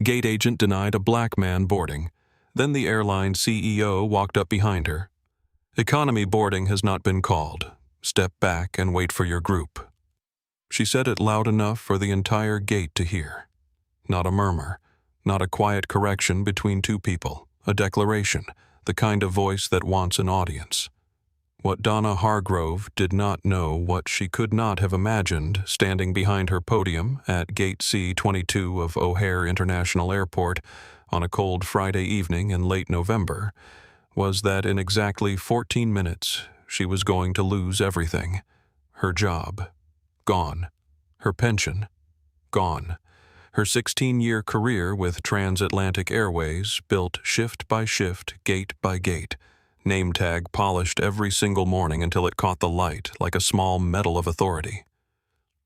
Gate agent denied a black man boarding. Then the airline CEO walked up behind her. Economy boarding has not been called. Step back and wait for your group. She said it loud enough for the entire gate to hear. Not a murmur, not a quiet correction between two people, a declaration, the kind of voice that wants an audience. What Donna Hargrove did not know, what she could not have imagined standing behind her podium at Gate C-22 of O'Hare International Airport on a cold Friday evening in late November, was that in exactly 14 minutes she was going to lose everything. Her job, gone. Her pension, gone. Her 16-year career with Transatlantic Airways, built shift by shift, gate by gate. Name tag polished every single morning until it caught the light like a small medal of authority.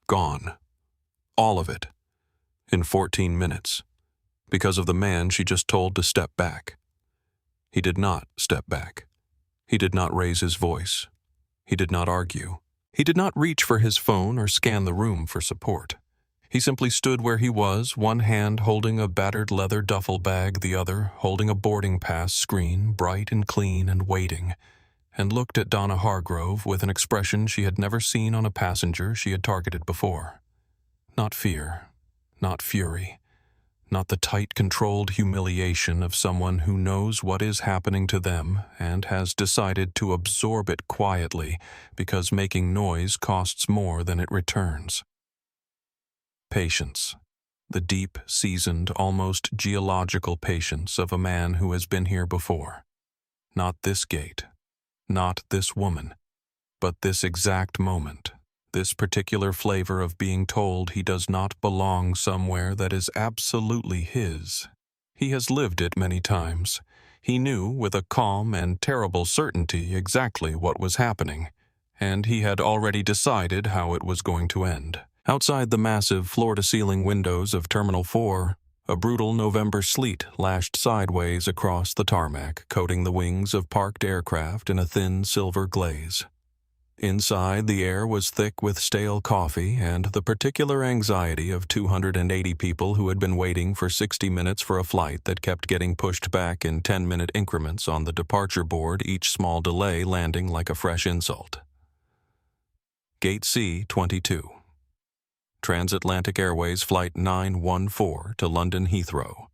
Gone. All of it. In 14 minutes. Because of the man she just told to step back. He did not step back. He did not raise his voice. He did not argue. He did not reach for his phone or scan the room for support. He simply stood where he was, one hand holding a battered leather duffel bag, the other holding a boarding pass screen, bright and clean and waiting, and looked at Donna Hargrove with an expression she had never seen on a passenger she had targeted before. Not fear, not fury, not the tight, controlled humiliation of someone who knows what is happening to them and has decided to absorb it quietly because making noise costs more than it returns. Patience. The deep, seasoned, almost geological patience of a man who has been here before. Not this gate, not this woman, but this exact moment, this particular flavor of being told he does not belong somewhere that is absolutely his. He has lived it many times. He knew with a calm and terrible certainty exactly what was happening, and he had already decided how it was going to end. Outside the massive floor-to-ceiling windows of Terminal 4, a brutal November sleet lashed sideways across the tarmac, coating the wings of parked aircraft in a thin silver glaze. Inside, the air was thick with stale coffee and the particular anxiety of 280 people who had been waiting for 60 minutes for a flight that kept getting pushed back in 10-minute increments on the departure board, each small delay landing like a fresh insult. Gate C-22. Transatlantic Airways Flight 914 to London Heathrow.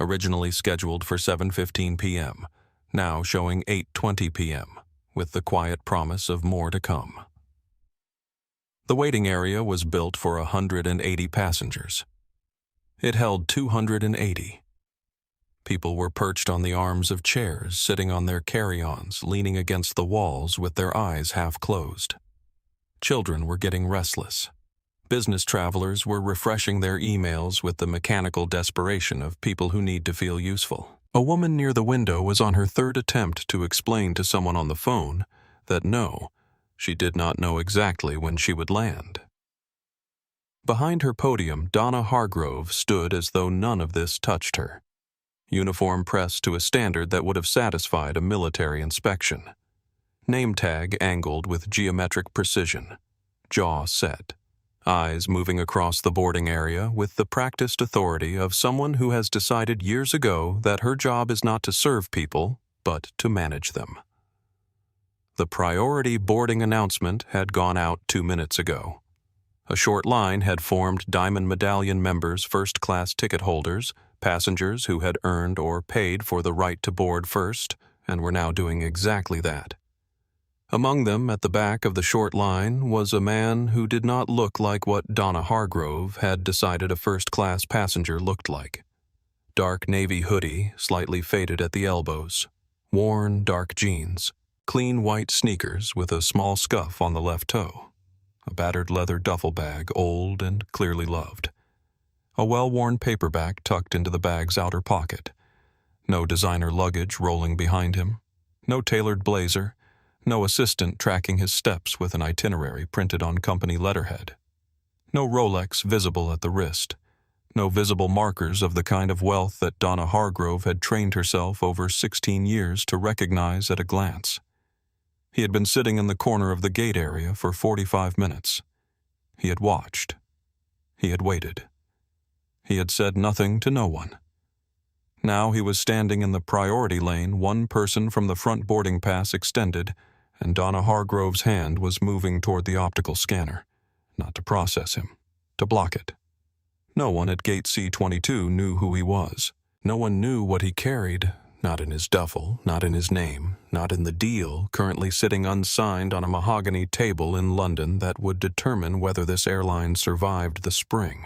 Originally scheduled for 7:15 p.m., now showing 8:20 p.m., with the quiet promise of more to come. The waiting area was built for 180 passengers. It held 280. People were perched on the arms of chairs, sitting on their carry-ons, leaning against the walls with their eyes half closed. Children were getting restless. Business travelers were refreshing their emails with the mechanical desperation of people who need to feel useful. A woman near the window was on her third attempt to explain to someone on the phone that no, she did not know exactly when she would land. Behind her podium, Donna Hargrove stood as though none of this touched her. Uniform pressed to a standard that would have satisfied a military inspection. Name tag angled with geometric precision. Jaw set. Eyes moving across the boarding area with the practiced authority of someone who has decided years ago that her job is not to serve people, but to manage them. The priority boarding announcement had gone out 2 minutes ago. A short line had formed Diamond Medallion members, first-class ticket holders, passengers who had earned or paid for the right to board first and were now doing exactly that. Among them, at the back of the short line, was a man who did not look like what Donna Hargrove had decided a first-class passenger looked like. Dark navy hoodie, slightly faded at the elbows, worn dark jeans, clean white sneakers with a small scuff on the left toe, a battered leather duffel bag, old and clearly loved, a well-worn paperback tucked into the bag's outer pocket, no designer luggage rolling behind him, no tailored blazer, no assistant tracking his steps with an itinerary printed on company letterhead. No Rolex visible at the wrist. No visible markers of the kind of wealth that Donna Hargrove had trained herself over 16 years to recognize at a glance. He had been sitting in the corner of the gate area for 45 minutes. He had watched. He had waited. He had said nothing to no one. Now he was standing in the priority lane, one person from the front boarding pass extended, and Donna Hargrove's hand was moving toward the optical scanner, not to process him, to block it. No one at gate C-22 knew who he was. No one knew what he carried, not in his duffel, not in his name, not in the deal currently sitting unsigned on a mahogany table in London that would determine whether this airline survived the spring.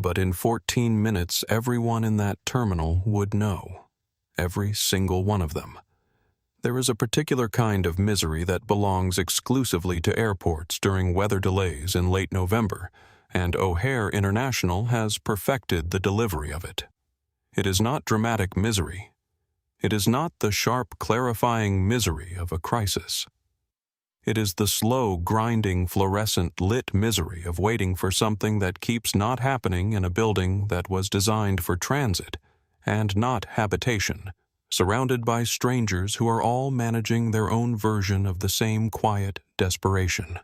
But in 14 minutes, everyone in that terminal would know. Every single one of them. There is a particular kind of misery that belongs exclusively to airports during weather delays in late November, and O'Hare International has perfected the delivery of it. It is not dramatic misery. It is not the sharp, clarifying misery of a crisis. It is the slow, grinding, fluorescent, lit misery of waiting for something that keeps not happening in a building that was designed for transit and not habitation, surrounded by strangers who are all managing their own version of the same quiet desperation.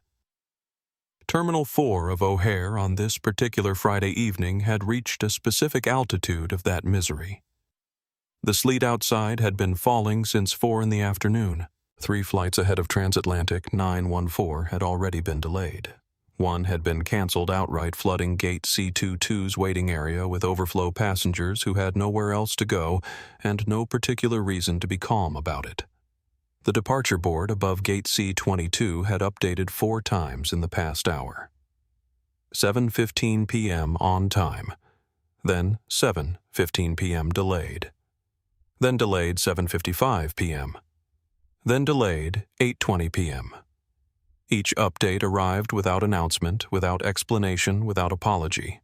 Terminal 4 of O'Hare on this particular Friday evening had reached a specific altitude of that misery. The sleet outside had been falling since 4 in the afternoon. 3 flights ahead of transatlantic 914 had already been delayed. One had been canceled outright, flooding gate C-22's waiting area with overflow passengers who had nowhere else to go and no particular reason to be calm about it. The departure board above gate C-22 had updated 4 times in the past hour. 7:15 p.m. on time, then 7:15 p.m. delayed, then delayed 7:55 p.m., then delayed 8:20 p.m. Each update arrived without announcement, without explanation, without apology.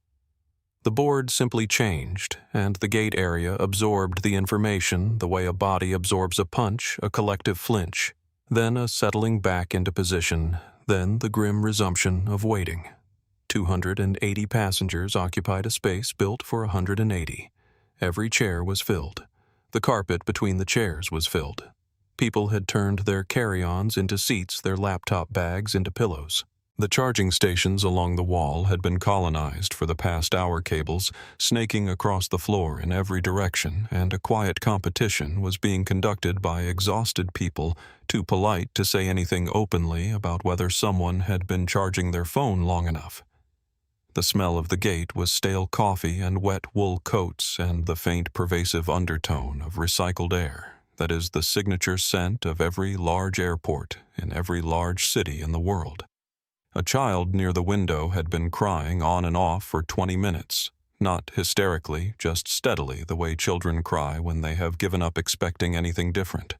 The board simply changed, and the gate area absorbed the information the way a body absorbs a punch, a collective flinch, then a settling back into position, then the grim resumption of waiting. 280 passengers occupied a space built for 180. Every chair was filled. The carpet between the chairs was filled. People had turned their carry-ons into seats, their laptop bags into pillows. The charging stations along the wall had been colonized for the past hour, cables snaking across the floor in every direction, and a quiet competition was being conducted by exhausted people too polite to say anything openly about whether someone had been charging their phone long enough. The smell of the gate was stale coffee and wet wool coats and the faint pervasive undertone of recycled air that is the signature scent of every large airport in every large city in the world. A child near the window had been crying on and off for 20 minutes, not hysterically, just steadily the way children cry when they have given up expecting anything different.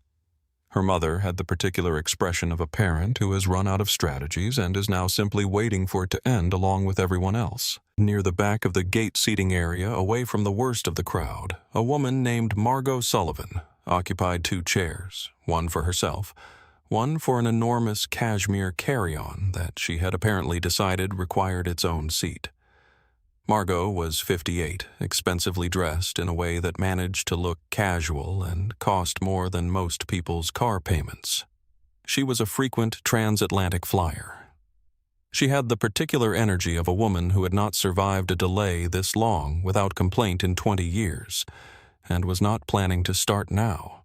Her mother had the particular expression of a parent who has run out of strategies and is now simply waiting for it to end along with everyone else. Near the back of the gate seating area, away from the worst of the crowd, a woman named Margot Sullivan occupied 2 chairs, one for herself, one for an enormous cashmere carry-on that she had apparently decided required its own seat. Margot was 58, expensively dressed in a way that managed to look casual and cost more than most people's car payments. She was a frequent transatlantic flyer. She had the particular energy of a woman who had not survived a delay this long without complaint in 20 years, and was not planning to start now.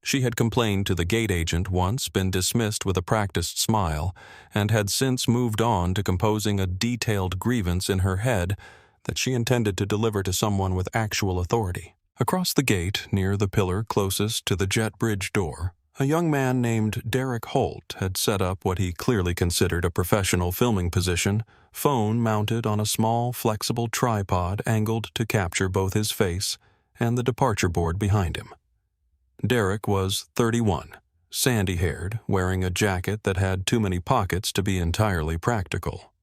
She had complained to the gate agent once, been dismissed with a practiced smile, and had since moved on to composing a detailed grievance in her head that she intended to deliver to someone with actual authority. Across the gate, near the pillar closest to the jet bridge door, a young man named Derek Holt had set up what he clearly considered a professional filming position, phone mounted on a small, flexible tripod angled to capture both his face and the departure board behind him. Derek was 31, sandy-haired, wearing a jacket that had too many pockets to be entirely practical.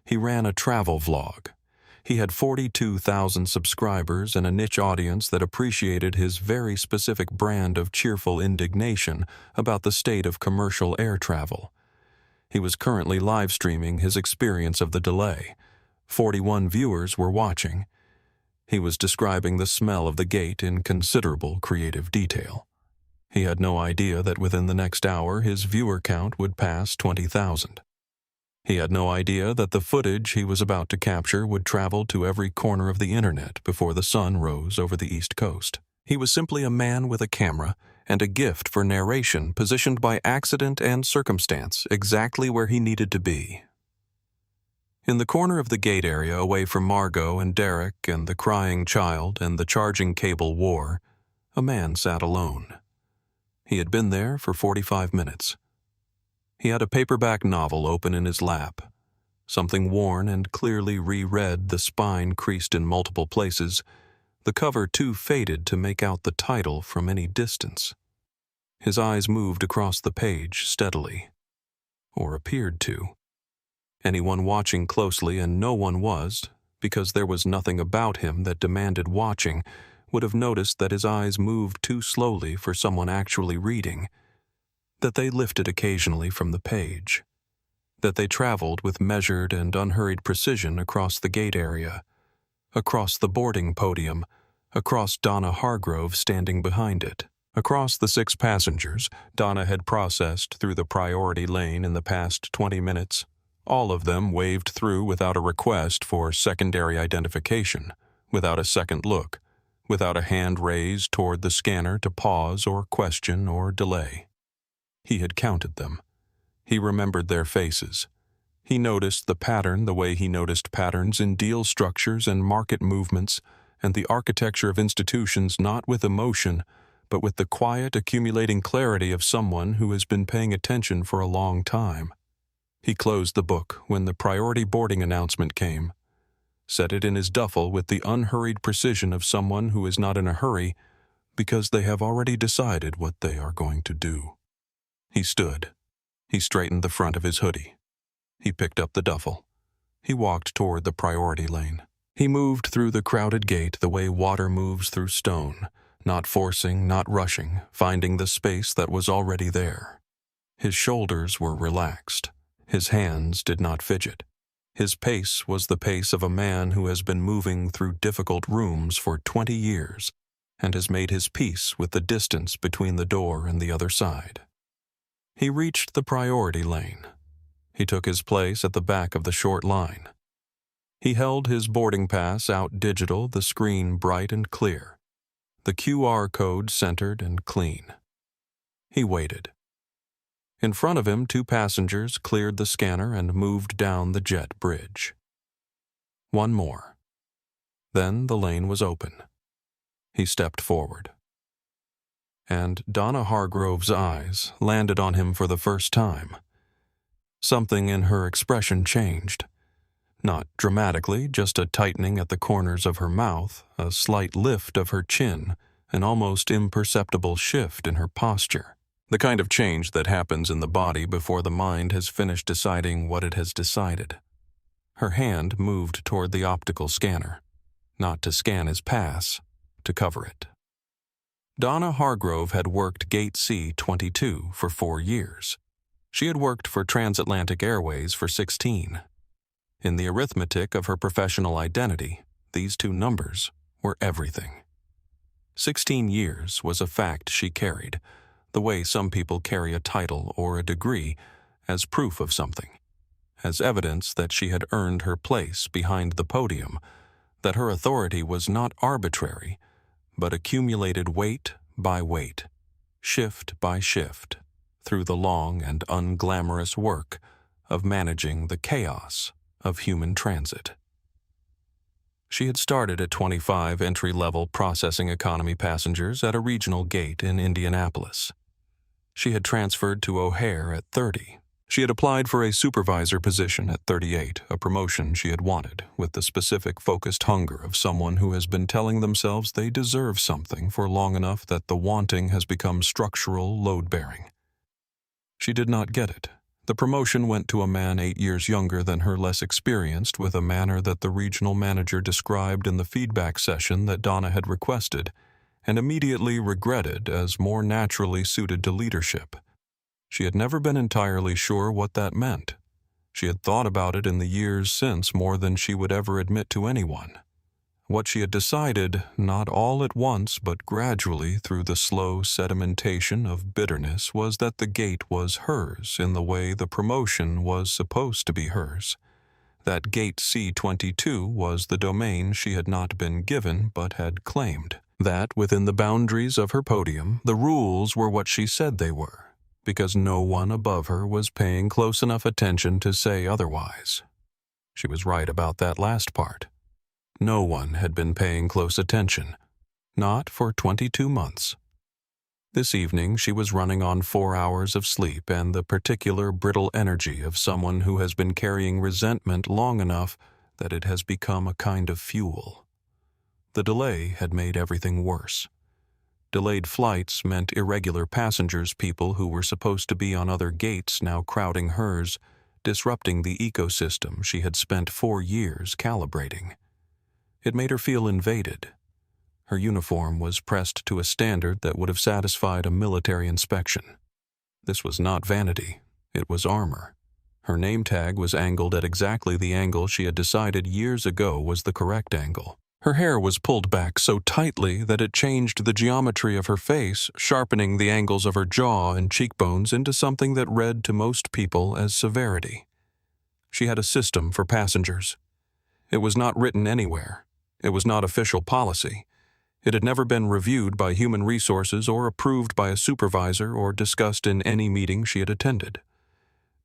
He ran a travel vlog. He had 42,000 subscribers and a niche audience that appreciated his very specific brand of cheerful indignation about the state of commercial air travel. He was currently live-streaming his experience of the delay. 41 viewers were watching. He was describing the smell of the gate in considerable creative detail. He had no idea that within the next hour his viewer count would pass 20,000. He had no idea that the footage he was about to capture would travel to every corner of the internet before the sun rose over the East Coast. He was simply a man with a camera and a gift for narration positioned by accident and circumstance exactly where he needed to be. In the corner of the gate area away from Margot and Derek and the crying child and the charging cable war, a man sat alone. He had been there for 45 minutes. He had a paperback novel open in his lap. Something worn and clearly reread, the spine creased in multiple places, the cover too faded to make out the title from any distance. His eyes moved across the page steadily, or appeared to. Anyone watching closely, and no one was, because there was nothing about him that demanded watching, would have noticed that his eyes moved too slowly for someone actually reading, that they lifted occasionally from the page, that they traveled with measured and unhurried precision across the gate area, across the boarding podium, across Donna Hargrove standing behind it, across the 6 passengers Donna had processed through the priority lane in the past 20 minutes. All of them waved through without a request for secondary identification, without a second look, without a hand raised toward the scanner to pause or question or delay. He had counted them. He remembered their faces. He noticed the pattern the way he noticed patterns in deal structures and market movements and the architecture of institutions, not with emotion, but with the quiet, accumulating clarity of someone who has been paying attention for a long time. He closed the book when the priority boarding announcement came, set it in his duffel with the unhurried precision of someone who is not in a hurry because they have already decided what they are going to do. He stood. He straightened the front of his hoodie. He picked up the duffel. He walked toward the priority lane. He moved through the crowded gate the way water moves through stone, not forcing, not rushing, finding the space that was already there. His shoulders were relaxed. His hands did not fidget. His pace was the pace of a man who has been moving through difficult rooms for 20 years and has made his peace with the distance between the door and the other side. He reached the priority lane. He took his place at the back of the short line. He held his boarding pass out digital, the screen bright and clear, the QR code centered and clean. He waited. In front of him, 2 passengers cleared the scanner and moved down the jet bridge. One more. Then the lane was open. He stepped forward. And Donna Hargrove's eyes landed on him for the first time. Something in her expression changed. Not dramatically, just a tightening at the corners of her mouth, a slight lift of her chin, an almost imperceptible shift in her posture. The kind of change that happens in the body before the mind has finished deciding what it has decided. Her hand moved toward the optical scanner, not to scan his pass, to cover it. Donna Hargrove had worked Gate C-22 for 4 years. She had worked for Transatlantic Airways for 16. In the arithmetic of her professional identity, these 2 numbers were everything. 16 years was a fact she carried, the way some people carry a title or a degree, as proof of something, as evidence that she had earned her place behind the podium, that her authority was not arbitrary, but accumulated weight by weight, shift by shift, through the long and unglamorous work of managing the chaos of human transit. She had started at 25 entry-level processing economy passengers at a regional gate in Indianapolis. She had transferred to O'Hare at 30. She had applied for a supervisor position at 38, a promotion she had wanted, with the specific focused hunger of someone who has been telling themselves they deserve something for long enough that the wanting has become structural load-bearing. She did not get it. The promotion went to a man 8 years younger than her, less experienced, with a manner that the regional manager described in the feedback session that Donna had requested, and immediately regretted as more naturally suited to leadership. She had never been entirely sure what that meant. She had thought about it in the years since more than she would ever admit to anyone. What she had decided, not all at once but gradually through the slow sedimentation of bitterness, was that the gate was hers in the way the promotion was supposed to be hers. That gate C22 was the domain she had not been given but had claimed. That within the boundaries of her podium, the rules were what she said they were, because no one above her was paying close enough attention to say otherwise. She was right about that last part. No one had been paying close attention. Not for 22 months. This evening she was running on 4 hours of sleep and the particular brittle energy of someone who has been carrying resentment long enough that it has become a kind of fuel. The delay had made everything worse. Delayed flights meant irregular passengers, people who were supposed to be on other gates now crowding hers, disrupting the ecosystem she had spent 4 years calibrating. It made her feel invaded. Her uniform was pressed to a standard that would have satisfied a military inspection. This was not vanity, it was armor. Her name tag was angled at exactly the angle she had decided years ago was the correct angle. Her hair was pulled back so tightly that it changed the geometry of her face, sharpening the angles of her jaw and cheekbones into something that read to most people as severity. She had a system for passengers. It was not written anywhere. It was not official policy. It had never been reviewed by human resources or approved by a supervisor or discussed in any meeting she had attended.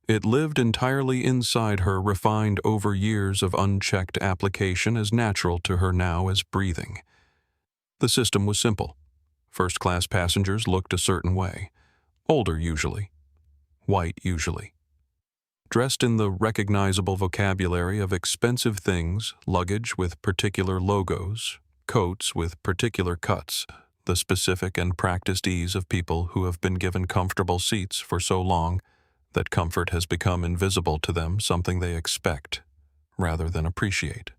It lived entirely inside her, refined over years of unchecked application, as natural to her now as breathing. The system was simple. First-class passengers looked a certain way. Older usually. White usually. Dressed in the recognizable vocabulary of expensive things, luggage with particular logos, coats with particular cuts, the specific and practiced ease of people who have been given comfortable seats for so long that comfort has become invisible to them, something they expect rather than appreciate.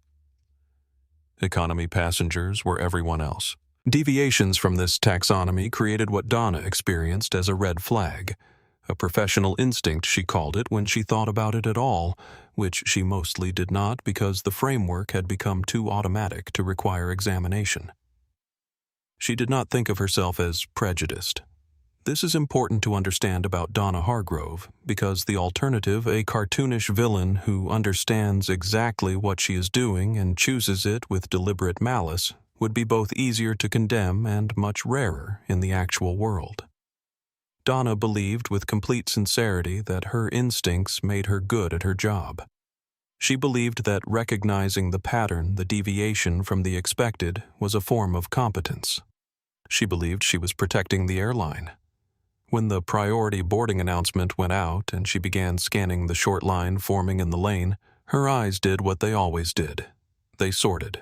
Economy passengers were everyone else. Deviations from this taxonomy created what Donna experienced as a red flag. A professional instinct, she called it, when she thought about it at all, which she mostly did not because the framework had become too automatic to require examination. She did not think of herself as prejudiced. This is important to understand about Donna Hargrove, because the alternative, a cartoonish villain who understands exactly what she is doing and chooses it with deliberate malice, would be both easier to condemn and much rarer in the actual world. Donna believed with complete sincerity that her instincts made her good at her job. She believed that recognizing the pattern, the deviation from the expected, was a form of competence. She believed she was protecting the airline. When the priority boarding announcement went out and she began scanning the short line forming in the lane, her eyes did what they always did. They sorted.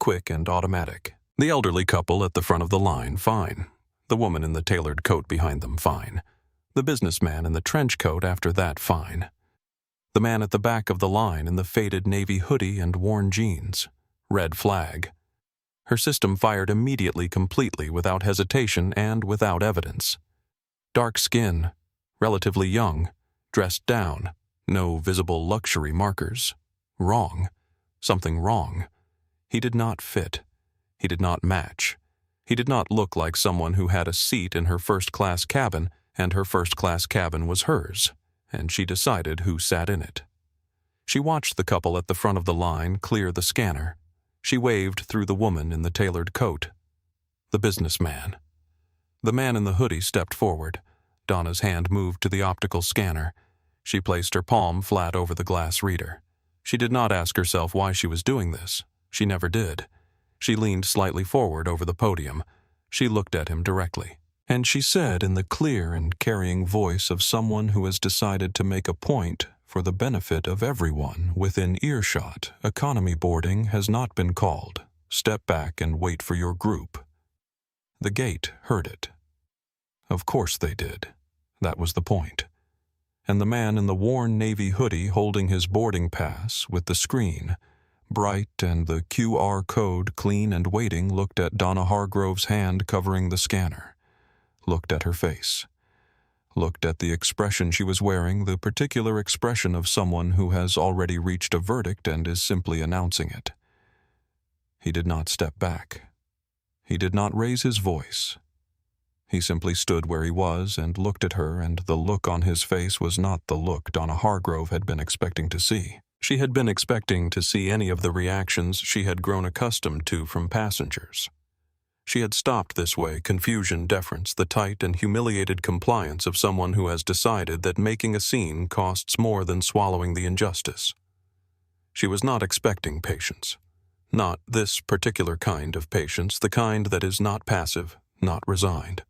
Quick and automatic. The elderly couple at the front of the line, fine. The woman in the tailored coat behind them, fine. The businessman in the trench coat after that, fine. The man at the back of the line in the faded navy hoodie and worn jeans. Red flag. Her system fired immediately, completely, without hesitation and without evidence. Dark skin, relatively young, dressed down, no visible luxury markers. Wrong. Something wrong. He did not fit. He did not match. He did not look like someone who had a seat in her first-class cabin, and her first-class cabin was hers, and she decided who sat in it. She watched the couple at the front of the line clear the scanner. She waved through the woman in the tailored coat. The businessman. The man in the hoodie stepped forward. Donna's hand moved to the optical scanner. She placed her palm flat over the glass reader. She did not ask herself why she was doing this. She never did. She leaned slightly forward over the podium. She looked at him directly. And she said in the clear and carrying voice of someone who has decided to make a point for the benefit of everyone within earshot, economy boarding has not been called. Step back and wait for your group. The gate heard it. Of course they did. That was the point. And the man in the worn navy hoodie holding his boarding pass with the screen, bright and the QR code clean and waiting, looked at Donna Hargrove's hand covering the scanner, looked at her face, looked at the expression she was wearing, the particular expression of someone who has already reached a verdict and is simply announcing it. He did not step back. He did not raise his voice. He simply stood where he was and looked at her, and the look on his face was not the look Donna Hargrove had been expecting to see. She had been expecting to see any of the reactions she had grown accustomed to from passengers. She had stopped this way confusion, deference, the tight and humiliated compliance of someone who has decided that making a scene costs more than swallowing the injustice. She was not expecting patience. Not this particular kind of patience, the kind that is not passive, not resigned.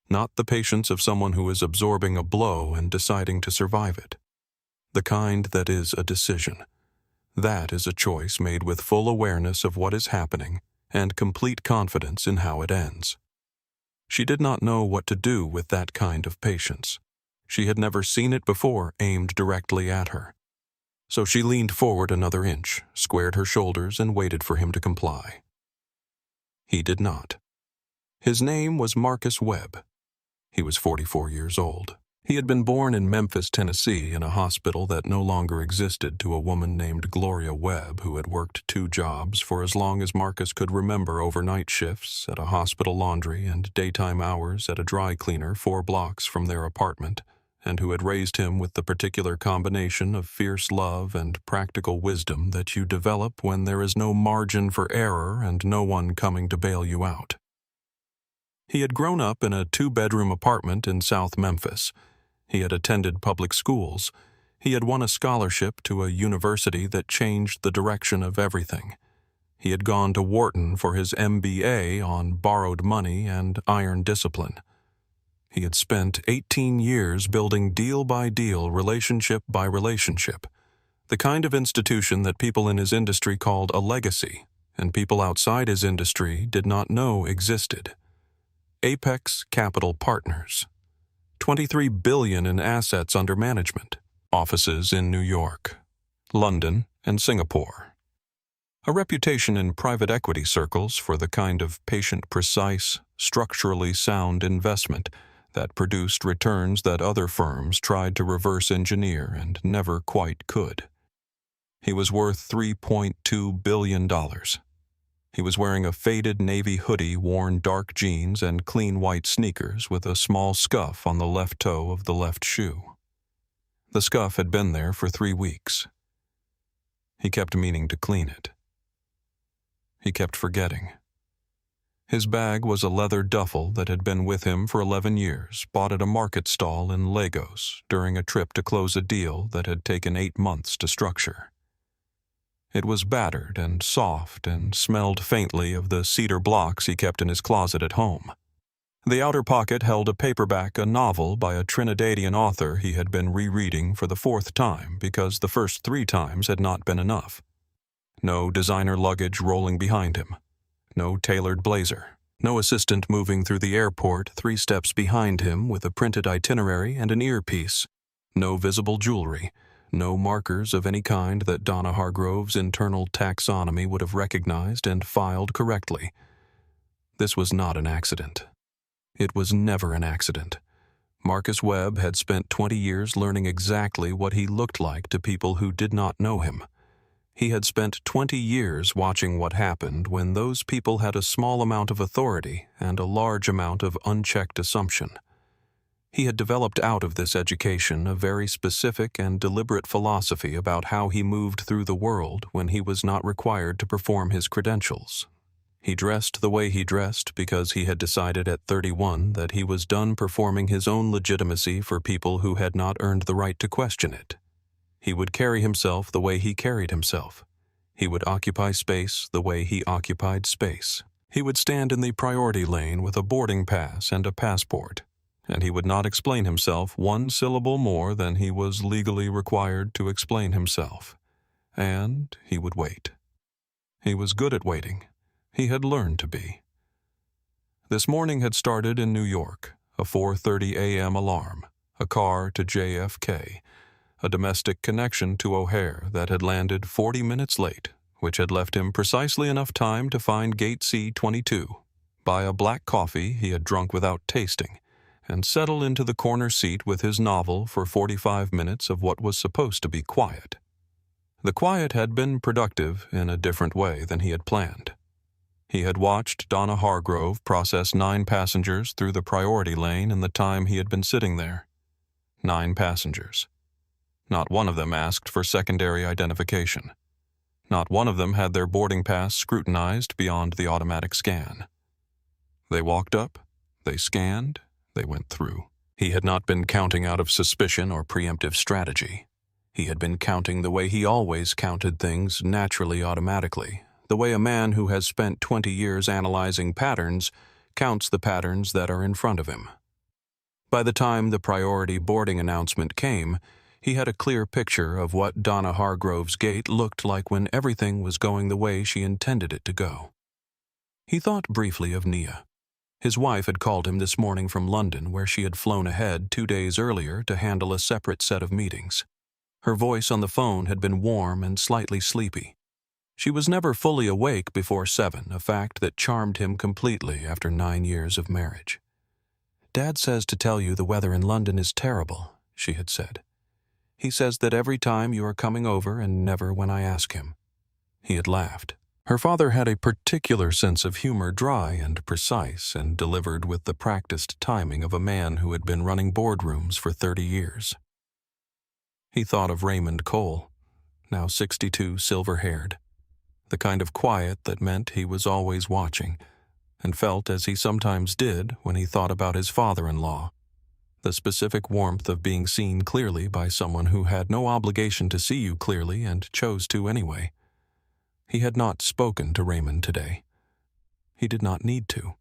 Not the patience of someone who is absorbing a blow and deciding to survive it. The kind that is a decision. That is a choice made with full awareness of what is happening and complete confidence in how it ends. She did not know what to do with that kind of patience. She had never seen it before aimed directly at her. So she leaned forward another inch, squared her shoulders, and waited for him to comply. He did not. His name was Marcus Webb. He was 44 years old. He had been born in Memphis, Tennessee, in a hospital that no longer existed to a woman named Gloria Webb, who had worked 2 jobs for as long as Marcus could remember: overnight shifts at a hospital laundry and daytime hours at a dry cleaner 4 blocks from their apartment, and who had raised him with the particular combination of fierce love and practical wisdom that you develop when there is no margin for error and no one coming to bail you out. He had grown up in a 2-bedroom apartment in South Memphis. He had attended public schools. He had won a scholarship to a university that changed the direction of everything. He had gone to Wharton for his MBA on borrowed money and iron discipline. He had spent 18 years building deal by deal, relationship by relationship, the kind of institution that people in his industry called a legacy, and people outside his industry did not know existed. Apex Capital Partners. $23 billion in assets under management. Offices in New York, London, and Singapore. A reputation in private equity circles for the kind of patient-precise, structurally sound investment that produced returns that other firms tried to reverse engineer and never quite could. He was worth $3.2 billion. He was wearing a faded navy hoodie, worn dark jeans, and clean white sneakers with a small scuff on the left toe of the left shoe. The scuff had been there for 3 weeks. He kept meaning to clean it. He kept forgetting. His bag was a leather duffel that had been with him for 11 years, bought at a market stall in Lagos during a trip to close a deal that had taken 8 months to structure. It was battered and soft and smelled faintly of the cedar blocks he kept in his closet at home. The outer pocket held a paperback, a novel by a Trinidadian author he had been rereading for the 4th time because the first 3 times had not been enough. No designer luggage rolling behind him. No tailored blazer. No assistant moving through the airport 3 steps behind him with a printed itinerary and an earpiece. No visible jewelry. No markers of any kind that Donna Hargrove's internal taxonomy would have recognized and filed correctly. This was not an accident. It was never an accident. Marcus Webb had spent 20 years learning exactly what he looked like to people who did not know him. He had spent 20 years watching what happened when those people had a small amount of authority and a large amount of unchecked assumption. He had developed out of this education a very specific and deliberate philosophy about how he moved through the world when he was not required to perform his credentials. He dressed the way he dressed because he had decided at 31 that he was done performing his own legitimacy for people who had not earned the right to question it. He would carry himself the way he carried himself. He would occupy space the way he occupied space. He would stand in the priority lane with a boarding pass and a passport, and he would not explain himself 1 syllable more than he was legally required to explain himself. And he would wait. He was good at waiting. He had learned to be. This morning had started in New York, a 4:30 a.m. alarm, a car to JFK, a domestic connection to O'Hare that had landed 40 minutes late, which had left him precisely enough time to find gate C-22, buy a black coffee he had drunk without tasting, and settle into the corner seat with his novel for 45 minutes of what was supposed to be quiet. The quiet had been productive in a different way than he had planned. He had watched Donna Hargrove process 9 passengers through the priority lane in the time he had been sitting there. 9 passengers. Not one of them asked for secondary identification. Not one of them had their boarding pass scrutinized beyond the automatic scan. They walked up, they scanned, they went through. He had not been counting out of suspicion or preemptive strategy. He had been counting the way he always counted things, naturally, automatically, the way a man who has spent 20 years analyzing patterns counts the patterns that are in front of him. By the time the priority boarding announcement came, he had a clear picture of what Donna Hargrove's gate looked like when everything was going the way she intended it to go. He thought briefly of Nia. His wife had called him this morning from London, where she had flown ahead 2 days earlier to handle a separate set of meetings. Her voice on the phone had been warm and slightly sleepy. She was never fully awake before 7, a fact that charmed him completely after 9 years of marriage. "Dad says to tell you the weather in London is terrible," she had said. "He says that every time you are coming over and never when I ask him." He had laughed. Her father had a particular sense of humor, dry and precise, and delivered with the practiced timing of a man who had been running boardrooms for 30 years. He thought of Raymond Cole, now 62, silver-haired, the kind of quiet that meant he was always watching, and felt as he sometimes did when he thought about his father-in-law, the specific warmth of being seen clearly by someone who had no obligation to see you clearly and chose to anyway. He had not spoken to Raymond today. He did not need to.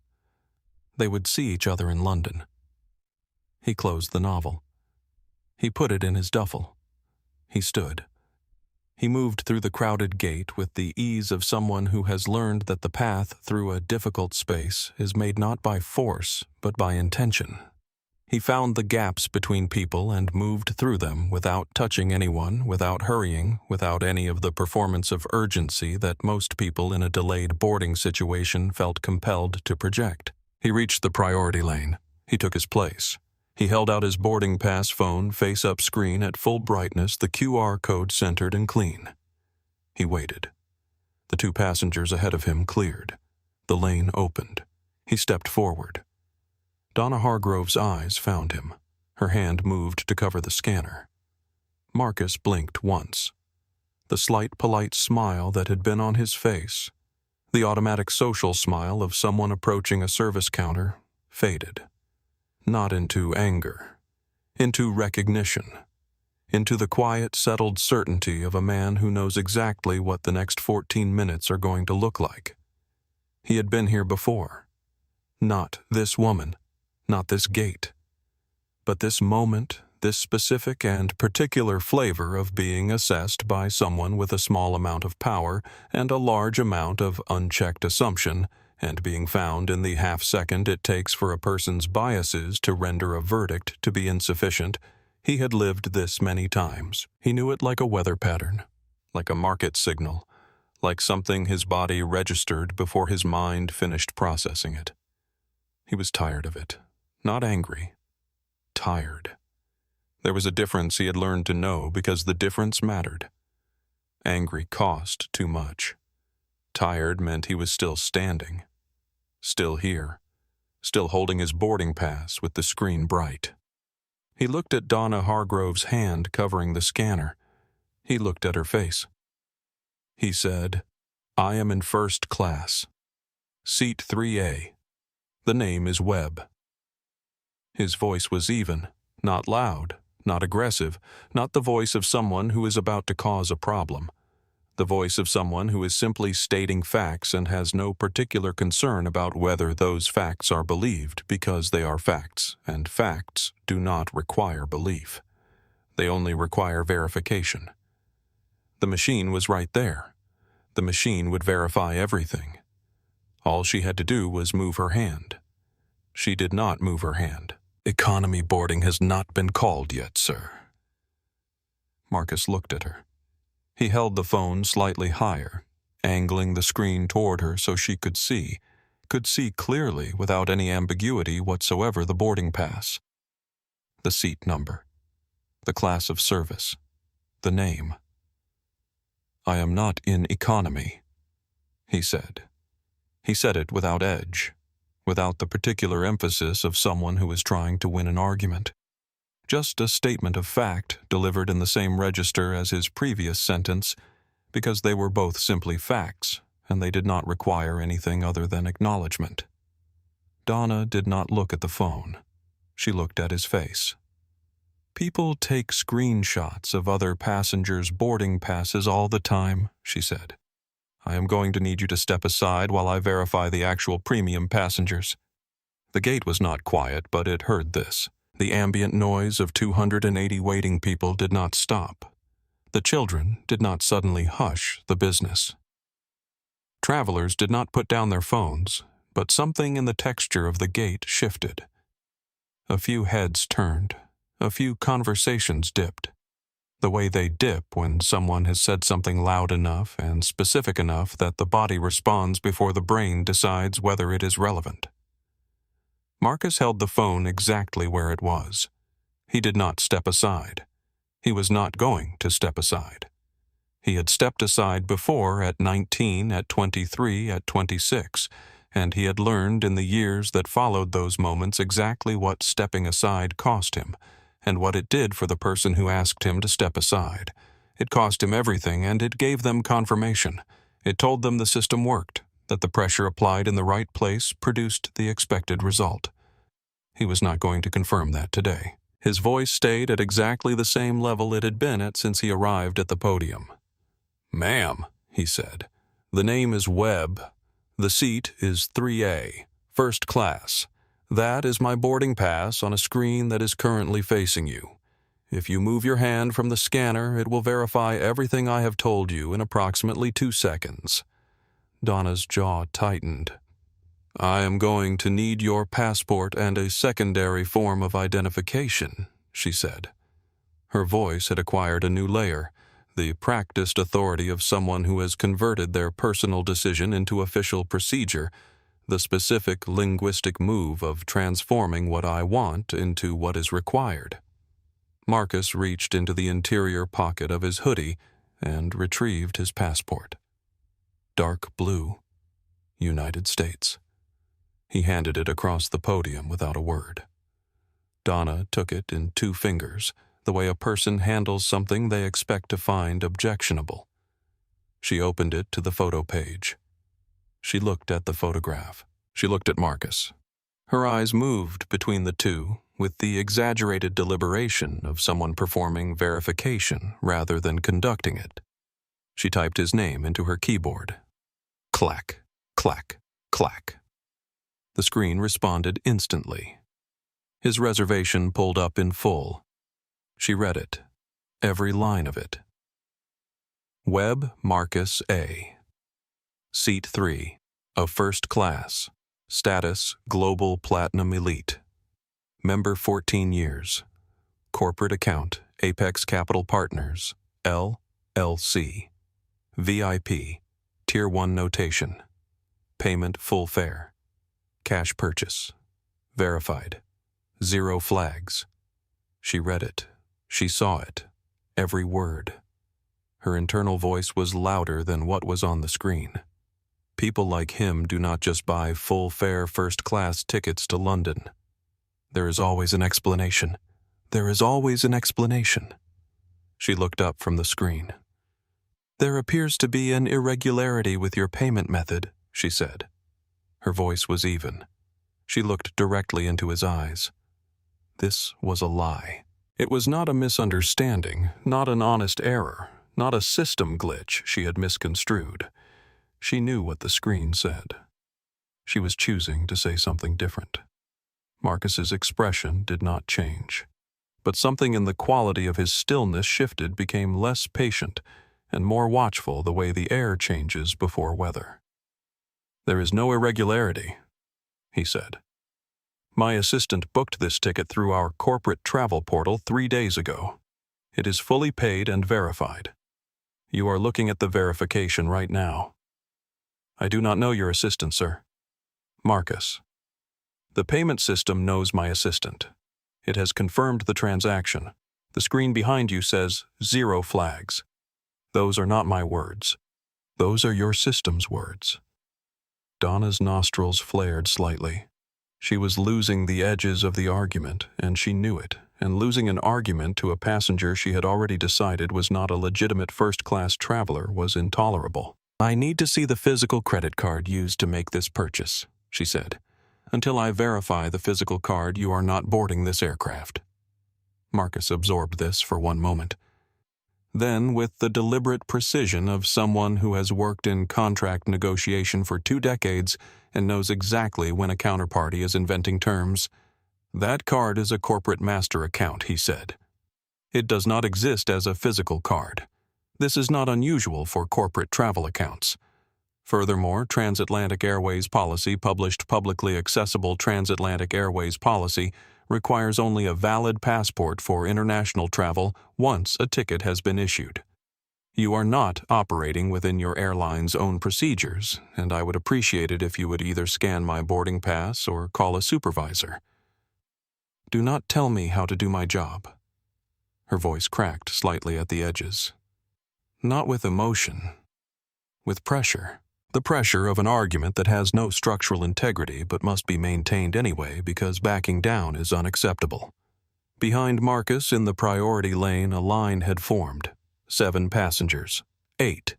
They would see each other in London. He closed the novel. He put it in his duffel. He stood. He moved through the crowded gate with the ease of someone who has learned that the path through a difficult space is made not by force, but by intention. He found the gaps between people and moved through them without touching anyone, without hurrying, without any of the performance of urgency that most people in a delayed boarding situation felt compelled to project. He reached the priority lane. He took his place. He held out his boarding pass phone face-up screen at full brightness, the QR code centered and clean. He waited. The 2 passengers ahead of him cleared. The lane opened. He stepped forward. Donna Hargrove's eyes found him. Her hand moved to cover the scanner. Marcus blinked once. The slight, polite smile that had been on his face, the automatic social smile of someone approaching a service counter, faded. Not into anger, into recognition, into the quiet, settled certainty of a man who knows exactly what the next 14 minutes are going to look like. He had been here before. Not this woman, not this gate, but this moment, this specific and particular flavor of being assessed by someone with a small amount of power and a large amount of unchecked assumption, and being found in the half-second it takes for a person's biases to render a verdict to be insufficient. He had lived this many times. He knew it like a weather pattern, like a market signal, like something his body registered before his mind finished processing it. He was tired of it, not angry, tired. There was a difference he had learned to know because the difference mattered. Angry cost too much. Tired meant he was still standing. Still here, still holding his boarding pass with the screen bright. He looked at Donna Hargrove's hand covering the scanner. He looked at her face. He said, "I am in first class. Seat 3A. The name is Webb." His voice was even, not loud, not aggressive, not the voice of someone who is about to cause a problem. The voice of someone who is simply stating facts and has no particular concern about whether those facts are believed because they are facts, and facts do not require belief. They only require verification. The machine was right there. The machine would verify everything. All she had to do was move her hand. She did not move her hand. "Economy boarding has not been called yet, sir." Marcus looked at her. He held the phone slightly higher, angling the screen toward her so she could see clearly without any ambiguity whatsoever the boarding pass, the seat number, the class of service, the name. "I am not in economy," he said. He said it without edge, without the particular emphasis of someone who is trying to win an argument. Just a statement of fact delivered in the same register as his previous sentence, because they were both simply facts, and they did not require anything other than acknowledgement. Donna did not look at the phone. She looked at his face. "People take screenshots of other passengers' boarding passes all the time," she said. "I am going to need you to step aside while I verify the actual premium passengers." The gate was not quiet, but it heard this. The ambient noise of 280 waiting people did not stop. The children did not suddenly hush the business. Travelers did not put down their phones, but something in the texture of the gate shifted. A few heads turned. A few conversations dipped. The way they dip when someone has said something loud enough and specific enough that the body responds before the brain decides whether it is relevant. Marcus held the phone exactly where it was. He did not step aside. He was not going to step aside. He had stepped aside before at 19, at 23, at 26, and he had learned in the years that followed those moments exactly what stepping aside cost him, and what it did for the person who asked him to step aside. It cost him everything, and it gave them confirmation. It told them the system worked, that the pressure applied in the right place produced the expected result. He was not going to confirm that today. His voice stayed at exactly the same level it had been at since he arrived at the podium. "Ma'am," he said, "the name is Webb. The seat is 3A, first class. That is my boarding pass on a screen that is currently facing you. If you move your hand from the scanner, it will verify everything I have told you in approximately 2 seconds." Donna's jaw tightened. "I am going to need your passport and a secondary form of identification," she said. Her voice had acquired a new layer, the practiced authority of someone who has converted their personal decision into official procedure, the specific linguistic move of transforming what I want into what is required. Marcus reached into the interior pocket of his hoodie and retrieved his passport. Dark blue, United States. He handed it across the podium without a word. Donna took it in 2 fingers, the way a person handles something they expect to find objectionable. She opened it to the photo page. She looked at the photograph. She looked at Marcus. Her eyes moved between the two with the exaggerated deliberation of someone performing verification rather than conducting it. She typed his name into her keyboard. Clack, clack, clack. The screen responded instantly. His reservation pulled up in full. She read it, every line of it. Webb Marcus A. Seat 3, of first class. Status, Global Platinum Elite. Member 14 years. Corporate account, Apex Capital Partners, LLC. VIP, Tier 1 notation. Payment full fare. Cash purchase. Verified. 0 flags. She read it. She saw it. Every word. Her internal voice was louder than what was on the screen. People like him do not just buy full-fare first-class tickets to London. There is always an explanation. There is always an explanation. She looked up from the screen. "There appears to be an irregularity with your payment method," she said. Her voice was even. She looked directly into his eyes. This was a lie. It was not a misunderstanding, not an honest error, not a system glitch she had misconstrued. She knew what the screen said. She was choosing to say something different. Marcus's expression did not change, but something in the quality of his stillness shifted, became less patient, and more watchful the way the air changes before weather. "There is no irregularity," he said. "My assistant booked this ticket through our corporate travel portal 3 days ago. It is fully paid and verified. You are looking at the verification right now. I do not know your assistant, sir. Marcus. The payment system knows my assistant. It has confirmed the transaction. The screen behind you says 0 flags. Those are not my words. Those are your system's words." Donna's nostrils flared slightly. She was losing the edges of the argument, and she knew it, and losing an argument to a passenger she had already decided was not a legitimate first-class traveler was intolerable. "I need to see the physical credit card used to make this purchase," she said. "Until I verify the physical card, you are not boarding this aircraft." Marcus absorbed this for one moment. Then, with the deliberate precision of someone who has worked in contract negotiation for 2 decades and knows exactly when a counterparty is inventing terms, "That card is a corporate master account," he said. "It does not exist as a physical card. This is not unusual for corporate travel accounts. Furthermore, Transatlantic Airways policy, published publicly accessible Transatlantic Airways policy, requires only a valid passport for international travel once a ticket has been issued. You are not operating within your airline's own procedures, and I would appreciate it if you would either scan my boarding pass or call a supervisor. Do not tell me how to do my job." Her voice cracked slightly at the edges. "Not with emotion, with pressure. The pressure of an argument that has no structural integrity but must be maintained anyway because backing down is unacceptable." Behind Marcus in the priority lane, a line had formed. 7 passengers. 8.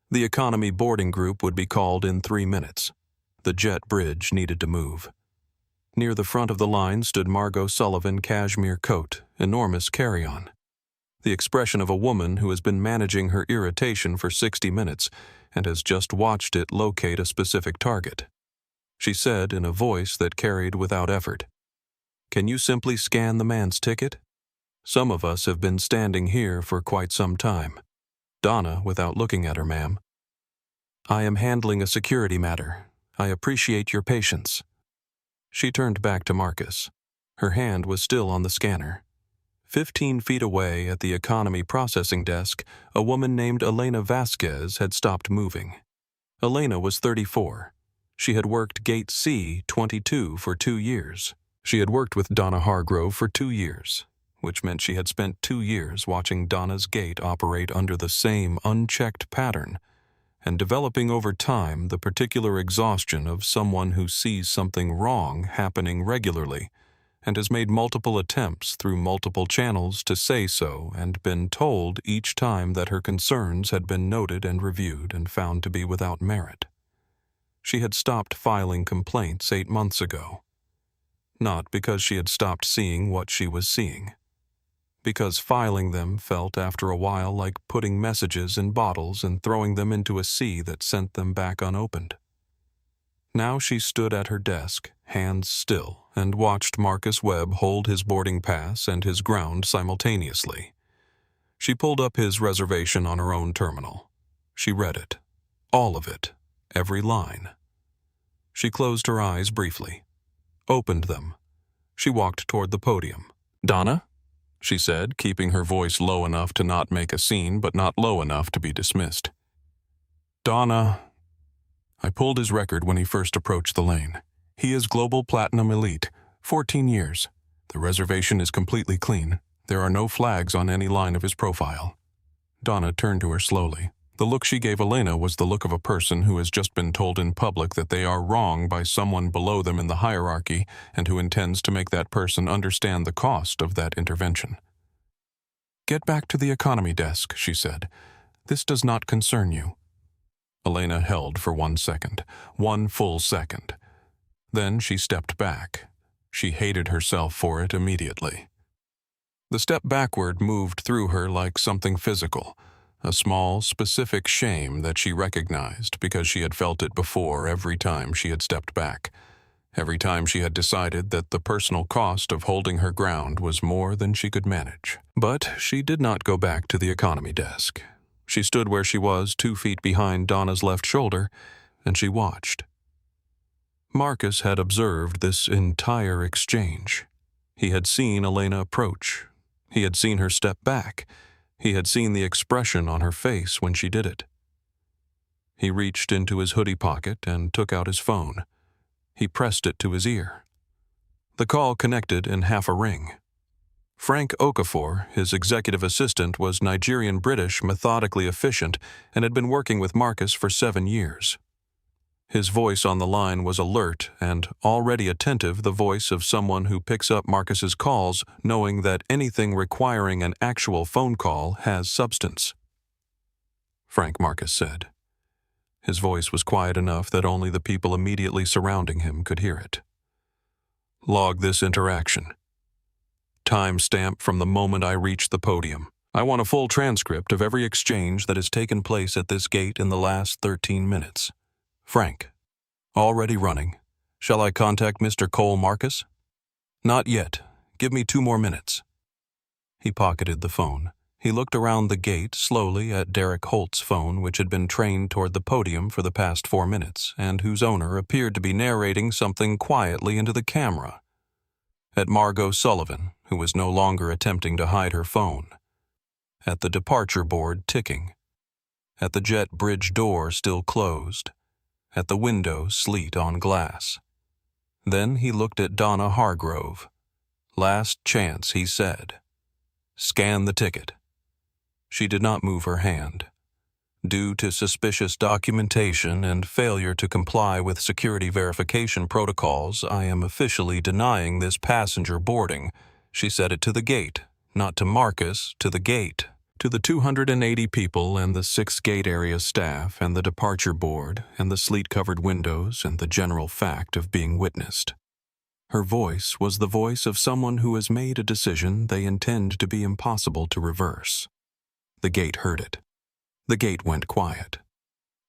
The economy boarding group would be called in 3 minutes. The jet bridge needed to move. Near the front of the line stood Margot Sullivan, cashmere coat, enormous carry-on. The expression of a woman who has been managing her irritation for 60 minutes and has just watched it locate a specific target. She said in a voice that carried without effort, "Can you simply scan the man's ticket? Some of us have been standing here for quite some time." Donna, without looking at her, "Ma'am." "I am handling a security matter. I appreciate your patience." She turned back to Marcus. Her hand was still on the scanner. 15 feet away at the economy processing desk, a woman named Elena Vasquez had stopped moving. Elena was 34. She had worked Gate C-22 for 2 years. She had worked with Donna Hargrove for 2 years, which meant she had spent 2 years watching Donna's gate operate under the same unchecked pattern and developing over time the particular exhaustion of someone who sees something wrong happening regularly and has made multiple attempts through multiple channels to say so and been told each time that her concerns had been noted and reviewed and found to be without merit. She had stopped filing complaints 8 months ago. Not because she had stopped seeing what she was seeing. Because filing them felt after a while like putting messages in bottles and throwing them into a sea that sent them back unopened. Now she stood at her desk, hands still, and watched Marcus Webb hold his boarding pass and his ground simultaneously. She pulled up his reservation on her own terminal. She read it. All of it. Every line. She closed her eyes briefly. Opened them. She walked toward the podium. "Donna?" she said, keeping her voice low enough to not make a scene, but not low enough to be dismissed. "Donna." I pulled his record when he first approached the lane. He is Global Platinum Elite, 14 years. The reservation is completely clean. There are no flags on any line of his profile. Donna turned to her slowly. The look she gave Elena was the look of a person who has just been told in public that they are wrong by someone below them in the hierarchy and who intends to make that person understand the cost of that intervention. "Get back to the economy desk," she said. "This does not concern you." Elena held for 1 second, 1 full second. Then she stepped back. She hated herself for it immediately. The step backward moved through her like something physical, a small, specific shame that she recognized because she had felt it before every time she had stepped back, every time she had decided that the personal cost of holding her ground was more than she could manage. But she did not go back to the economy desk. She stood where she was, 2 feet behind Donna's left shoulder, and she watched. Marcus had observed this entire exchange. He had seen Elena approach. He had seen her step back. He had seen the expression on her face when she did it. He reached into his hoodie pocket and took out his phone. He pressed it to his ear. The call connected in half a ring. Frank Okafor, his executive assistant, was Nigerian-British, methodically efficient, and had been working with Marcus for 7 years. His voice on the line was alert and already attentive, the voice of someone who picks up Marcus's calls, knowing that anything requiring an actual phone call has substance. "Frank," Marcus said. His voice was quiet enough that only the people immediately surrounding him could hear it. "Log this interaction. Timestamp from the moment I reached the podium. I want a full transcript of every exchange that has taken place at this gate in the last 13 minutes. Frank. Already running. Shall I contact Mr. Cole Marcus? Not yet. Give me 2 more minutes." He pocketed the phone. He looked around the gate slowly at Derek Holt's phone, which had been trained toward the podium for the past 4 minutes, and whose owner appeared to be narrating something quietly into the camera. At Margot Sullivan, who was no longer attempting to hide her phone. At the departure board ticking. At the jet bridge door still closed. At the window sleet on glass. Then he looked at Donna Hargrove. "Last chance," he said. "Scan the ticket." She did not move her hand. "Due to suspicious documentation and failure to comply with security verification protocols, I am officially denying this passenger boarding." She said it to the gate, not to Marcus, to the gate, to the 280 people and the 6 gate area staff and the departure board and the sleet-covered windows and the general fact of being witnessed. Her voice was the voice of someone who has made a decision they intend to be impossible to reverse. The gate heard it. The gate went quiet.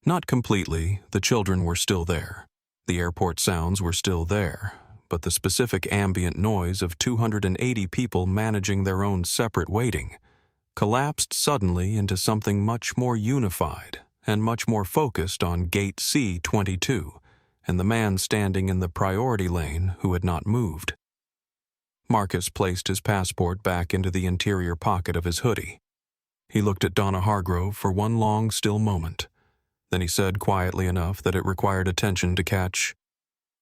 Not completely, the children were still there. The airport sounds were still there, but the specific ambient noise of 280 people managing their own separate waiting collapsed suddenly into something much more unified and much more focused on Gate C-22 and the man standing in the priority lane who had not moved. Marcus placed his passport back into the interior pocket of his hoodie. He looked at Donna Hargrove for one long, still moment. Then he said quietly enough that it required attention to catch,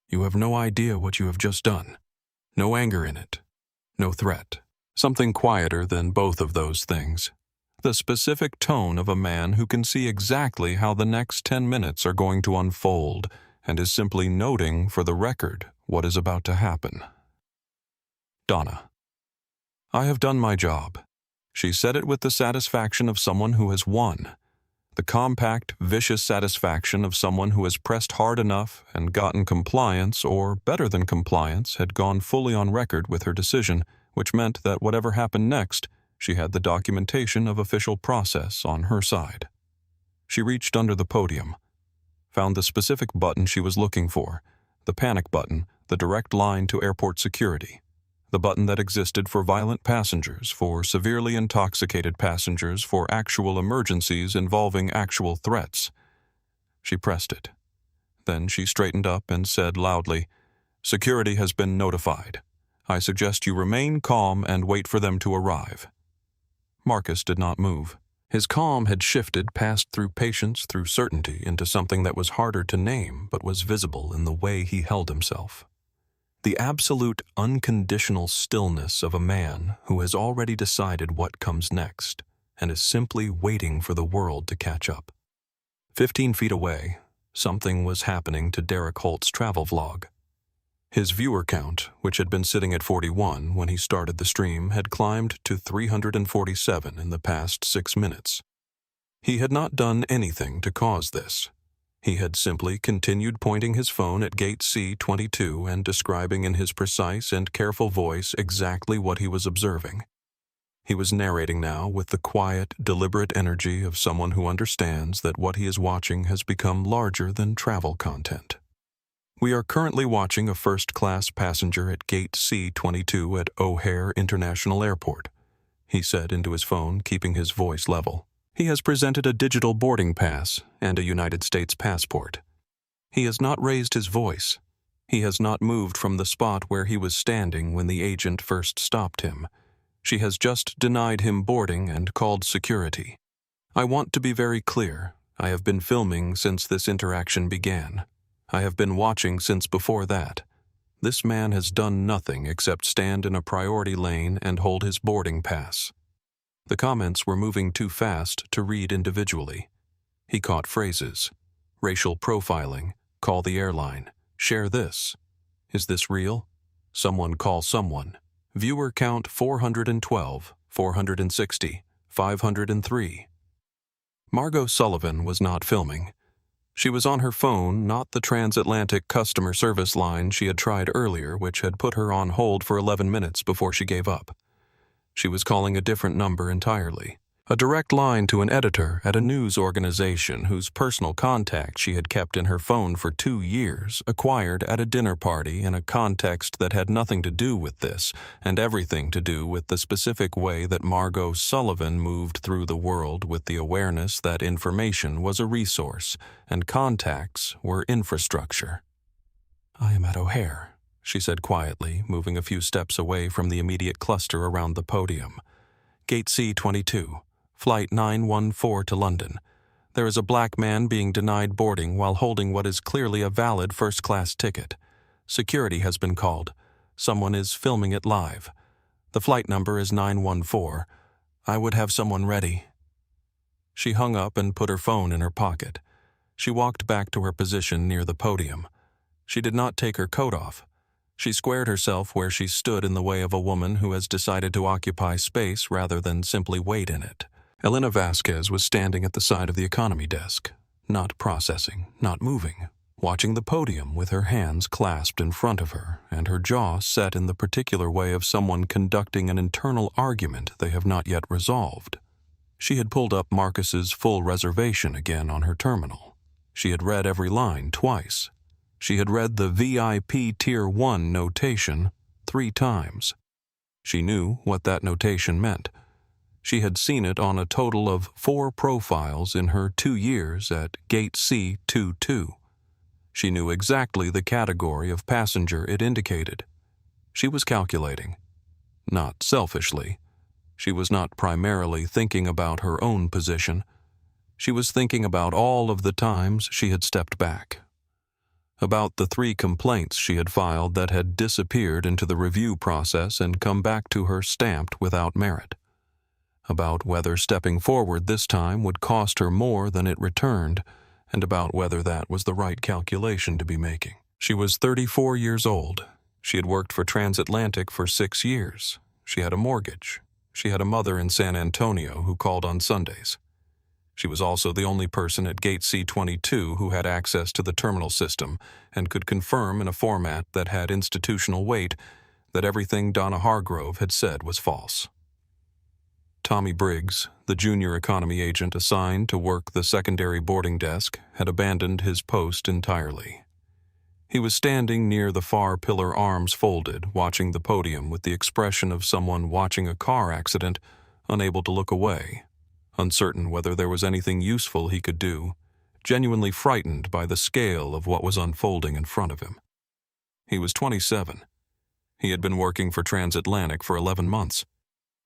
"You have no idea what you have just done. No anger in it. No threat. Something quieter than both of those things. The specific tone of a man who can see exactly how the next 10 minutes are going to unfold and is simply noting for the record what is about to happen." Donna. "I have done my job." She said it with the satisfaction of someone who has won. The compact, vicious satisfaction of someone who has pressed hard enough and gotten compliance, or better than compliance, had gone fully on record with her decision, which meant that whatever happened next, she had the documentation of official process on her side. She reached under the podium, found the specific button she was looking for, the panic button, the direct line to airport security. The button that existed for violent passengers, for severely intoxicated passengers, for actual emergencies involving actual threats. She pressed it. Then she straightened up and said loudly, "Security has been notified. I suggest you remain calm and wait for them to arrive." Marcus did not move. His calm had shifted past through patience, through certainty, into something that was harder to name but was visible in the way he held himself. The absolute unconditional stillness of a man who has already decided what comes next and is simply waiting for the world to catch up. 15 feet away, something was happening to Derek Holt's travel vlog. His viewer count, which had been sitting at 41 when he started the stream, had climbed to 347 in the past 6 minutes. He had not done anything to cause this. He had simply continued pointing his phone at Gate C-22 and describing in his precise and careful voice exactly what he was observing. He was narrating now with the quiet, deliberate energy of someone who understands that what he is watching has become larger than travel content. "We are currently watching a first-class passenger at Gate C-22 at O'Hare International Airport," he said into his phone, keeping his voice level. "He has presented a digital boarding pass and a United States passport. He has not raised his voice. He has not moved from the spot where he was standing when the agent first stopped him. She has just denied him boarding and called security. I want to be very clear. I have been filming since this interaction began. I have been watching since before that. This man has done nothing except stand in a priority lane and hold his boarding pass." The comments were moving too fast to read individually. He caught phrases: racial profiling, Call the airline. Share this. Is this real? Someone call someone. Viewer count 412, 460, 503. Margot Sullivan was not filming. She was on her phone, not the transatlantic customer service line she had tried earlier, which had put her on hold for 11 minutes before she gave up. She was calling a different number entirely. A direct line to an editor at a news organization whose personal contact she had kept in her phone for 2 years, acquired at a dinner party in a context that had nothing to do with this, and everything to do with the specific way that Margot Sullivan moved through the world with the awareness that information was a resource, and contacts were infrastructure. "I am at O'Hare," she said quietly, moving a few steps away from the immediate cluster around the podium. "Gate C-22. Flight 914 to London. There is a black man being denied boarding while holding what is clearly a valid first-class ticket. Security has been called. Someone is filming it live. The flight number is 914. I would have someone ready." She hung up and put her phone in her pocket. She walked back to her position near the podium. She did not take her coat off. She squared herself where she stood in the way of a woman who has decided to occupy space rather than simply wait in it. Elena Vasquez was standing at the side of the economy desk, not processing, not moving, watching the podium with her hands clasped in front of her and her jaw set in the particular way of someone conducting an internal argument they have not yet resolved. She had pulled up Marcus's full reservation again on her terminal. She had read every line twice. She had read the VIP Tier 1 notation 3 times. She knew what that notation meant. She had seen it on a total of 4 profiles in her 2 years at Gate C-22. She knew exactly the category of passenger it indicated. She was calculating. Not selfishly. She was not primarily thinking about her own position. She was thinking about all of the times she had stepped back. About the 3 complaints she had filed that had disappeared into the review process and come back to her stamped without merit. About whether stepping forward this time would cost her more than it returned, and about whether that was the right calculation to be making. She was 34 years old. She had worked for Transatlantic for 6 years. She had a mortgage. She had a mother in San Antonio who called on Sundays. She was also the only person at Gate C-22 who had access to the terminal system and could confirm in a format that had institutional weight that everything Donna Hargrove had said was false. Tommy Briggs, the junior economy agent assigned to work the secondary boarding desk, had abandoned his post entirely. He was standing near the far pillar arms folded, watching the podium with the expression of someone watching a car accident, unable to look away, uncertain whether there was anything useful he could do, genuinely frightened by the scale of what was unfolding in front of him. He was 27. He had been working for Transatlantic for 11 months.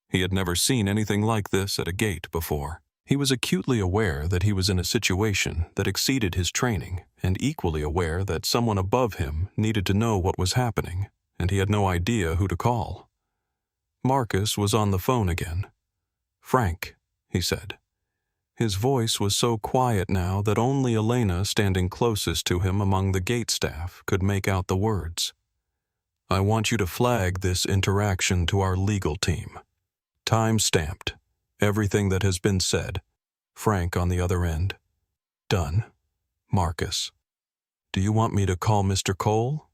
He had never seen anything like this at a gate before. He was acutely aware that he was in a situation that exceeded his training, and equally aware that someone above him needed to know what was happening, and he had no idea who to call. Marcus was on the phone again. "Frank," he said. His voice was so quiet now that only Elena, standing closest to him among the gate staff, could make out the words. "I want you to flag this interaction to our legal team. Time-stamped. Everything that has been said. Frank on the other end. Done. Marcus. Do you want me to call Mr. Cole?"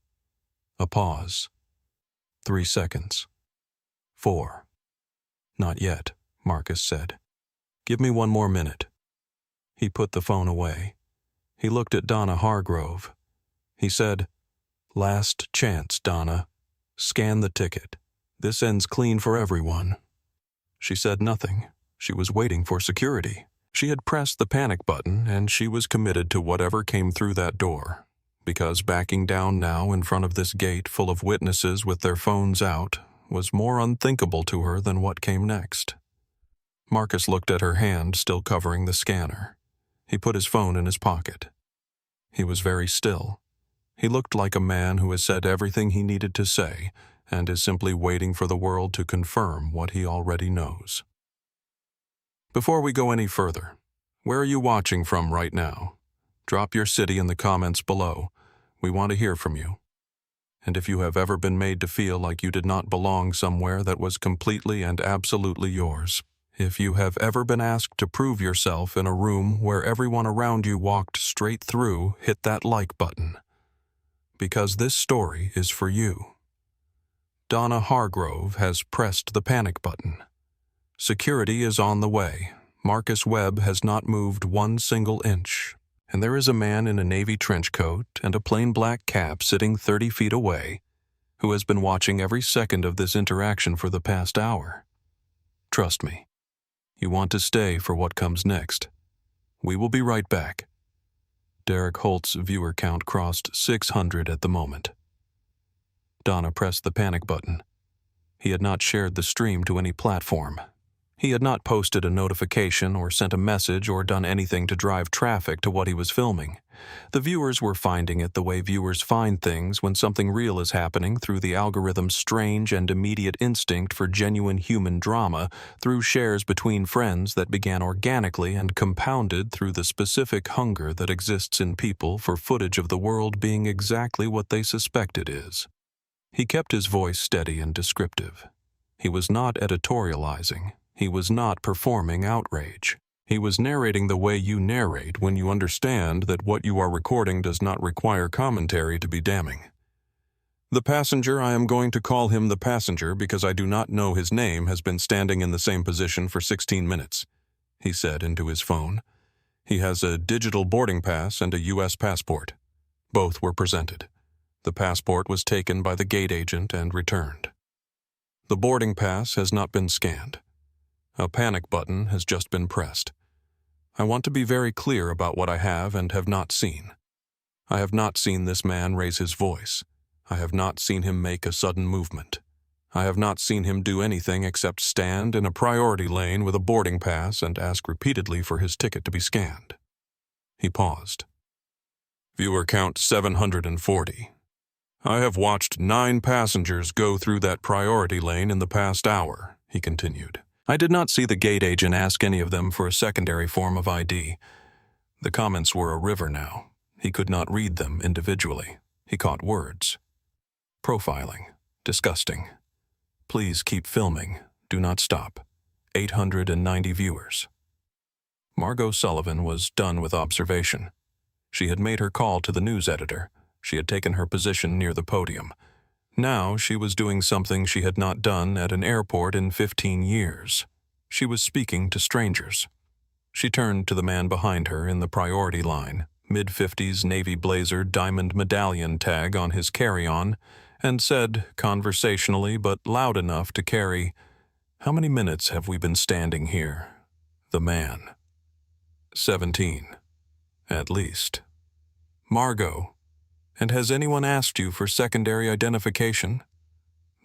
A pause. 3 seconds. 4. "Not yet," Marcus said. "Give me 1 more minute." He put the phone away. He looked at Donna Hargrove. He said, "Last chance, Donna. Scan the ticket. This ends clean for everyone." She said nothing. She was waiting for security. She had pressed the panic button, and she was committed to whatever came through that door, because backing down now in front of this gate full of witnesses with their phones out was more unthinkable to her than what came next. Marcus looked at her hand still covering the scanner. He put his phone in his pocket. He was very still. He looked like a man who has said everything he needed to say and is simply waiting for the world to confirm what he already knows. "Before we go any further, where are you watching from right now?" Drop your city in the comments below. We want to hear from you. And if you have ever been made to feel like you did not belong somewhere that was completely and absolutely yours, if you have ever been asked to prove yourself in a room where everyone around you walked straight through, hit that like button. Because this story is for you. Donna Hargrove has pressed the panic button. Security is on the way. Marcus Webb has not moved one single inch. And there is a man in a navy trench coat and a plain black cap sitting 30 feet away who has been watching every second of this interaction for the past hour. Trust me, you want to stay for what comes next. We will be right back. Derek Holt's viewer count crossed 600 at the moment. Donna pressed the panic button. He had not shared the stream to any platform. He had not posted a notification or sent a message or done anything to drive traffic to what he was filming. The viewers were finding it the way viewers find things when something real is happening, through the algorithm's strange and immediate instinct for genuine human drama, through shares between friends that began organically and compounded through the specific hunger that exists in people for footage of the world being exactly what they suspect it is. He kept his voice steady and descriptive. He was not editorializing. He was not performing outrage. He was narrating the way you narrate when you understand that what you are recording does not require commentary to be damning. The passenger, I am going to call him the passenger because I do not know his name, has been standing in the same position for 16 minutes, he said into his phone. He has a digital boarding pass and a U.S. passport. Both were presented. The passport was taken by the gate agent and returned. The boarding pass has not been scanned. A panic button has just been pressed. I want to be very clear about what I have and have not seen. I have not seen this man raise his voice. I have not seen him make a sudden movement. I have not seen him do anything except stand in a priority lane with a boarding pass and ask repeatedly for his ticket to be scanned. He paused. Viewer count 740. I have watched 9 passengers go through that priority lane in the past hour, he continued. I did not see the gate agent ask any of them for a secondary form of ID. The comments were a river now. He could not read them individually. He caught words. Profiling. Disgusting. Please keep filming. Do not stop. 890 viewers. Margot Sullivan was done with observation. She had made her call to the news editor. She had taken her position near the podium. Now she was doing something she had not done at an airport in 15 years. She was speaking to strangers. She turned to the man behind her in the priority line, mid-50s navy blazer, diamond medallion tag on his carry-on, and said, conversationally but loud enough to carry, "How many minutes have we been standing here?" The man. 17. At least. Margot. And has anyone asked you for secondary identification?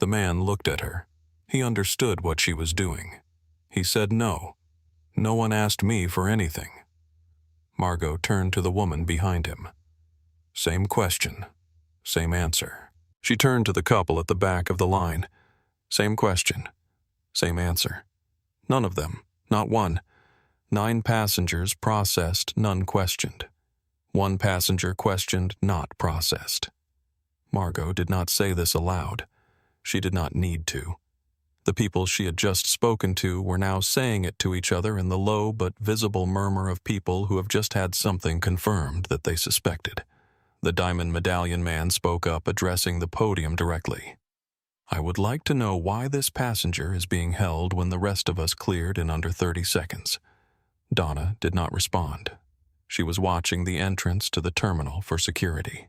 The man looked at her. He understood what she was doing. He said no. No one asked me for anything. Margot turned to the woman behind him. Same question. Same answer. She turned to the couple at the back of the line. Same question. Same answer. None of them. Not one. 9 passengers processed, none questioned. 1 passenger questioned, not processed. Margot did not say this aloud. She did not need to. The people she had just spoken to were now saying it to each other in the low but visible murmur of people who have just had something confirmed that they suspected. The diamond medallion man spoke up, addressing the podium directly. I would like to know why this passenger is being held when the rest of us cleared in under 30 seconds. Donna did not respond. She was watching the entrance to the terminal for security.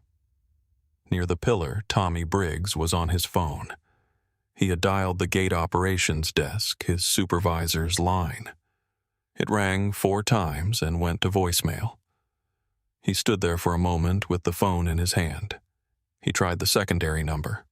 Near the pillar, Tommy Briggs was on his phone. He had dialed the gate operations desk, his supervisor's line. It rang 4 times and went to voicemail. He stood there for a moment with the phone in his hand. He tried the secondary number.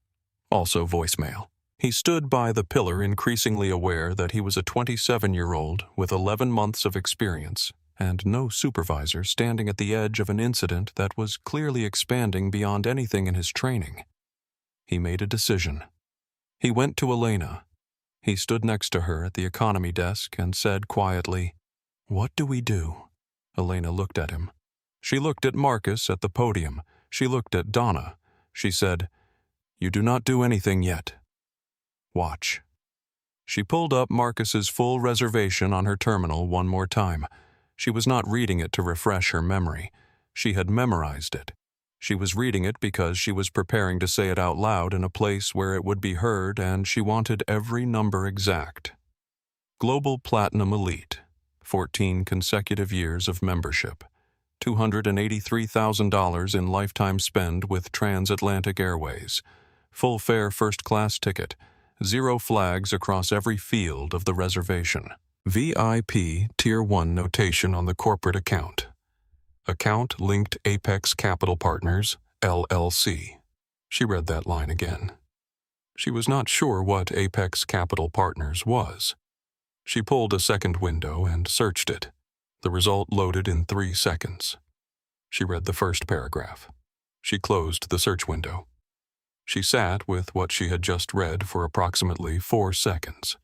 Also voicemail. He stood by the pillar, increasingly aware that he was a 27-year-old with 11 months of experience and no supervisor, standing at the edge of an incident that was clearly expanding beyond anything in his training. He made a decision. He went to Elena. He stood next to her at the economy desk and said quietly, "What do we do?" Elena looked at him. She looked at Marcus at the podium. She looked at Donna. She said, "You do not do anything yet. Watch." She pulled up Marcus's full reservation on her terminal one more time. She was not reading it to refresh her memory. She had memorized it. She was reading it because she was preparing to say it out loud in a place where it would be heard, and she wanted every number exact. Global Platinum Elite, 14 consecutive years of membership, $283,000 in lifetime spend with Transatlantic Airways, full fare first-class ticket, 0 flags across every field of the reservation. VIP Tier 1 notation on the corporate account. Account linked Apex Capital Partners, LLC. She read that line again. She was not sure what Apex Capital Partners was. She pulled a second window and searched it. The result loaded in 3 seconds. She read the first paragraph. She closed the search window. She sat with what she had just read for approximately 4 seconds.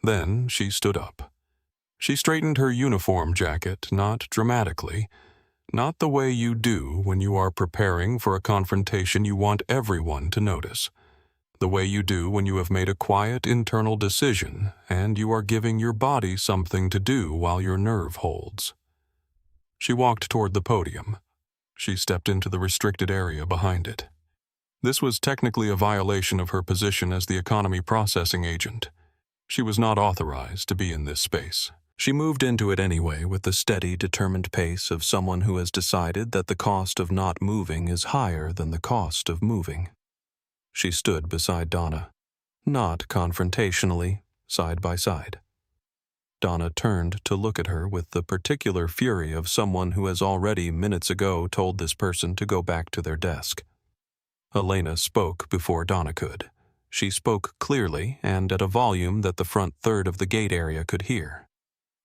Then she stood up. She straightened her uniform jacket, not dramatically, not the way you do when you are preparing for a confrontation you want everyone to notice, the way you do when you have made a quiet internal decision and you are giving your body something to do while your nerve holds. She walked toward the podium. She stepped into the restricted area behind it. This was technically a violation of her position as the economy processing agent. She was not authorized to be in this space. She moved into it anyway with the steady, determined pace of someone who has decided that the cost of not moving is higher than the cost of moving. She stood beside Donna, not confrontationally, side by side. Donna turned to look at her with the particular fury of someone who has already minutes ago told this person to go back to their desk. Elena spoke before Donna could. She spoke clearly and at a volume that the front third of the gate area could hear.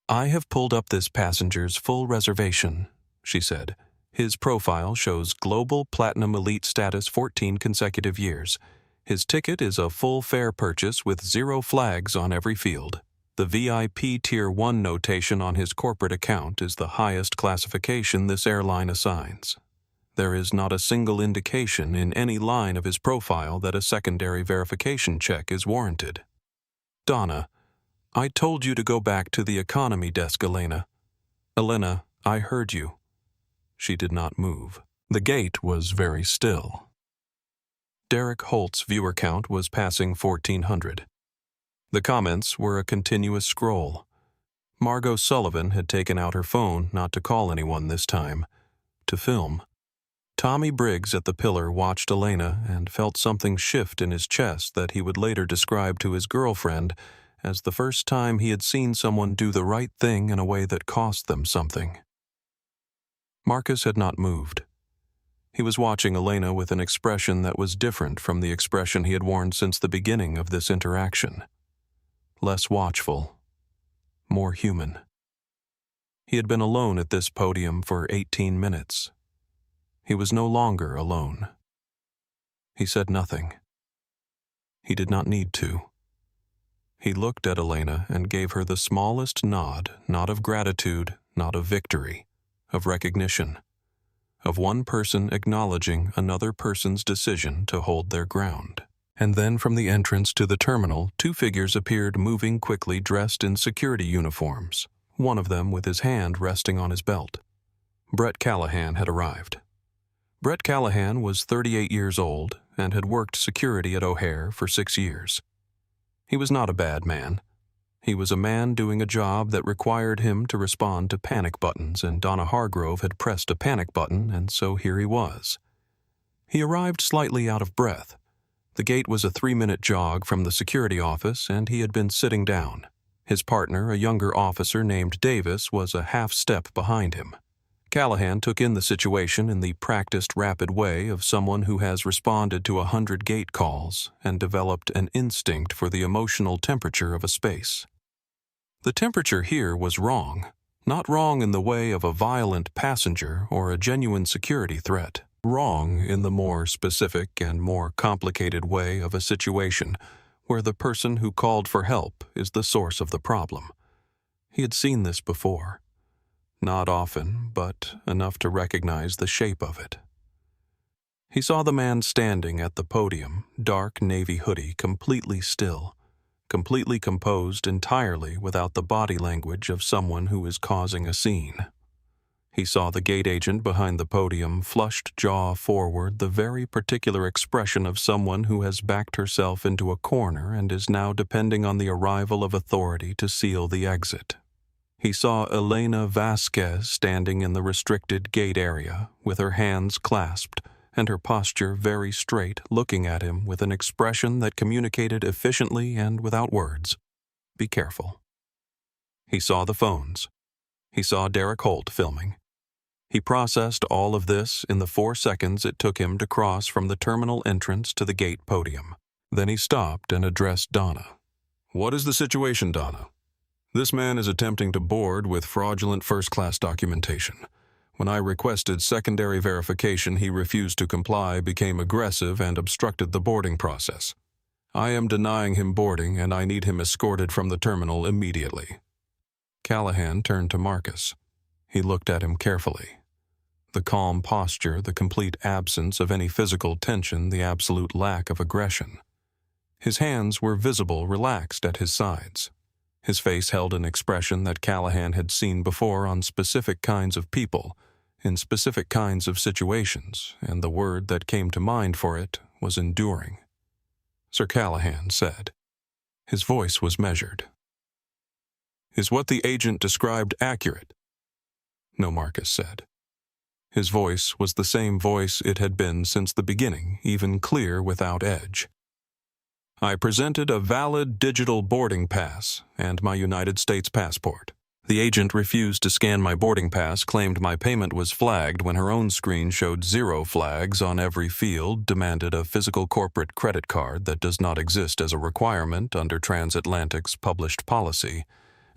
"I have pulled up this passenger's full reservation," she said. "His profile shows Global Platinum Elite status 14 consecutive years. His ticket is a full fare purchase with 0 flags on every field. The VIP Tier 1 notation on his corporate account is the highest classification this airline assigns. There is not a single indication in any line of his profile that a secondary verification check is warranted." "Donna, I told you to go back to the economy desk, Elena. Elena, I heard you." She did not move. The gate was very still. Derek Holt's viewer count was passing 1,400. The comments were a continuous scroll. Margot Sullivan had taken out her phone not to call anyone this time, to film. Tommy Briggs at the pillar watched Elena and felt something shift in his chest that he would later describe to his girlfriend as the first time he had seen someone do the right thing in a way that cost them something. Marcus had not moved. He was watching Elena with an expression that was different from the expression he had worn since the beginning of this interaction. Less watchful, more human. He had been alone at this podium for 18 minutes. He was no longer alone. He said nothing. He did not need to. He looked at Elena and gave her the smallest nod, not of gratitude, not of victory, of recognition, of one person acknowledging another person's decision to hold their ground. And then from the entrance to the terminal, 2 figures appeared moving quickly dressed in security uniforms, one of them with his hand resting on his belt. Brett Callahan had arrived. Brett Callahan was 38 years old and had worked security at O'Hare for 6 years. He was not a bad man. He was a man doing a job that required him to respond to panic buttons, and Donna Hargrove had pressed a panic button, and so here he was. He arrived slightly out of breath. The gate was a 3-minute jog from the security office, and he had been sitting down. His partner, a younger officer named Davis, was a half step behind him. Callahan took in the situation in the practiced, rapid way of someone who has responded to 100 gate calls and developed an instinct for the emotional temperature of a space. The temperature here was wrong, not wrong in the way of a violent passenger or a genuine security threat, wrong in the more specific and more complicated way of a situation where the person who called for help is the source of the problem. He had seen this before. Not often, but enough to recognize the shape of it. He saw the man standing at the podium, dark navy hoodie, completely still, completely composed entirely without the body language of someone who is causing a scene. He saw the gate agent behind the podium, flushed jaw forward, the very particular expression of someone who has backed herself into a corner and is now depending on the arrival of authority to seal the exit. He saw Elena Vasquez standing in the restricted gate area, with her hands clasped and her posture very straight, looking at him with an expression that communicated efficiently and without words. Be careful. He saw the phones. He saw Derek Holt filming. He processed all of this in the 4 seconds it took him to cross from the terminal entrance to the gate podium. Then he stopped and addressed Donna. "What is the situation, Donna? This man is attempting to board with fraudulent first-class documentation. When I requested secondary verification, he refused to comply, became aggressive, and obstructed the boarding process. I am denying him boarding, and I need him escorted from the terminal immediately." Callahan turned to Marcus. He looked at him carefully. The calm posture, the complete absence of any physical tension, the absolute lack of aggression. His hands were visible, relaxed at his sides. His face held an expression that Callahan had seen before on specific kinds of people, in specific kinds of situations, and the word that came to mind for it was enduring. "Sir Callahan said." His voice was measured. "Is what the agent described accurate?" "No," Marcus said. His voice was the same voice it had been since the beginning, even clear without edge. "I presented a valid digital boarding pass and my United States passport. The agent refused to scan my boarding pass, claimed my payment was flagged when her own screen showed 0 flags on every field, demanded a physical corporate credit card that does not exist as a requirement under Transatlantic's published policy,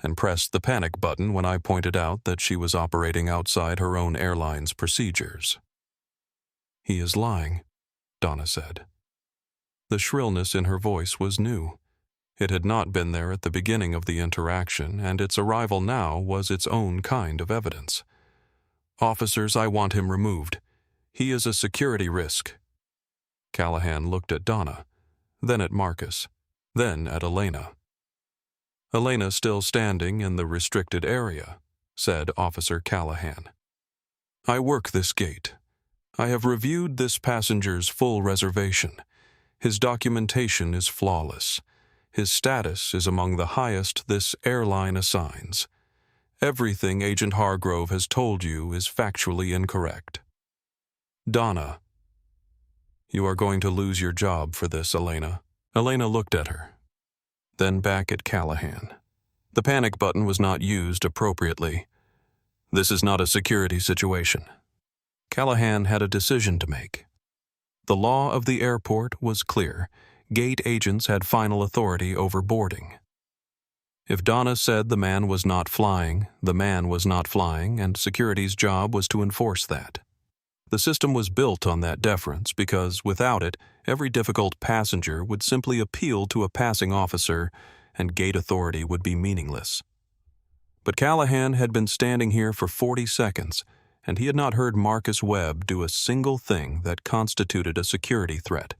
and pressed the panic button when I pointed out that she was operating outside her own airline's procedures." "He is lying," Donna said. The shrillness in her voice was new. It had not been there at the beginning of the interaction, and its arrival now was its own kind of evidence. "Officers, I want him removed. He is a security risk." Callahan looked at Donna, then at Marcus, then at Elena. "Elena still standing in the restricted area," said Officer Callahan. "I work this gate. I have reviewed this passenger's full reservation. His documentation is flawless. His status is among the highest this airline assigns. Everything Agent Hargrove has told you is factually incorrect." "Donna, you are going to lose your job for this, Elena." Elena looked at her, then back at Callahan. The panic button was not used appropriately. "This is not a security situation." Callahan had a decision to make. The law of the airport was clear. Gate agents had final authority over boarding. If Donna said the man was not flying, the man was not flying, and security's job was to enforce that. The system was built on that deference because, without it, every difficult passenger would simply appeal to a passing officer, and gate authority would be meaningless. But Callahan had been standing here for 40 seconds, and he had not heard Marcus Webb do a single thing that constituted a security threat.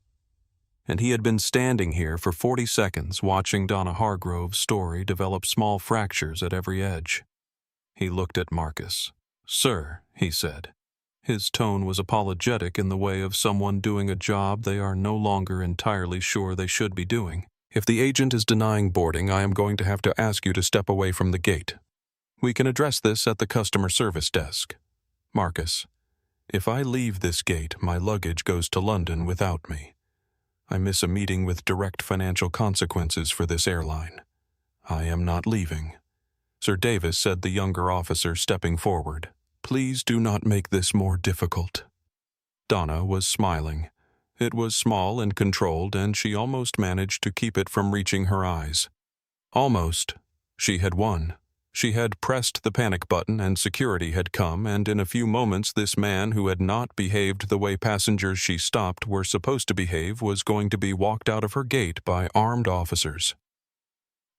And he had been standing here for 40 seconds watching Donna Hargrove's story develop small fractures at every edge. He looked at Marcus. "Sir," he said. His tone was apologetic in the way of someone doing a job they are no longer entirely sure they should be doing. "If the agent is denying boarding, I am going to have to ask you to step away from the gate. We can address this at the customer service desk. Marcus, if I leave this gate, my luggage goes to London without me. I miss a meeting with direct financial consequences for this airline. I am not leaving." Sir Davis said, the younger officer stepping forward. "Please do not make this more difficult." Donna was smiling. It was small and controlled, and she almost managed to keep it from reaching her eyes. Almost. She had won. She had pressed the panic button and security had come, and in a few moments this man who had not behaved the way passengers she stopped were supposed to behave was going to be walked out of her gate by armed officers.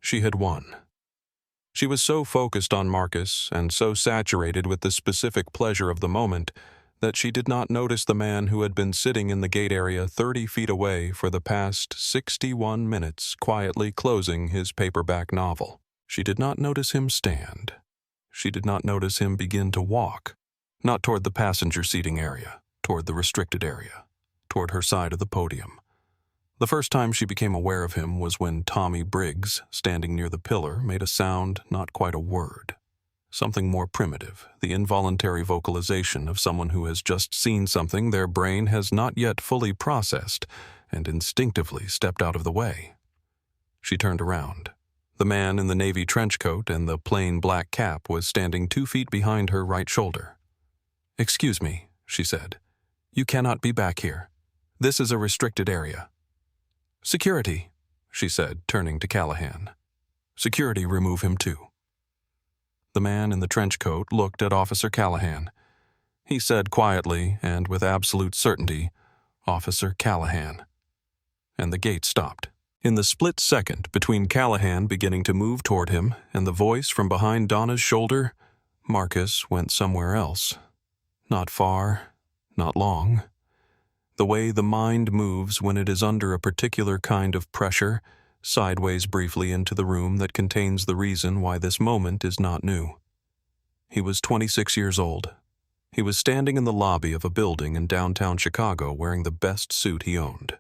She had won. She was so focused on Marcus and so saturated with the specific pleasure of the moment that she did not notice the man who had been sitting in the gate area 30 feet away for the past 61 minutes quietly closing his paperback novel. She did not notice him stand. She did not notice him begin to walk, not toward the passenger seating area, toward the restricted area, toward her side of the podium. The first time she became aware of him was when Tommy Briggs, standing near the pillar, made a sound, not quite a word. Something more primitive, the involuntary vocalization of someone who has just seen something their brain has not yet fully processed and instinctively stepped out of the way. She turned around. The man in the navy trench coat and the plain black cap was standing 2 feet behind her right shoulder. "Excuse me," she said. "You cannot be back here. This is a restricted area." "Security," she said, turning to Callahan. "Security, remove him too." The man in the trench coat looked at Officer Callahan. He said quietly and with absolute certainty, "Officer Callahan." And the gate stopped. In the split second between Callahan beginning to move toward him and the voice from behind Donna's shoulder, Marcus went somewhere else. Not far, not long. The way the mind moves when it is under a particular kind of pressure, sideways briefly into the room that contains the reason why this moment is not new. He was 26 years old. He was standing in the lobby of a building in downtown Chicago wearing the best suit he owned.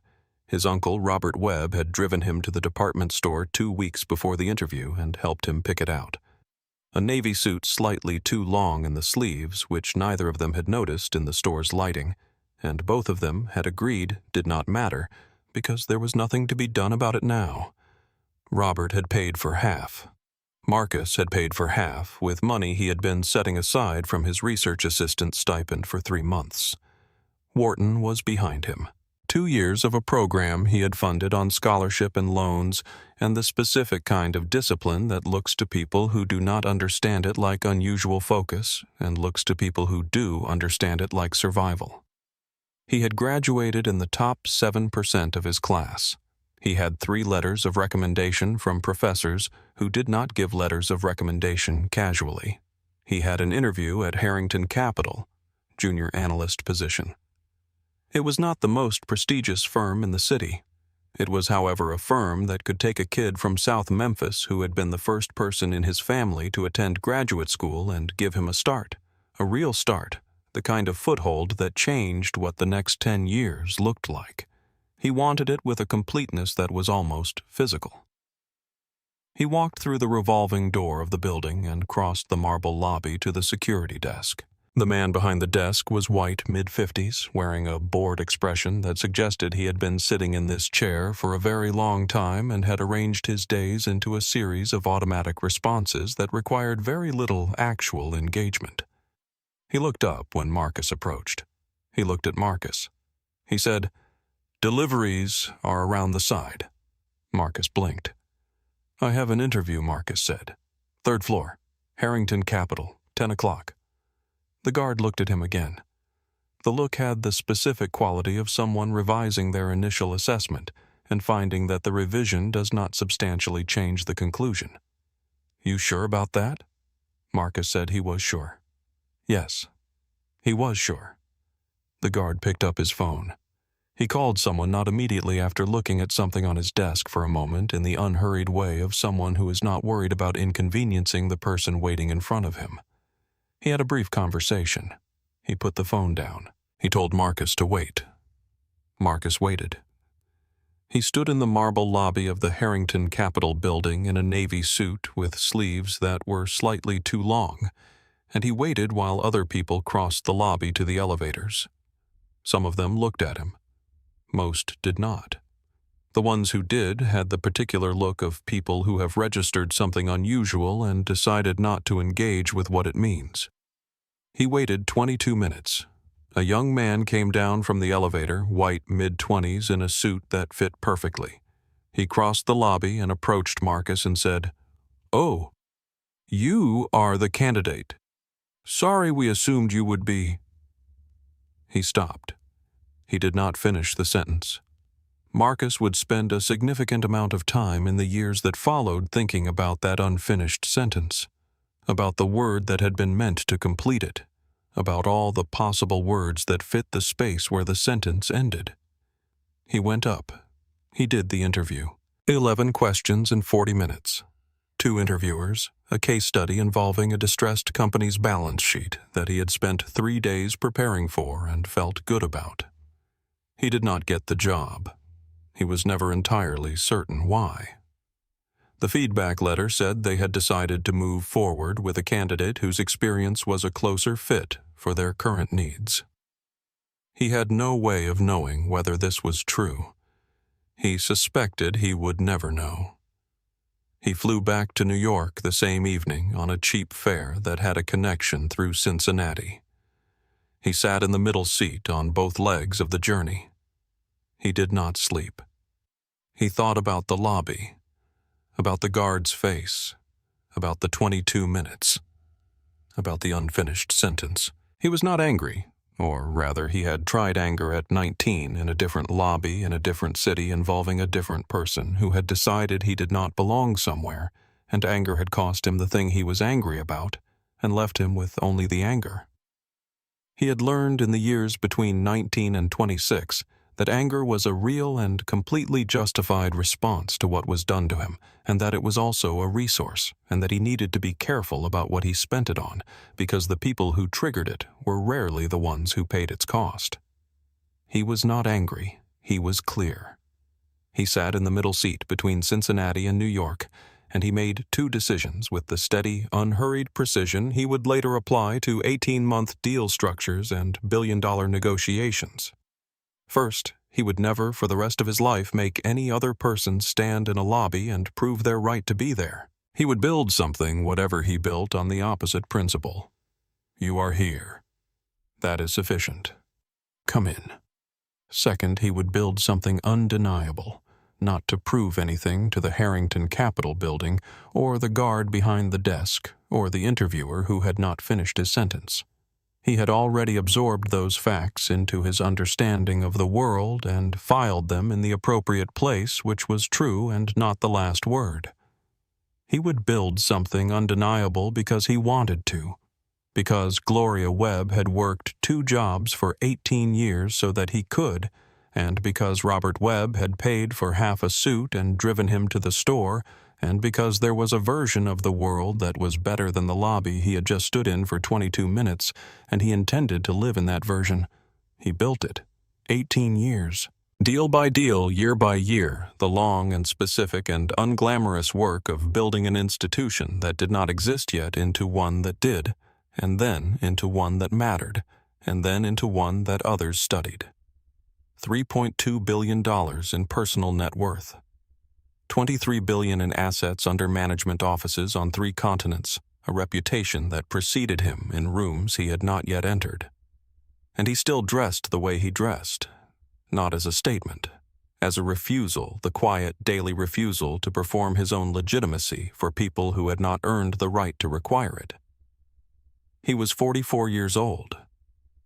His uncle, Robert Webb, had driven him to the department store 2 weeks before the interview and helped him pick it out. A navy suit slightly too long in the sleeves, which neither of them had noticed in the store's lighting, and both of them had agreed did not matter because there was nothing to be done about it now. Robert had paid for half. Marcus had paid for half with money he had been setting aside from his research assistant stipend for 3 months. Wharton was behind him. 2 years of a program he had funded on scholarship and loans and the specific kind of discipline that looks to people who do not understand it like unusual focus and looks to people who do understand it like survival. He had graduated in the top 7% of his class. He had 3 letters of recommendation from professors who did not give letters of recommendation casually. He had an interview at Harrington Capital, junior analyst position. It was not the most prestigious firm in the city. It was, however, a firm that could take a kid from South Memphis who had been the first person in his family to attend graduate school and give him a start, a real start, the kind of foothold that changed what the next 10 years looked like. He wanted it with a completeness that was almost physical. He walked through the revolving door of the building and crossed the marble lobby to the security desk. The man behind the desk was white, mid-50s, wearing a bored expression that suggested he had been sitting in this chair for a very long time and had arranged his days into a series of automatic responses that required very little actual engagement. He looked up when Marcus approached. He looked at Marcus. He said, "Deliveries are around the side." Marcus blinked. "I have an interview," Marcus said. "3rd floor, Harrington Capital, 10 o'clock. The guard looked at him again. The look had the specific quality of someone revising their initial assessment and finding that the revision does not substantially change the conclusion. "You sure about that?" Marcus said he was sure. Yes, he was sure. The guard picked up his phone. He called someone not immediately after looking at something on his desk for a moment in the unhurried way of someone who is not worried about inconveniencing the person waiting in front of him. He had a brief conversation. He put the phone down. He told Marcus to wait. Marcus waited. He stood in the marble lobby of the Harrington Capitol building in a navy suit with sleeves that were slightly too long, and he waited while other people crossed the lobby to the elevators. Some of them looked at him. Most did not. The ones who did had the particular look of people who have registered something unusual and decided not to engage with what it means. He waited 22 minutes. A young man came down from the elevator, white mid-20s in a suit that fit perfectly. He crossed the lobby and approached Marcus and said, "Oh, you are the candidate. Sorry we assumed you would be." He stopped. He did not finish the sentence. Marcus would spend a significant amount of time in the years that followed thinking about that unfinished sentence, about the word that had been meant to complete it, about all the possible words that fit the space where the sentence ended. He went up. He did the interview. 11 questions in 40 minutes. 2 interviewers, a case study involving a distressed company's balance sheet that he had spent 3 days preparing for and felt good about. He did not get the job. He was never entirely certain why. The feedback letter said they had decided to move forward with a candidate whose experience was a closer fit for their current needs. He had no way of knowing whether this was true. He suspected he would never know. He flew back to New York the same evening on a cheap fare that had a connection through Cincinnati. He sat in the middle seat on both legs of the journey. He did not sleep. He thought about the lobby, about the guard's face, about the 22 minutes, about the unfinished sentence. He was not angry, or rather he had tried anger at 19 in a different lobby in a different city involving a different person who had decided he did not belong somewhere, and anger had cost him the thing he was angry about and left him with only the anger. He had learned in the years between 19 and 26 that anger was a real and completely justified response to what was done to him, and that it was also a resource, and that he needed to be careful about what he spent it on, because the people who triggered it were rarely the ones who paid its cost. He was not angry. He was clear. He sat in the middle seat between Cincinnati and New York, and he made 2 decisions with the steady, unhurried precision he would later apply to 18-month deal structures and billion-dollar negotiations. First, he would never, for the rest of his life, make any other person stand in a lobby and prove their right to be there. He would build something, whatever he built, on the opposite principle. You are here. That is sufficient. Come in. Second, he would build something undeniable, not to prove anything to the Harrington Capitol building, or the guard behind the desk, or the interviewer who had not finished his sentence. He had already absorbed those facts into his understanding of the world and filed them in the appropriate place, which was true and not the last word. He would build something undeniable because he wanted to, because Gloria Webb had worked 2 jobs for 18 years so that he could, and because Robert Webb had paid for half a suit and driven him to the store, and because there was a version of the world that was better than the lobby he had just stood in for 22 minutes, and he intended to live in that version. He built it. 18 years. Deal by deal, year by year, the long and specific and unglamorous work of building an institution that did not exist yet into one that did, and then into one that mattered, and then into one that others studied. $3.2 billion in personal net worth. $23 billion in assets under management offices on 3 continents, a reputation that preceded him in rooms he had not yet entered. And he still dressed the way he dressed, not as a statement, as a refusal, the quiet daily refusal to perform his own legitimacy for people who had not earned the right to require it. He was 44 years old.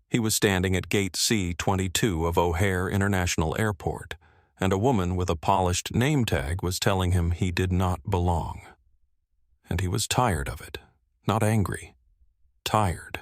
He was standing at Gate C-22 of O'Hare International Airport, and a woman with a polished name tag was telling him he did not belong. And he was tired of it, not angry, tired.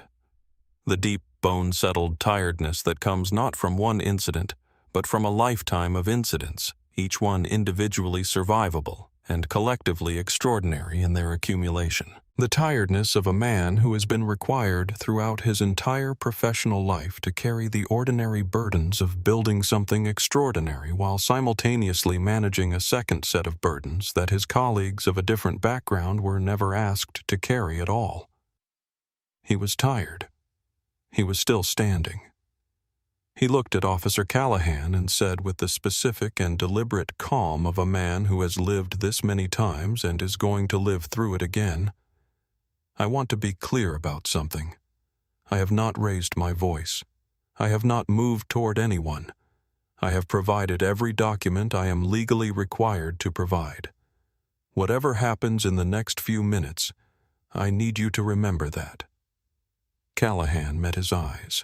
The deep, bone-settled tiredness that comes not from one incident, but from a lifetime of incidents, each one individually survivable and collectively extraordinary in their accumulation. The tiredness of a man who has been required throughout his entire professional life to carry the ordinary burdens of building something extraordinary while simultaneously managing a second set of burdens that his colleagues of a different background were never asked to carry at all. He was tired. He was still standing. He looked at Officer Callahan and said with the specific and deliberate calm of a man who has lived this many times and is going to live through it again, I want to be clear about something. I have not raised my voice. I have not moved toward anyone. I have provided every document I am legally required to provide. Whatever happens in the next few minutes, I need you to remember that. Callahan met his eyes.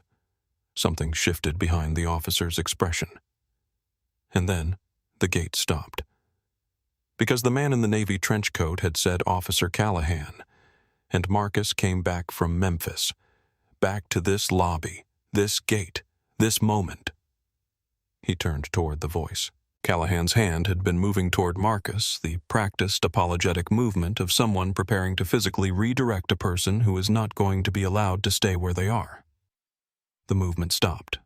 Something shifted behind the officer's expression. And then, The gate stopped. Because the man in the navy trench coat had said Officer Callahan, and Marcus came back from Memphis, back to this lobby, this gate, this moment. He turned toward the voice. Callahan's hand had been moving toward Marcus, the practiced apologetic movement of someone preparing to physically redirect a person who is not going to be allowed to stay where they are. The movement stopped.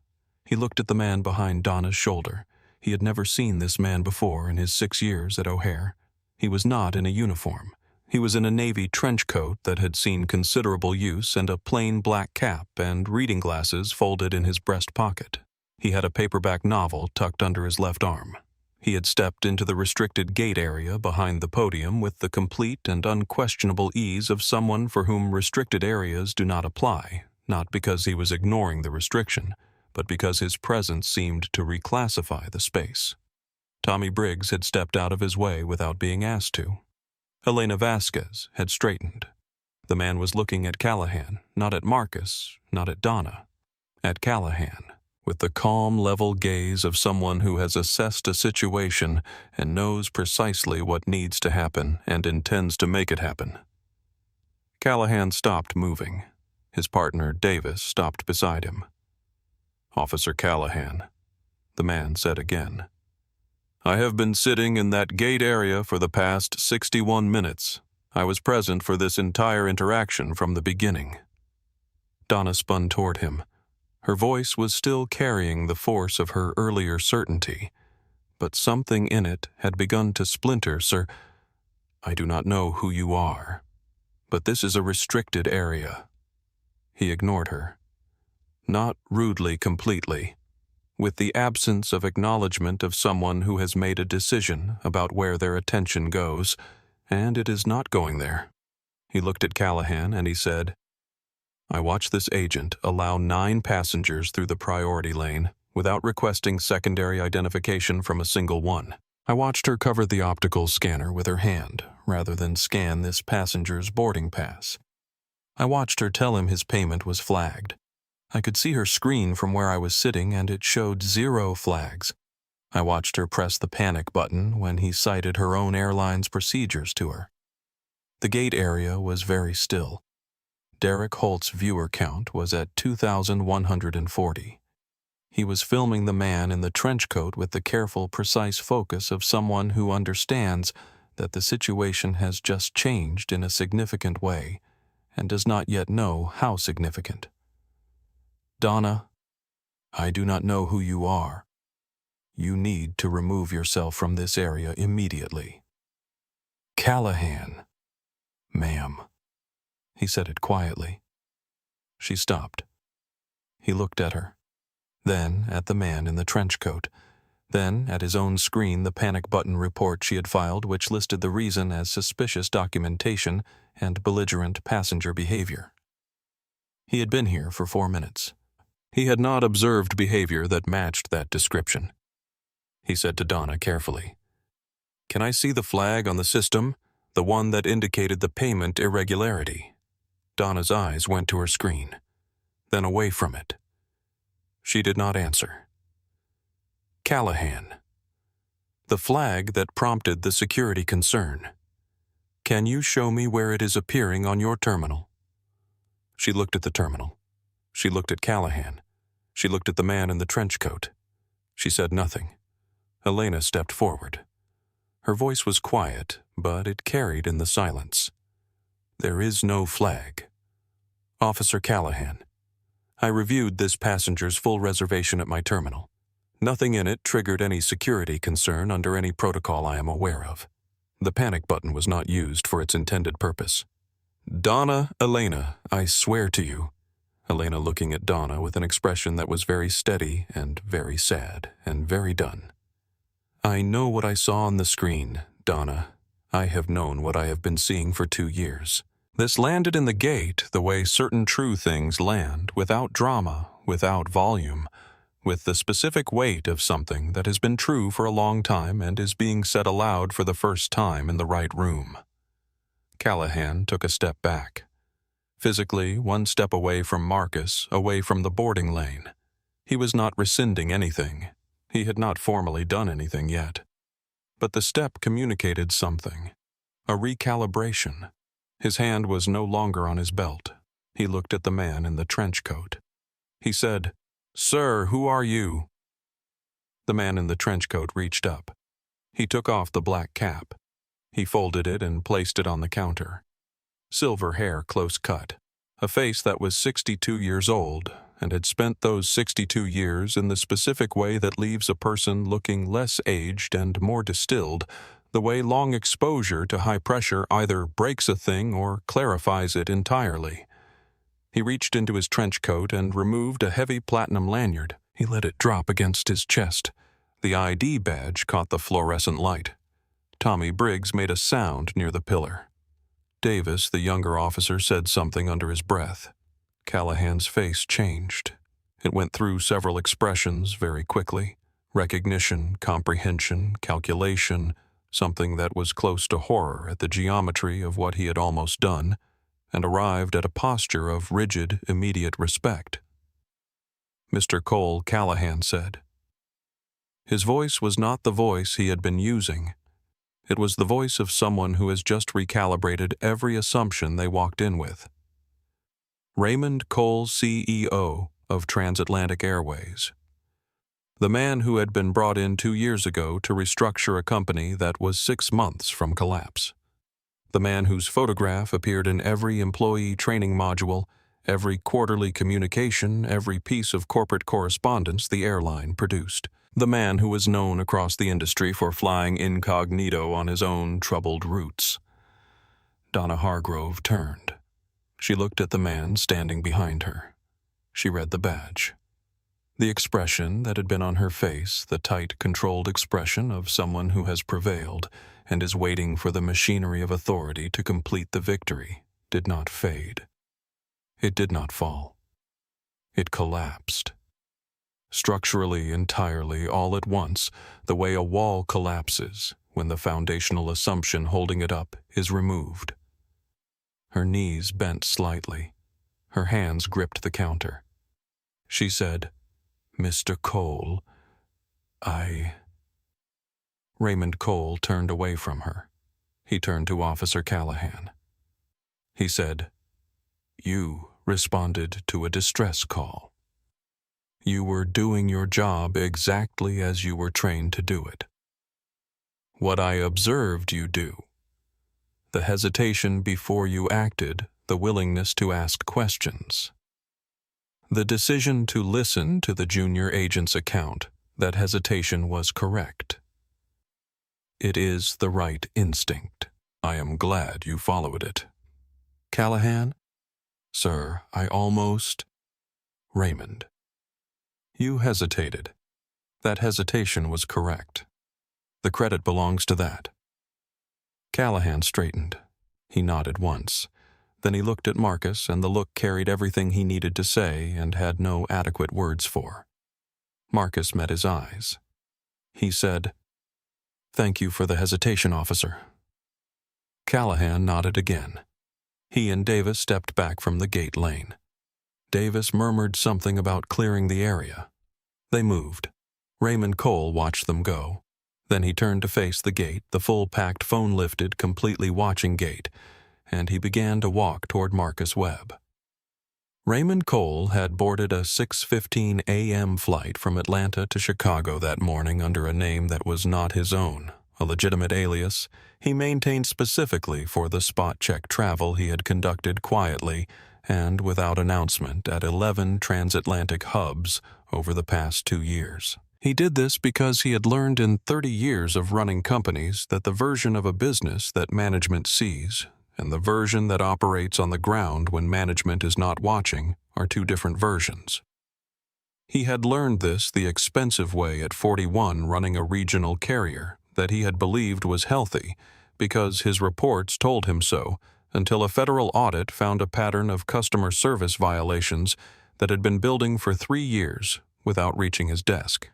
He looked at the man behind Donna's shoulder. He had never seen this man before in his 6 years at O'Hare. He was not in a uniform. He was in a navy trench coat that had seen considerable use and a plain black cap and reading glasses folded in his breast pocket. He had a paperback novel tucked under his left arm. He had stepped into the restricted gate area behind the podium with the complete and unquestionable ease of someone for whom restricted areas do not apply, not because he was ignoring the restriction, but because his presence seemed to reclassify the space. Tommy Briggs had stepped out of his way without being asked to. Elena Vasquez had straightened. The man was looking at Callahan, not at Marcus, not at Donna, at Callahan, with the calm, level gaze of someone who has assessed a situation and knows precisely what needs to happen and intends to make it happen. Callahan stopped moving. His partner, Davis, stopped beside him. "Officer Callahan," the man said again. "I have been sitting in that gate area for the past 61 minutes. I was present for this entire interaction from the beginning." Donna spun toward him. Her voice was still carrying the force of her earlier certainty, but something in it had begun to splinter. "Sir, I do not know who you are, but this is a restricted area." He ignored her. Not rudely, completely, with the absence of acknowledgement of someone who has made a decision about where their attention goes, and it is not going there. He looked at Callahan and he said, "I watched this agent allow 9 passengers through the priority lane without requesting secondary identification from a single one. I watched her cover the optical scanner with her hand rather than scan this passenger's boarding pass. I watched her tell him his payment was flagged. I could see her screen from where I was sitting and it showed 0 flags. I watched her press the panic button when he cited her own airline's procedures to her. The gate area was very still. Derek Holt's viewer count was at 2,140. He was filming the man in the trench coat with the careful, precise focus of someone who understands that the situation has just changed in a significant way and does not yet know how significant. "Donna, I do not know who you are. You need to remove yourself from this area immediately." "Callahan." "Ma'am." He said it quietly. She stopped. He looked at her, then at the man in the trench coat, then at his own screen the panic button report she had filed, which listed the reason as suspicious documentation and belligerent passenger behavior. He had been here for 4 minutes. He had not observed behavior that matched that description. He said to Donna carefully, "Can I see the flag on the system, the one that indicated the payment irregularity?" Donna's eyes went to her screen, then away from it. She did not answer. "Callahan, the flag that prompted the security concern. Can you show me where it is appearing on your terminal?" She looked at the terminal. She looked at Callahan. She looked at the man in the trench coat. She said nothing. Elena stepped forward. Her voice was quiet, but it carried in the silence. "There is no flag. Officer Callahan, I reviewed this passenger's full reservation at my terminal. Nothing in it triggered any security concern under any protocol I am aware of. The panic button was not used for its intended purpose." "Donna, Elena, I swear to you," Elena looking at Donna with an expression that was very steady and very sad and very done. "I know what I saw on the screen, Donna. I have known what I have been seeing for 2 years. This landed in the gate the way certain true things land, without drama, without volume, with the specific weight of something that has been true for a long time and is being said aloud for the first time in the right room." Callahan took a step back. Physically, 1 step away from Marcus, away from the boarding lane. He was not rescinding anything. He had not formally done anything yet. But the step communicated something. A recalibration. His hand was no longer on his belt. He looked at the man in the trench coat. He said, "Sir, who are you?" The man in the trench coat reached up. He took off the black cap. He folded it and placed it on the counter. Silver hair close cut. A face that was 62 years old and had spent those 62 years in the specific way that leaves a person looking less aged and more distilled, the way long exposure to high pressure either breaks a thing or clarifies it entirely. He reached into his trench coat and removed a heavy platinum lanyard. He let it drop against his chest. The ID badge caught the fluorescent light. Tommy Briggs made a sound near the pillar. Davis, the younger officer, said something under his breath. Callahan's face changed. It went through several expressions very quickly. Recognition, comprehension, calculation, something that was close to horror at the geometry of what he had almost done, and arrived at a posture of rigid, immediate respect. "Mr. Cole," Callahan said. His voice was not the voice he had been using. It was the voice of someone who has just recalibrated every assumption they walked in with. Raymond Cole, CEO of Transatlantic Airways. The man who had been brought in 2 years ago to restructure a company that was 6 months from collapse. The man whose photograph appeared in every employee training module, every quarterly communication, every piece of corporate correspondence the airline produced. The man who was known across the industry for flying incognito on his own troubled routes. Donna Hargrove turned. She looked at the man standing behind her. She read the badge. The expression that had been on her face, the tight, controlled expression of someone who has prevailed and is waiting for the machinery of authority to complete the victory, did not fade. It did not fall. It collapsed. Structurally, entirely, all at once, the way a wall collapses when the foundational assumption holding it up is removed. Her knees bent slightly. Her hands gripped the counter. She said, "Mr. Cole, Raymond Cole turned away from her. He turned to Officer Callahan. He said, "You responded to a distress call. You were doing your job exactly as you were trained to do it. What I observed you do, the hesitation before you acted, the willingness to ask questions, the decision to listen to the junior agent's account, that hesitation was correct. It is the right instinct. I am glad you followed it." "Callahan?" "Sir, I almost—" "Raymond. You hesitated. That hesitation was correct. The credit belongs to that." Callahan straightened. He nodded once. Then he looked at Marcus, and the look carried everything he needed to say and had no adequate words for. Marcus met his eyes. He said, "Thank you for the hesitation, officer." Callahan nodded again. He and Davis stepped back from the gate lane. Davis murmured something about clearing the area. They moved. Raymond Cole watched them go. Then he turned to face the gate, the full-packed, phone-lifted, completely watching gate, and he began to walk toward Marcus Webb. Raymond Cole had boarded a 6:15 a.m. flight from Atlanta to Chicago that morning under a name that was not his own, a legitimate alias he maintained specifically for the spot-check travel he had conducted quietly and without announcement at 11 transatlantic hubs over the past 2 years. He did this because he had learned in 30 years of running companies that the version of a business that management sees and the version that operates on the ground when management is not watching are two different versions. He had learned this the expensive way at 41 running a regional carrier that he had believed was healthy because his reports told him so, until a federal audit found a pattern of customer service violations that had been building for 3 years without reaching his desk.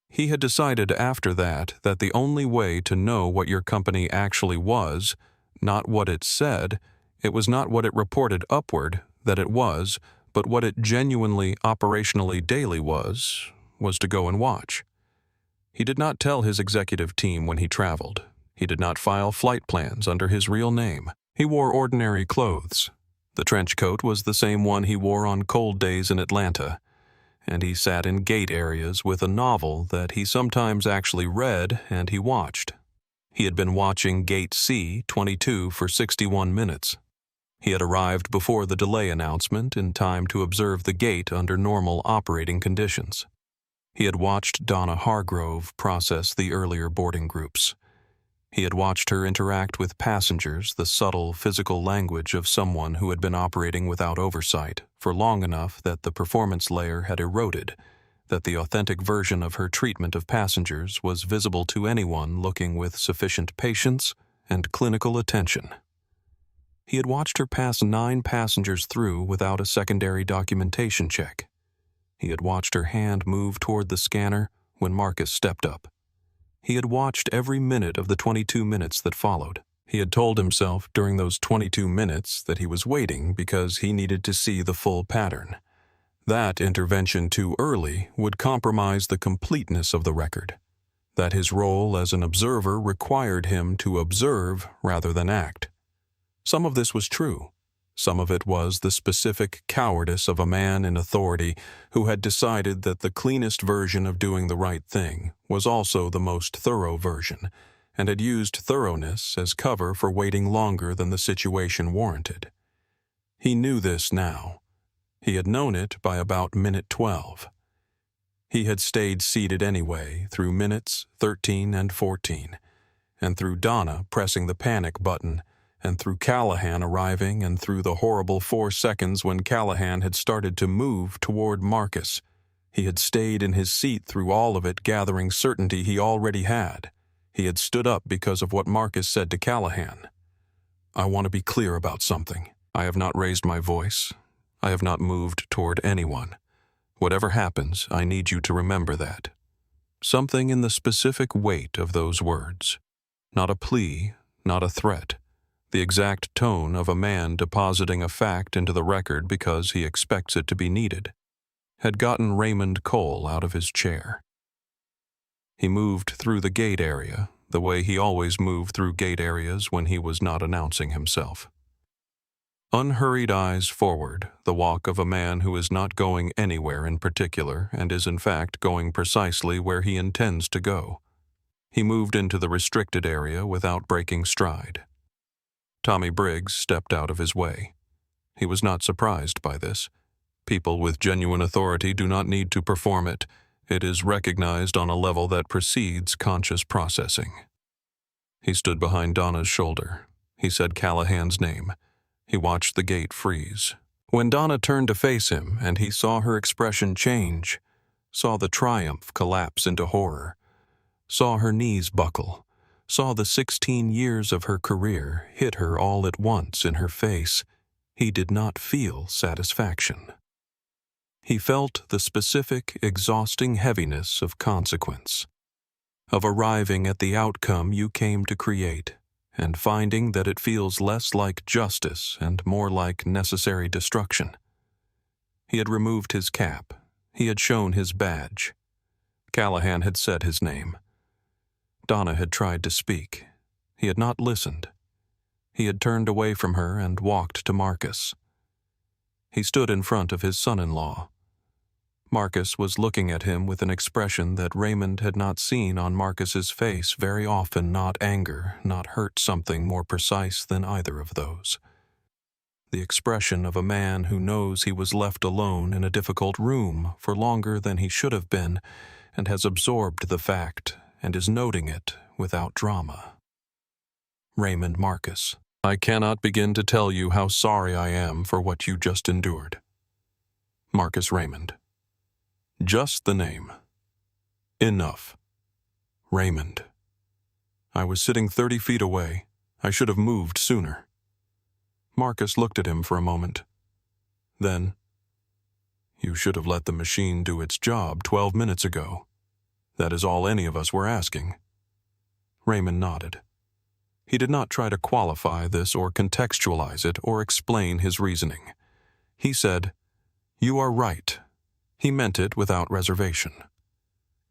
He had decided after that the only way to know what your company actually was, not what it said, it was not what it reported upward that it was, but what it genuinely, operationally daily was to go and watch. He did not tell his executive team when he traveled. He did not file flight plans under his real name. He wore ordinary clothes. The trench coat was the same one he wore on cold days in Atlanta, and he sat in gate areas with a novel that he sometimes actually read and he watched. He had been watching Gate C-22 for 61 minutes. He had arrived before the delay announcement in time to observe the gate under normal operating conditions. He had watched Donna Hargrove process the earlier boarding groups. He had watched her interact with passengers, the subtle physical language of someone who had been operating without oversight for long enough that the performance layer had eroded, that the authentic version of her treatment of passengers was visible to anyone looking with sufficient patience and clinical attention. He had watched her pass 9 passengers through without a secondary documentation check. He had watched her hand move toward the scanner when Marcus stepped up. He had watched every minute of the 22 minutes that followed. He had told himself during those 22 minutes that he was waiting because he needed to see the full pattern. That intervention too early would compromise the completeness of the record. That his role as an observer required him to observe rather than act. Some of this was true. Some of it was the specific cowardice of a man in authority who had decided that the cleanest version of doing the right thing was also the most thorough version, and had used thoroughness as cover for waiting longer than the situation warranted. He knew this now. He had known it by about minute 12. He had stayed seated anyway through minutes 13 and 14, and through Donna pressing the panic button, and through Callahan arriving, and through the horrible 4 seconds when Callahan had started to move toward Marcus. He had stayed in his seat through all of it, gathering certainty he already had. He had stood up because of what Marcus said to Callahan. "I want to be clear about something. I have not raised my voice. I have not moved toward anyone. Whatever happens, I need you to remember that." Something in the specific weight of those words. Not a plea, not a threat. The exact tone of a man depositing a fact into the record because he expects it to be needed, had gotten Raymond Cole out of his chair. He moved through the gate area the way he always moved through gate areas when he was not announcing himself. Unhurried eyes forward, the walk of a man who is not going anywhere in particular and is in fact going precisely where he intends to go. He moved into the restricted area without breaking stride. Tommy Briggs stepped out of his way. He was not surprised by this. People with genuine authority do not need to perform it. It is recognized on a level that precedes conscious processing. He stood behind Donna's shoulder. He said Callahan's name. He watched the gate freeze. When Donna turned to face him and he saw her expression change, saw the triumph collapse into horror, saw her knees buckle, saw the 16 years of her career hit her all at once in her face, he did not feel satisfaction. He felt the specific, exhausting heaviness of consequence, of arriving at the outcome you came to create, and finding that it feels less like justice and more like necessary destruction. He had removed his cap. He had shown his badge. Callahan had said his name. Donna had tried to speak. He had not listened. He had turned away from her and walked to Marcus. He stood in front of his son-in-law. Marcus was looking at him with an expression that Raymond had not seen on Marcus's face very often, not anger, not hurt, something more precise than either of those. The expression of a man who knows he was left alone in a difficult room for longer than he should have been and has absorbed the fact and is noting it without drama. Raymond Marcus. "I cannot begin to tell you how sorry I am for what you just endured." Marcus Raymond. Just the name. Enough. Raymond. "I was sitting 30 feet away. I should have moved sooner." Marcus looked at him for a moment. Then, "You should have let the machine do its job 12 minutes ago. That is all any of us were asking." Raymond nodded. He did not try to qualify this or contextualize it or explain his reasoning. He said, "You are right." He meant it without reservation.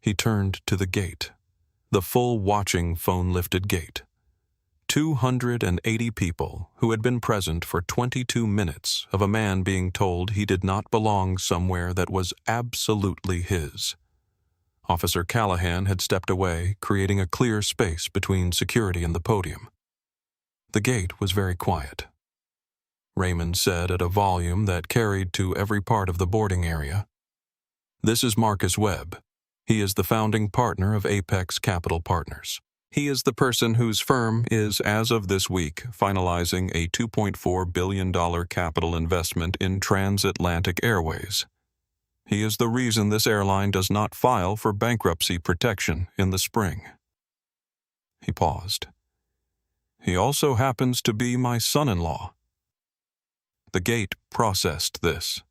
He turned to the gate, the full watching phone-lifted gate. 280 people who had been present for 22 minutes of a man being told he did not belong somewhere that was absolutely his. Officer Callahan had stepped away, creating a clear space between security and the podium. The gate was very quiet. Raymond said at a volume that carried to every part of the boarding area, "This is Marcus Webb. He is the founding partner of Apex Capital Partners. He is the person whose firm is, as of this week, finalizing a $2.4 billion capital investment in transatlantic airways. He is the reason this airline does not file for bankruptcy protection in the spring." He paused. "He also happens to be my son-in-law." The gate processed this.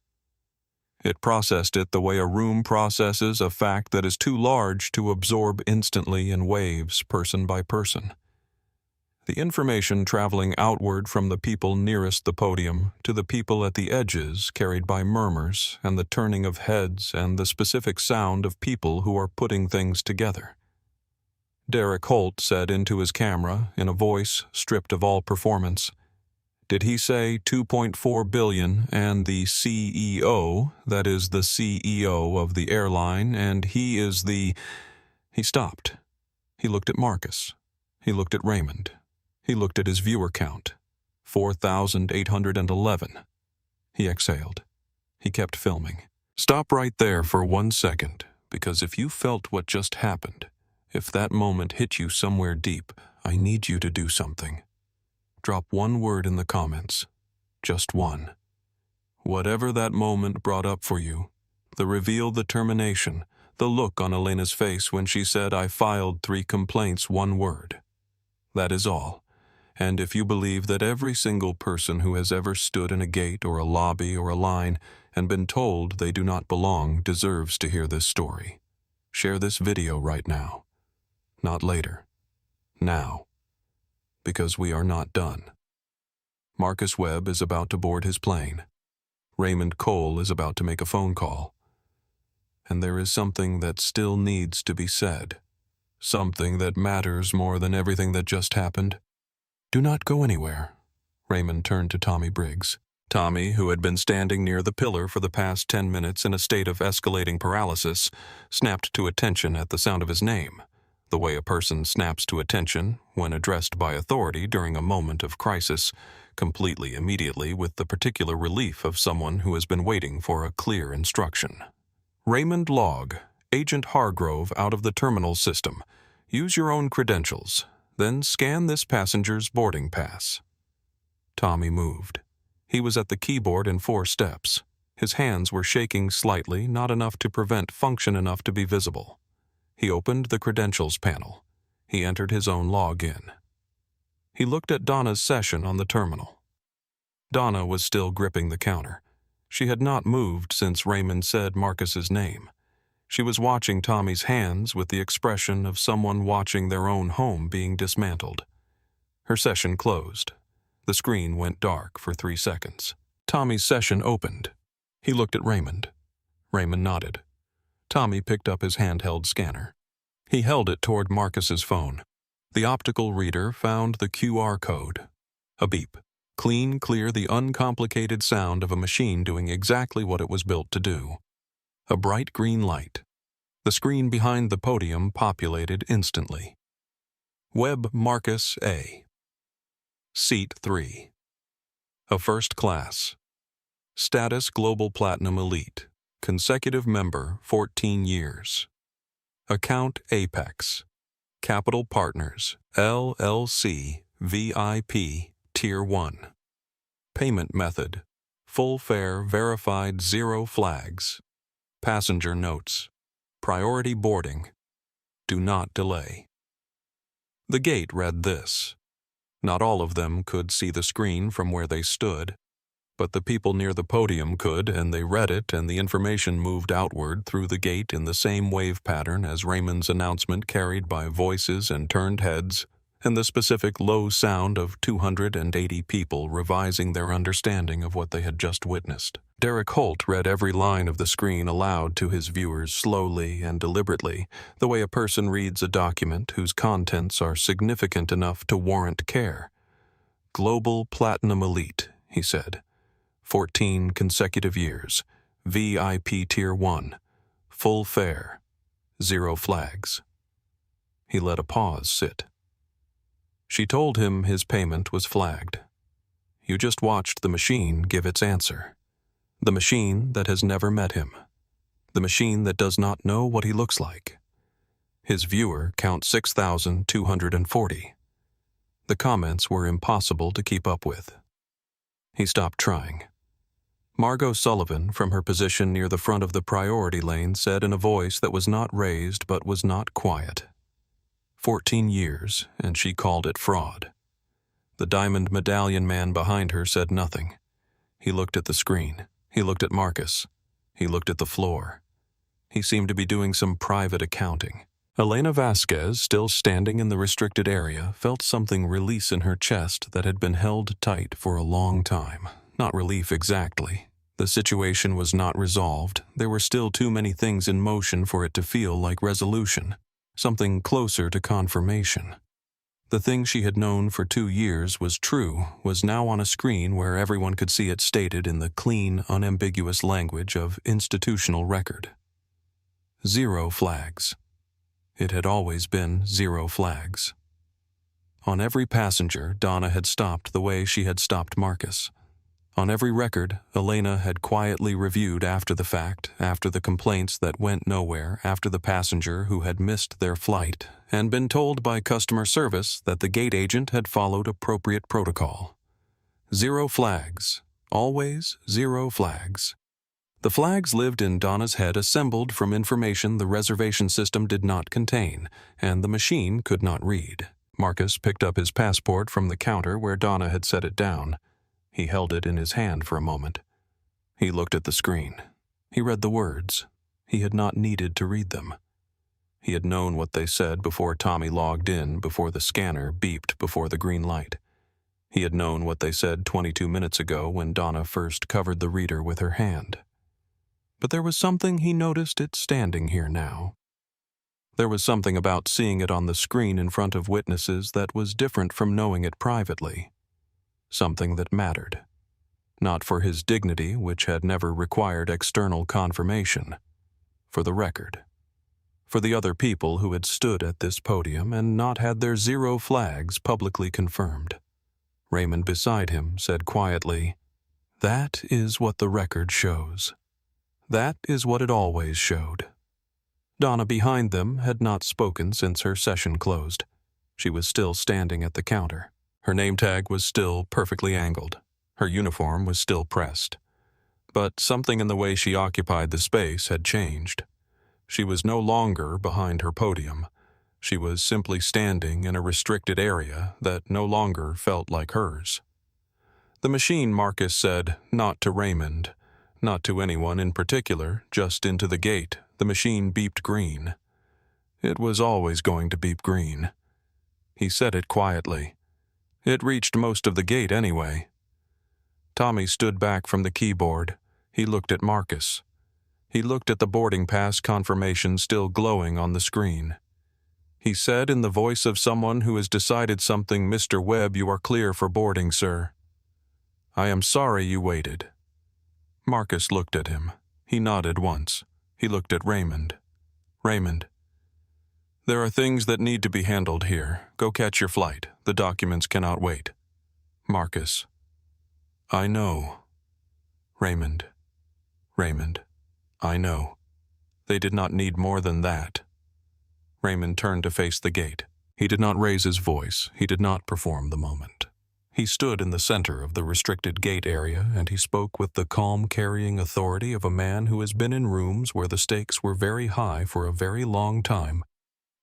It processed it the way a room processes a fact that is too large to absorb instantly in waves, person by person. The information traveling outward from the people nearest the podium to the people at the edges carried by murmurs and the turning of heads and the specific sound of people who are putting things together. Derek Holt said into his camera, in a voice stripped of all performance, "Did he say 2.4 billion and the CEO, that is the CEO of the airline, and he is the—" He stopped. He looked at Marcus. He looked at Raymond. He looked at his viewer count, 4,811. He exhaled. He kept filming. "Stop right there for 1 second, because if you felt what just happened, if that moment hit you somewhere deep, I need you to do something. Drop one word in the comments. Just one. Whatever that moment brought up for you, the reveal, the termination, the look on Elena's face when she said, 'I filed 3 complaints,' one word. That is all. And if you believe that every single person who has ever stood in a gate or a lobby or a line and been told they do not belong deserves to hear this story, share this video right now. Not later. Now. Because we are not done. Marcus Webb is about to board his plane. Raymond Cole is about to make a phone call. And there is something that still needs to be said. Something that matters more than everything that just happened. Do not go anywhere." Raymond turned to Tommy Briggs. Tommy, who had been standing near the pillar for the past 10 minutes in a state of escalating paralysis, snapped to attention at the sound of his name, the way a person snaps to attention when addressed by authority during a moment of crisis, completely immediately with the particular relief of someone who has been waiting for a clear instruction. "Raymond Log, Agent Hargrove out of the terminal system. Use your own credentials. Then scan this passenger's boarding pass." Tommy moved. He was at the keyboard in 4 steps. His hands were shaking slightly, not enough to prevent function enough to be visible. He opened the credentials panel. He entered his own login. He looked at Donna's session on the terminal. Donna was still gripping the counter. She had not moved since Raymond said Marcus's name. She was watching Tommy's hands with the expression of someone watching their own home being dismantled. Her session closed. The screen went dark for 3 seconds. Tommy's session opened. He looked at Raymond. Raymond nodded. Tommy picked up his handheld scanner. He held it toward Marcus's phone. The optical reader found the QR code. A beep. Clean, clear, the uncomplicated sound of a machine doing exactly what it was built to do. A bright green light. The screen behind the podium populated instantly. Webb Marcus A. Seat 3. A first class. Status Global Platinum Elite. Consecutive member 14 years. Account Apex. Capital Partners, LLC, VIP, Tier 1. Payment method. Full fare verified 0 flags. Passenger notes. Priority boarding. Do not delay. The gate read this. Not all of them could see the screen from where they stood, but the people near the podium could, and they read it, and the information moved outward through the gate in the same wave pattern as Raymond's announcement carried by voices and turned heads and the specific low sound of 280 people revising their understanding of what they had just witnessed. Derek Holt read every line of the screen aloud to his viewers slowly and deliberately, the way a person reads a document whose contents are significant enough to warrant care. Global Platinum Elite, he said. 14 consecutive years. VIP Tier 1. Full fare. 0 flags. He let a pause sit. She told him his payment was flagged. You just watched the machine give its answer. The machine that has never met him. The machine that does not know what he looks like. His viewer counts 6,240. The comments were impossible to keep up with. He stopped trying. Margot Sullivan, from her position near the front of the priority lane, said in a voice that was not raised but was not quiet. 14 years, and she called it fraud. The diamond medallion man behind her said nothing. He looked at the screen. He looked at Marcus. He looked at the floor. He seemed to be doing some private accounting. Elena Vasquez, still standing in the restricted area, felt something release in her chest that had been held tight for a long time. Not relief exactly. The situation was not resolved. There were still too many things in motion for it to feel like resolution. Something closer to confirmation. The thing she had known for 2 years was true was now on a screen where everyone could see it stated in the clean, unambiguous language of institutional record. 0 flags. It had always been 0 flags. On every passenger, Donna had stopped the way she had stopped Marcus. On every record, Elena had quietly reviewed after the fact, after the complaints that went nowhere, after the passenger who had missed their flight, and been told by customer service that the gate agent had followed appropriate protocol. 0 flags. Always 0 flags. The flags lived in Donna's head, assembled from information the reservation system did not contain, and the machine could not read. Marcus picked up his passport from the counter where Donna had set it down. He held it in his hand for a moment. He looked at the screen. He read the words. He had not needed to read them. He had known what they said before Tommy logged in, before the scanner beeped before the green light. He had known what they said 22 minutes ago when Donna first covered the reader with her hand. But there was something he noticed it standing here now. There was something about seeing it on the screen in front of witnesses that was different from knowing it privately. Something that mattered. Not for his dignity, which had never required external confirmation. For the record. For the other people who had stood at this podium and not had their 0 flags publicly confirmed. Raymond beside him said quietly, "That is what the record shows. That is what it always showed." Donna behind them had not spoken since her session closed. She was still standing at the counter. Her name tag was still perfectly angled. Her uniform was still pressed. But something in the way she occupied the space had changed. She was no longer behind her podium. She was simply standing in a restricted area that no longer felt like hers. The machine, Marcus said, not to Raymond, not to anyone in particular, just into the gate. The machine beeped green. It was always going to beep green. He said it quietly. It reached most of the gate anyway. Tommy stood back from the keyboard. He looked at Marcus. He looked at the boarding pass confirmation still glowing on the screen. He said in the voice of someone who has decided something, "Mr. Webb, you are clear for boarding, sir. I am sorry you waited." Marcus looked at him. He nodded once. He looked at Raymond. "Raymond, there are things that need to be handled here. Go catch your flight. The documents cannot wait." Marcus. "I know." Raymond. "Raymond, I know. They did not need more than that." Raymond turned to face the gate. He did not raise his voice. He did not perform the moment. He stood in the center of the restricted gate area, and he spoke with the calm, carrying authority of a man who has been in rooms where the stakes were very high for a very long time,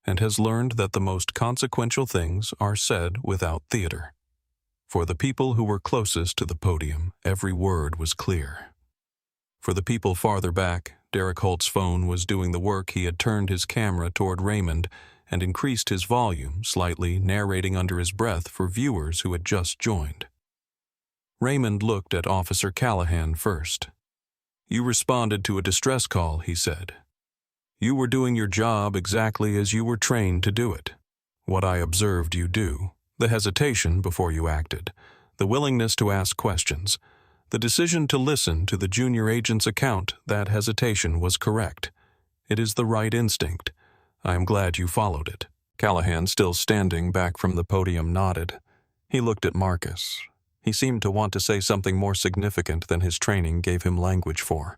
and has learned that the most consequential things are said without theater. For the people who were closest to the podium, every word was clear. For the people farther back, Derek Holt's phone was doing the work. He had turned his camera toward Raymond, and increased his volume slightly, narrating under his breath for viewers who had just joined. Raymond looked at Officer Callahan first. "You responded to a distress call," he said. "You were doing your job exactly as you were trained to do it. What I observed you do, the hesitation before you acted, the willingness to ask questions, the decision to listen to the junior agent's account, that hesitation was correct. It is the right instinct. I am glad you followed it." Callahan, still standing back from the podium, nodded. He looked at Marcus. He seemed to want to say something more significant than his training gave him language for.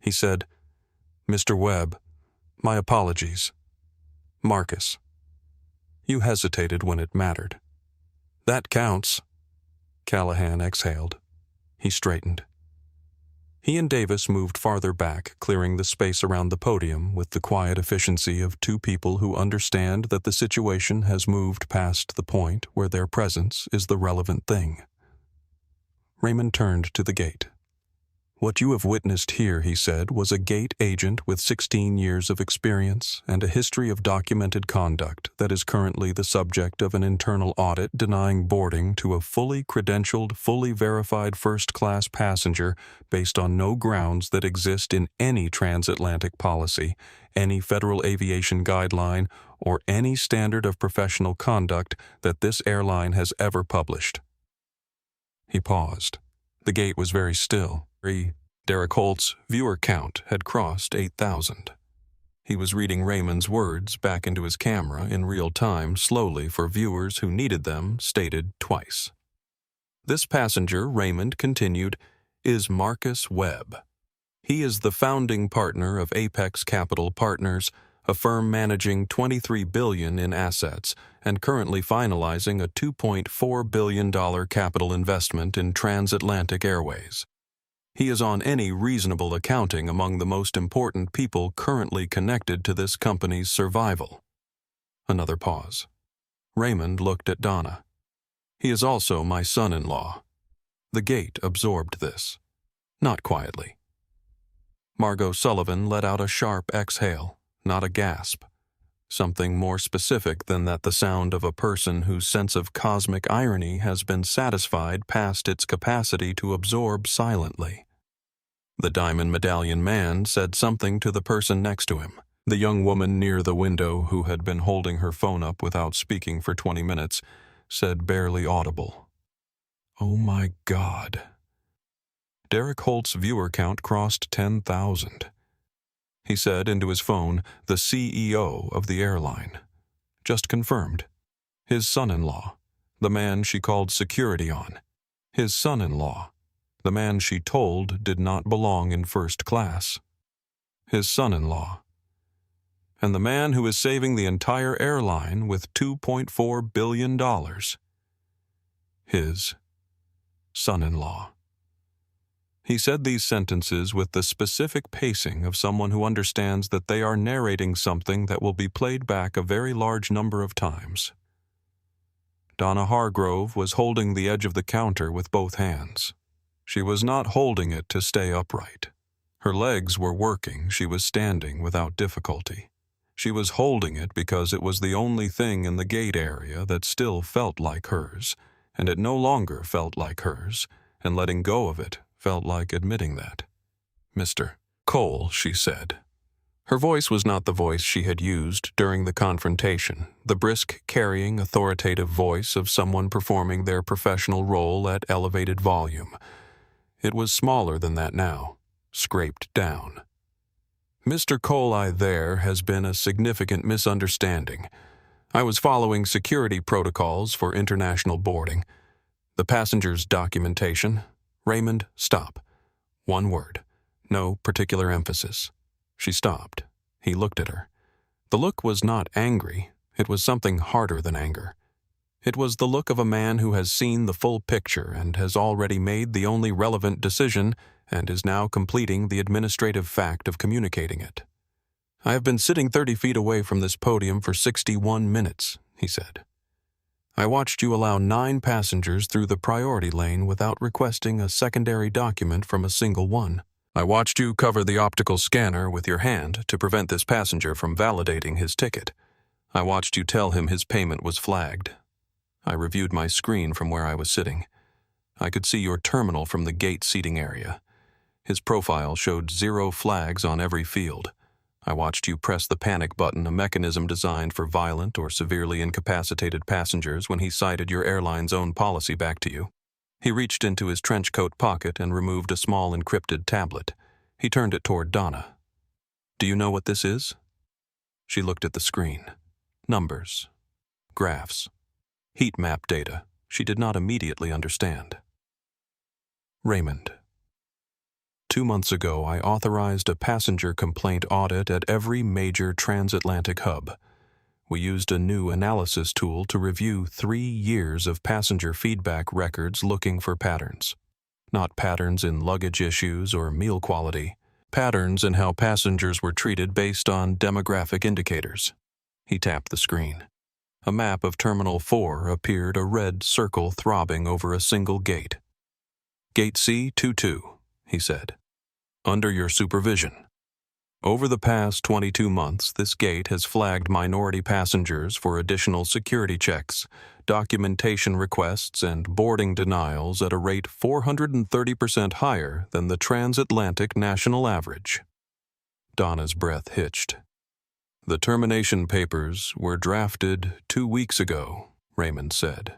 He said, "Mr. Webb, my apologies. Marcus, you hesitated when it mattered. That counts." Callahan exhaled. He straightened. He and Davis moved farther back, clearing the space around the podium with the quiet efficiency of two people who understand that the situation has moved past the point where their presence is the relevant thing. Raymond turned to the gate. "What you have witnessed here," he said, "was a gate agent with 16 years of experience and a history of documented conduct that is currently the subject of an internal audit denying boarding to a fully credentialed, fully verified first-class passenger based on no grounds that exist in any transatlantic policy, any federal aviation guideline, or any standard of professional conduct that this airline has ever published." He paused. The gate was very still. Derek Holt's viewer count had crossed 8,000. He was reading Raymond's words back into his camera in real time, slowly for viewers who needed them, stated twice. "This passenger," Raymond continued, "is Marcus Webb. He is the founding partner of Apex Capital Partners, a firm managing $23 billion in assets and currently finalizing a $2.4 billion capital investment in transatlantic airways. He is on any reasonable accounting among the most important people currently connected to this company's survival." Another pause. Raymond looked at Donna. "He is also my son-in-law." The gate absorbed this. Not quietly. Margot Sullivan let out a sharp exhale, not a gasp. Something more specific than that, the sound of a person whose sense of cosmic irony has been satisfied past its capacity to absorb silently. The diamond medallion man said something to the person next to him. The young woman near the window, who had been holding her phone up without speaking for 20 minutes, said barely audible, "Oh my God." Derek Holt's viewer count crossed 10,000. He said into his phone, "The CEO of the airline. Just confirmed. His son-in-law, the man she called security on. His son-in-law, the man she told did not belong in first class. His son-in-law. And the man who is saving the entire airline with $2.4 billion. His son-in-law." He said these sentences with the specific pacing of someone who understands that they are narrating something that will be played back a very large number of times. Donna Hargrove was holding the edge of the counter with both hands. She was not holding it to stay upright. Her legs were working. She was standing without difficulty. She was holding it because it was the only thing in the gate area that still felt like hers, and it no longer felt like hers, and letting go of it felt like admitting that. "Mr. Cole," she said. Her voice was not the voice she had used during the confrontation, the brisk, carrying, authoritative voice of someone performing their professional role at elevated volume. It was smaller than that now, scraped down. "Mr. Cole, there has been a significant misunderstanding. I was following security protocols for international boarding. The passenger's documentation." "Raymond, stop. One word. No particular emphasis." She stopped. He looked at her. The look was not angry. It was something harder than anger. It was the look of a man who has seen the full picture and has already made the only relevant decision and is now completing the administrative fact of communicating it. "I have been sitting 30 feet away from this podium for 61 minutes, he said. "I watched you allow 9 passengers through the priority lane without requesting a secondary document from a single one. I watched you cover the optical scanner with your hand to prevent this passenger from validating his ticket. I watched you tell him his payment was flagged. I reviewed my screen from where I was sitting. I could see your terminal from the gate seating area. His profile showed 0 flags on every field. I watched you press the panic button, a mechanism designed for violent or severely incapacitated passengers, when he cited your airline's own policy back to you. He reached into his trench coat pocket and removed a small encrypted tablet. He turned it toward Donna. Do you know what this is? She looked at the screen. Numbers. Graphs. Heat map data. She did not immediately understand. Raymond. 2 months ago, I authorized a passenger complaint audit at every major transatlantic hub. We used a new analysis tool to review 3 years of passenger feedback records looking for patterns. Not patterns in luggage issues or meal quality, patterns in how passengers were treated based on demographic indicators. He tapped the screen. A map of Terminal 4 appeared, a red circle throbbing over a single gate. Gate C22, he said. Under your supervision. Over the past 22 months, this gate has flagged minority passengers for additional security checks, documentation requests, and boarding denials at a rate 430% higher than the transatlantic national average. Donna's breath hitched. The termination papers were drafted 2 weeks ago, Raymond said.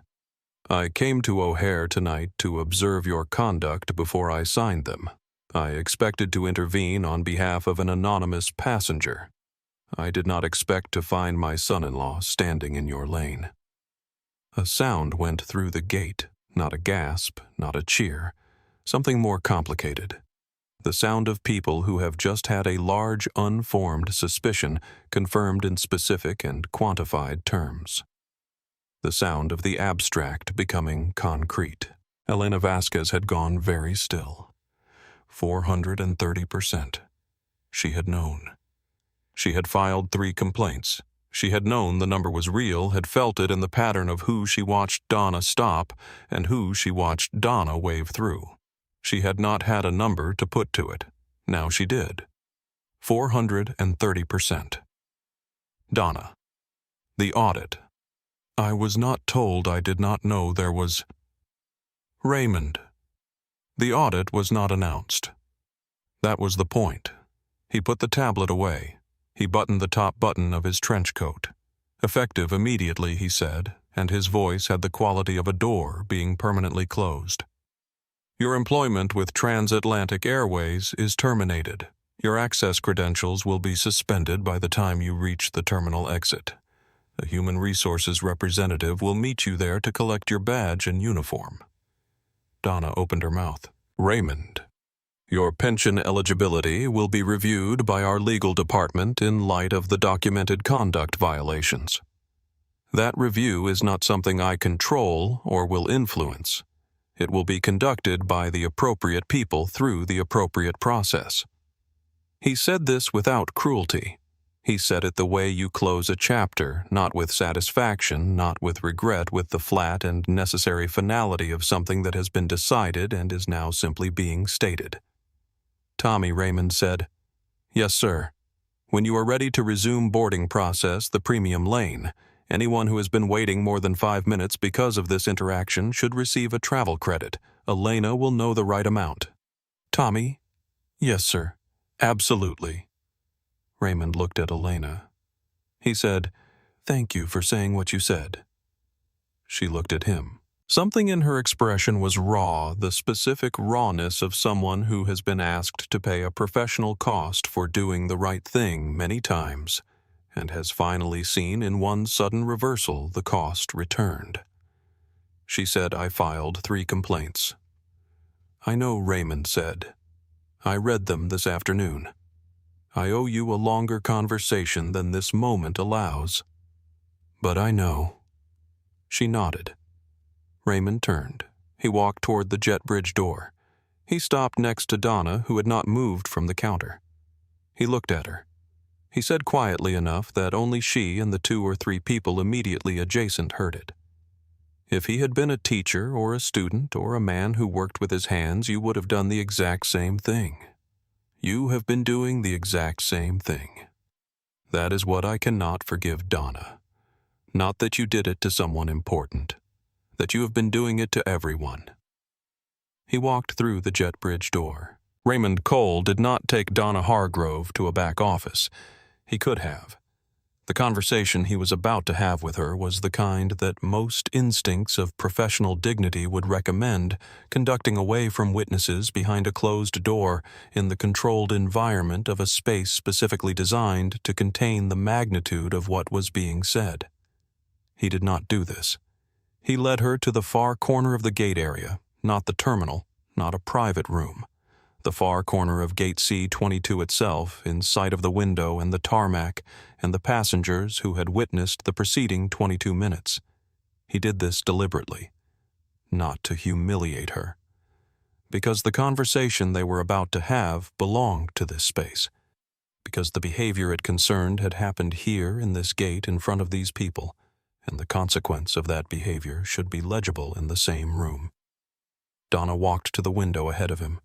I came to O'Hare tonight to observe your conduct before I signed them. I expected to intervene on behalf of an anonymous passenger. I did not expect to find my son-in-law standing in your lane. A sound went through the gate, not a gasp, not a cheer, something more complicated. The sound of people who have just had a large, unformed suspicion confirmed in specific and quantified terms. The sound of the abstract becoming concrete. Elena Vasquez had gone very still. 430%. She had known. She had filed 3 complaints. She had known the number was real, had felt it in the pattern of who she watched Donna stop and who she watched Donna wave through. She had not had a number to put to it. Now she did. 430%. Donna. The audit. I was not told. I did not know there was... Raymond. The audit was not announced. That was the point. He put the tablet away. He buttoned the top button of his trench coat. Effective immediately, he said, and his voice had the quality of a door being permanently closed. Your employment with Transatlantic Airways is terminated. Your access credentials will be suspended by the time you reach the terminal exit. A human resources representative will meet you there to collect your badge and uniform. Donna opened her mouth. Raymond, your pension eligibility will be reviewed by our legal department in light of the documented conduct violations. That review is not something I control or will influence. It will be conducted by the appropriate people through the appropriate process. He said this without cruelty. He said it the way you close a chapter, not with satisfaction, not with regret, with the flat and necessary finality of something that has been decided and is now simply being stated. Tommy, Raymond said, Yes, sir. When you are ready to resume boarding process, the premium lane, anyone who has been waiting more than 5 minutes because of this interaction should receive a travel credit. Elena will know the right amount. Tommy? Yes, sir. Absolutely. Raymond looked at Elena. He said, Thank you for saying what you said. She looked at him. Something in her expression was raw, the specific rawness of someone who has been asked to pay a professional cost for doing the right thing many times, and has finally seen in one sudden reversal the cost returned. She said, I filed 3 complaints. I know, Raymond said. I read them this afternoon. I owe you a longer conversation than this moment allows. But I know. She nodded. Raymond turned. He walked toward the jet bridge door. He stopped next to Donna, who had not moved from the counter. He looked at her. He said quietly enough that only she and the 2 or 3 people immediately adjacent heard it. If he had been a teacher or a student or a man who worked with his hands, you would have done the exact same thing. You have been doing the exact same thing. That is what I cannot forgive Donna. Not that you did it to someone important, that you have been doing it to everyone. He walked through the jet bridge door. Raymond Cole did not take Donna Hargrove to a back office. He could have. The conversation he was about to have with her was the kind that most instincts of professional dignity would recommend conducting away from witnesses behind a closed door in the controlled environment of a space specifically designed to contain the magnitude of what was being said. He did not do this. He led her to the far corner of the gate area, not the terminal, not a private room. The far corner of Gate C-22 itself, in sight of the window and the tarmac and the passengers who had witnessed the preceding 22 minutes. He did this deliberately, not to humiliate her, because the conversation they were about to have belonged to this space, because the behavior it concerned had happened here in this gate in front of these people, and the consequence of that behavior should be legible in the same room. Donna walked to the window ahead of him.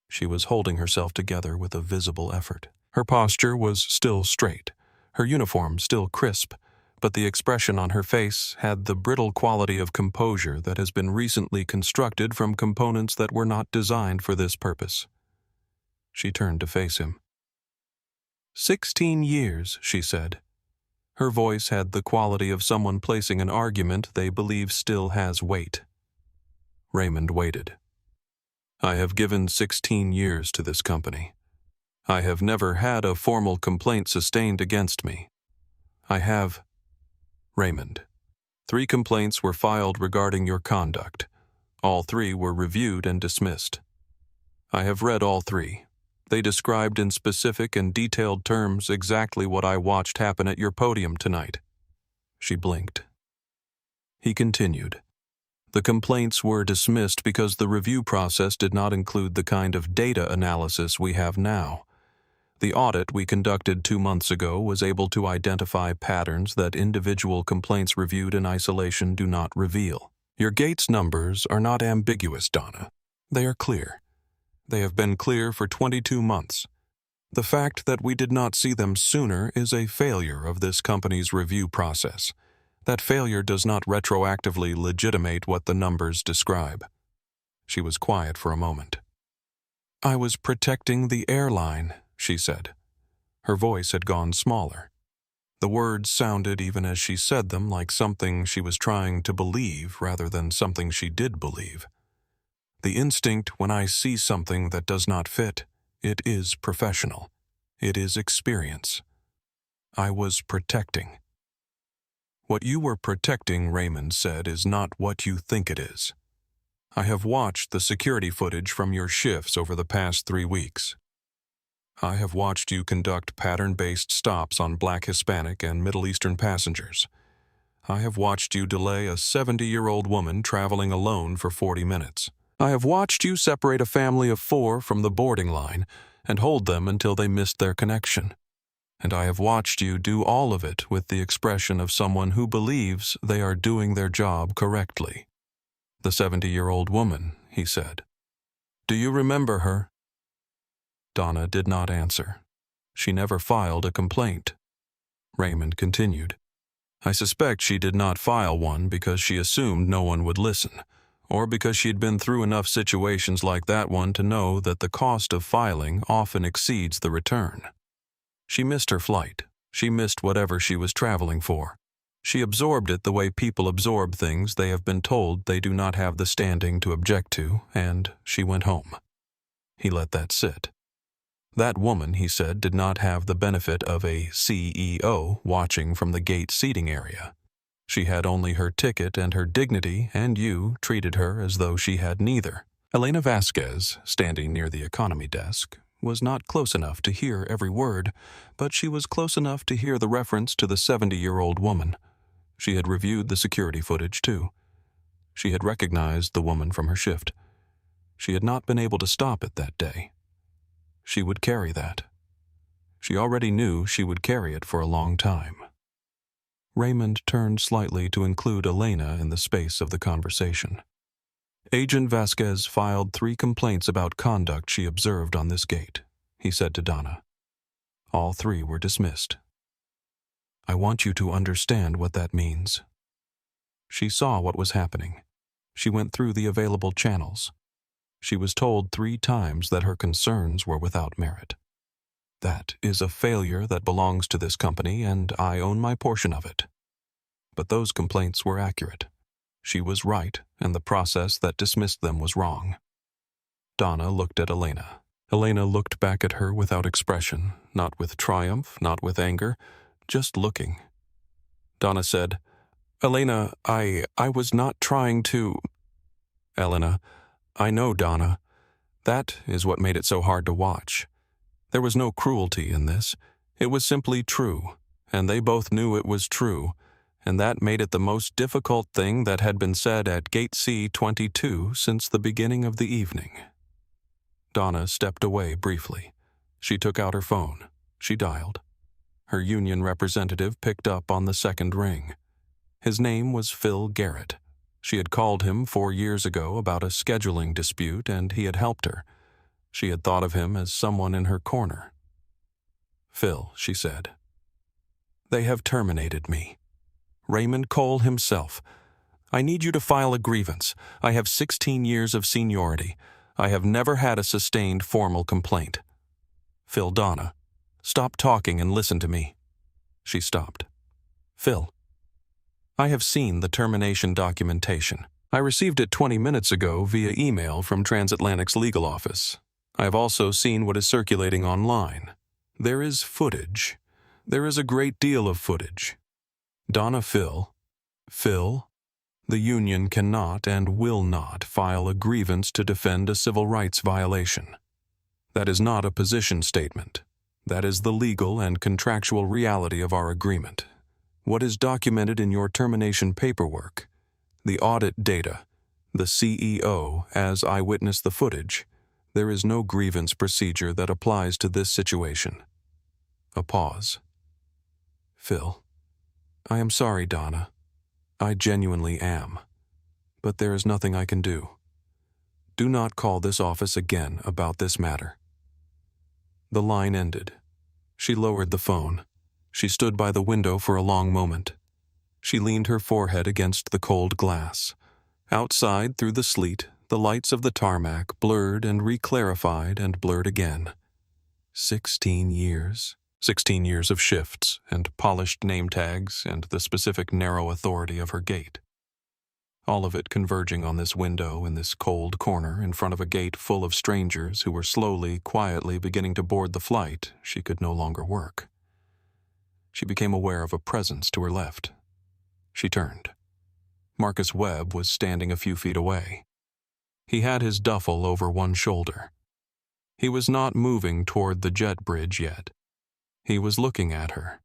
She was holding herself together with a visible effort. Her posture was still straight, her uniform still crisp, but the expression on her face had the brittle quality of composure that has been recently constructed from components that were not designed for this purpose. She turned to face him. 16 years, she said. Her voice had the quality of someone placing an argument they believe still has weight. Raymond waited. I have given 16 years to this company. I have never had a formal complaint sustained against me. I have... Raymond, 3 complaints were filed regarding your conduct. All 3 were reviewed and dismissed. I have read all 3. They described in specific and detailed terms exactly what I watched happen at your podium tonight. She blinked. He continued. The complaints were dismissed because the review process did not include the kind of data analysis we have now. The audit we conducted 2 months ago was able to identify patterns that individual complaints reviewed in isolation do not reveal. Your gate's numbers are not ambiguous, Donna. They are clear. They have been clear for 22 months. The fact that we did not see them sooner is a failure of this company's review process. That failure does not retroactively legitimate what the numbers describe. She was quiet for a moment. I was protecting the airline, she said. Her voice had gone smaller. The words sounded, even as she said them, like something she was trying to believe rather than something she did believe. The instinct when I see something that does not fit, it is professional. It is experience. I was protecting. What you were protecting, Raymond said, is not what you think it is. I have watched the security footage from your shifts over the past 3 weeks. I have watched you conduct pattern-based stops on Black, Hispanic, and Middle Eastern passengers. I have watched you delay a 70-year-old woman traveling alone for 40 minutes. I have watched you separate a family of 4 from the boarding line and hold them until they missed their connection. And I have watched you do all of it with the expression of someone who believes they are doing their job correctly. The 70-year-old woman, he said. Do you remember her? Donna did not answer. She never filed a complaint. Raymond continued. I suspect she did not file one because she assumed no one would listen, or because she had been through enough situations like that one to know that the cost of filing often exceeds the return. She missed her flight. She missed whatever she was traveling for. She absorbed it the way people absorb things they have been told they do not have the standing to object to, and she went home. He let that sit. That woman, he said, did not have the benefit of a CEO watching from the gate seating area. She had only her ticket and her dignity, and you treated her as though she had neither. Elena Vasquez, standing near the economy desk, was not close enough to hear every word, but she was close enough to hear the reference to the 70-year-old woman. She had reviewed the security footage, too. She had recognized the woman from her shift. She had not been able to stop it that day. She would carry that. She already knew she would carry it for a long time. Raymond turned slightly to include Elena in the space of the conversation. Agent Vasquez filed 3 complaints about conduct she observed on this gate, he said to Donna. All 3 were dismissed. I want you to understand what that means. She saw what was happening. She went through the available channels. She was told 3 times that her concerns were without merit. That is a failure that belongs to this company, and I own my portion of it. But those complaints were accurate. She was right, and the process that dismissed them was wrong. Donna looked at Elena. Elena looked back at her without expression, not with triumph, not with anger, just looking. Donna said, Elena, I was not trying to... Elena, I know, Donna. That is what made it so hard to watch. There was no cruelty in this. It was simply true, and they both knew it was true, and that made it the most difficult thing that had been said at Gate C-22 since the beginning of the evening. Donna stepped away briefly. She took out her phone. She dialed. Her union representative picked up on the second ring. His name was Phil Garrett. She had called him 4 years ago about a scheduling dispute, and he had helped her. She had thought of him as someone in her corner. Phil, she said. They have terminated me. Raymond Cole himself. I need you to file a grievance. I have 16 years of seniority. I have never had a sustained formal complaint. Phil, Donna, stop talking and listen to me. She stopped. Phil. I have seen the termination documentation. I received it 20 minutes ago via email from Transatlantic's legal office. I have also seen what is circulating online. There is footage. There is a great deal of footage. Donna, Phil, the union cannot and will not file a grievance to defend a civil rights violation. That is not a position statement. That is the legal and contractual reality of our agreement. What is documented in your termination paperwork, the audit data, the CEO as I witnessed the footage, there is no grievance procedure that applies to this situation. A pause. Phil, I am sorry, Donna. I genuinely am. But there is nothing I can do. Do not call this office again about this matter. The line ended. She lowered the phone. She stood by the window for a long moment. She leaned her forehead against the cold glass. Outside, through the sleet, the lights of the tarmac blurred and reclarified and blurred again. 16 years. 16 years of shifts and polished name tags and the specific narrow authority of her gate. All of it converging on this window in this cold corner in front of a gate full of strangers who were slowly, quietly beginning to board the flight she could no longer work. She became aware of a presence to her left. She turned. Marcus Webb was standing a few feet away. He had his duffel over one shoulder. He was not moving toward the jet bridge yet. He was looking at her.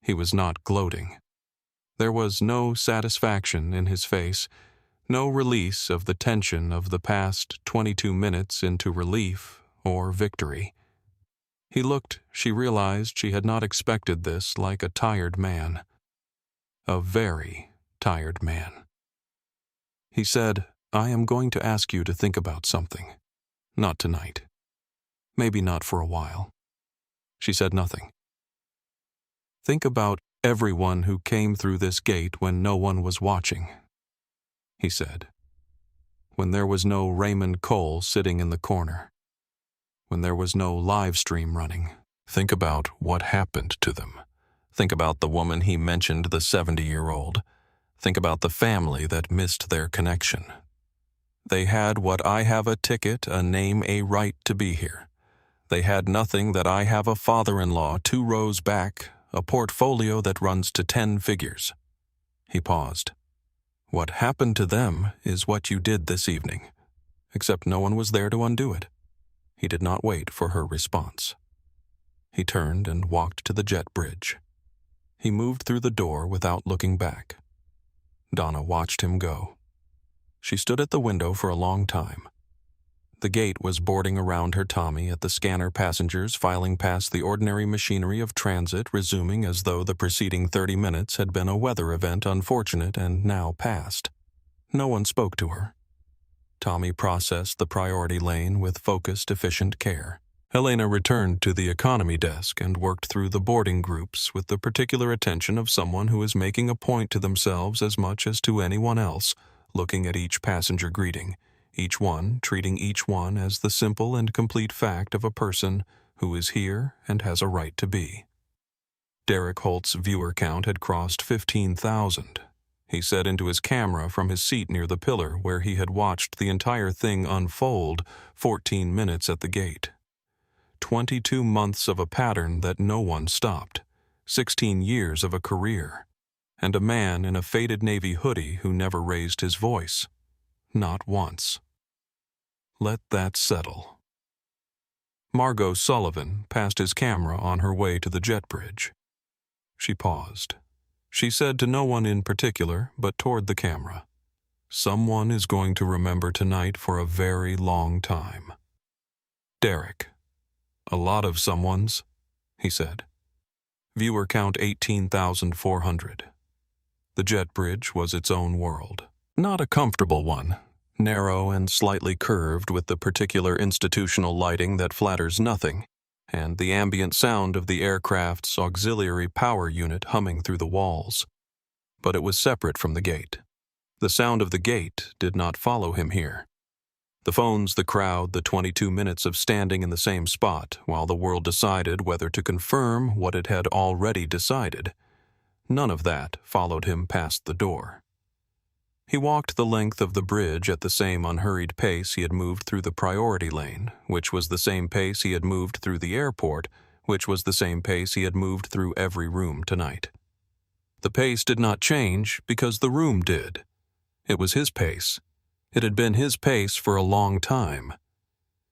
He was not gloating. There was no satisfaction in his face, no release of the tension of the past 22 minutes into relief or victory. He looked, she realized she had not expected this, like a tired man. A very tired man. He said, I am going to ask you to think about something. Not tonight. Maybe not for a while. She said nothing. Think about everyone who came through this gate when no one was watching, he said. When there was no Raymond Cole sitting in the corner. When there was no live stream running. Think about what happened to them. Think about the woman he mentioned, the 70-year-old. Think about the family that missed their connection. They had what I have a ticket, a name, a right to be here. They had nothing that I have a father-in-law 2 rows back, a portfolio that runs to 10 figures. He paused. What happened to them is what you did this evening, except no one was there to undo it. He did not wait for her response. He turned and walked to the jet bridge. He moved through the door without looking back. Donna watched him go. She stood at the window for a long time. The gate was boarding around her Tommy at the scanner, passengers filing past the ordinary machinery of transit, resuming as though the preceding 30 minutes had been a weather event unfortunate and now past. No one spoke to her. Tommy processed the priority lane with focused, efficient care, Helena returned to the economy desk and worked through the boarding groups with the particular attention of someone who is making a point to themselves as much as to anyone else, looking at each passenger greeting, each one treating each one as the simple and complete fact of a person who is here and has a right to be. Derek Holt's viewer count had crossed 15,000. He said into his camera from his seat near the pillar where he had watched the entire thing unfold 14 minutes at the gate. 22 months of a pattern that no one stopped, 16 years of a career, and a man in a faded navy hoodie who never raised his voice. Not once. Let that settle. Margot Sullivan passed his camera on her way to the jet bridge. She paused. She said to no one in particular, but toward the camera, "Someone is going to remember tonight for a very long time." Derek. "A lot of someones," he said. Viewer count 18,400. The jet bridge was its own world. Not a comfortable one, narrow and slightly curved with the particular institutional lighting that flatters nothing, and the ambient sound of the aircraft's auxiliary power unit humming through the walls. But it was separate from the gate. The sound of the gate did not follow him here. The phones, the crowd, the 22 minutes of standing in the same spot while the world decided whether to confirm what it had already decided, none of that followed him past the door. He walked the length of the bridge at the same unhurried pace he had moved through the priority lane, which was the same pace he had moved through the airport, which was the same pace he had moved through every room tonight. The pace did not change because the room did. It was his pace. It had been his pace for a long time.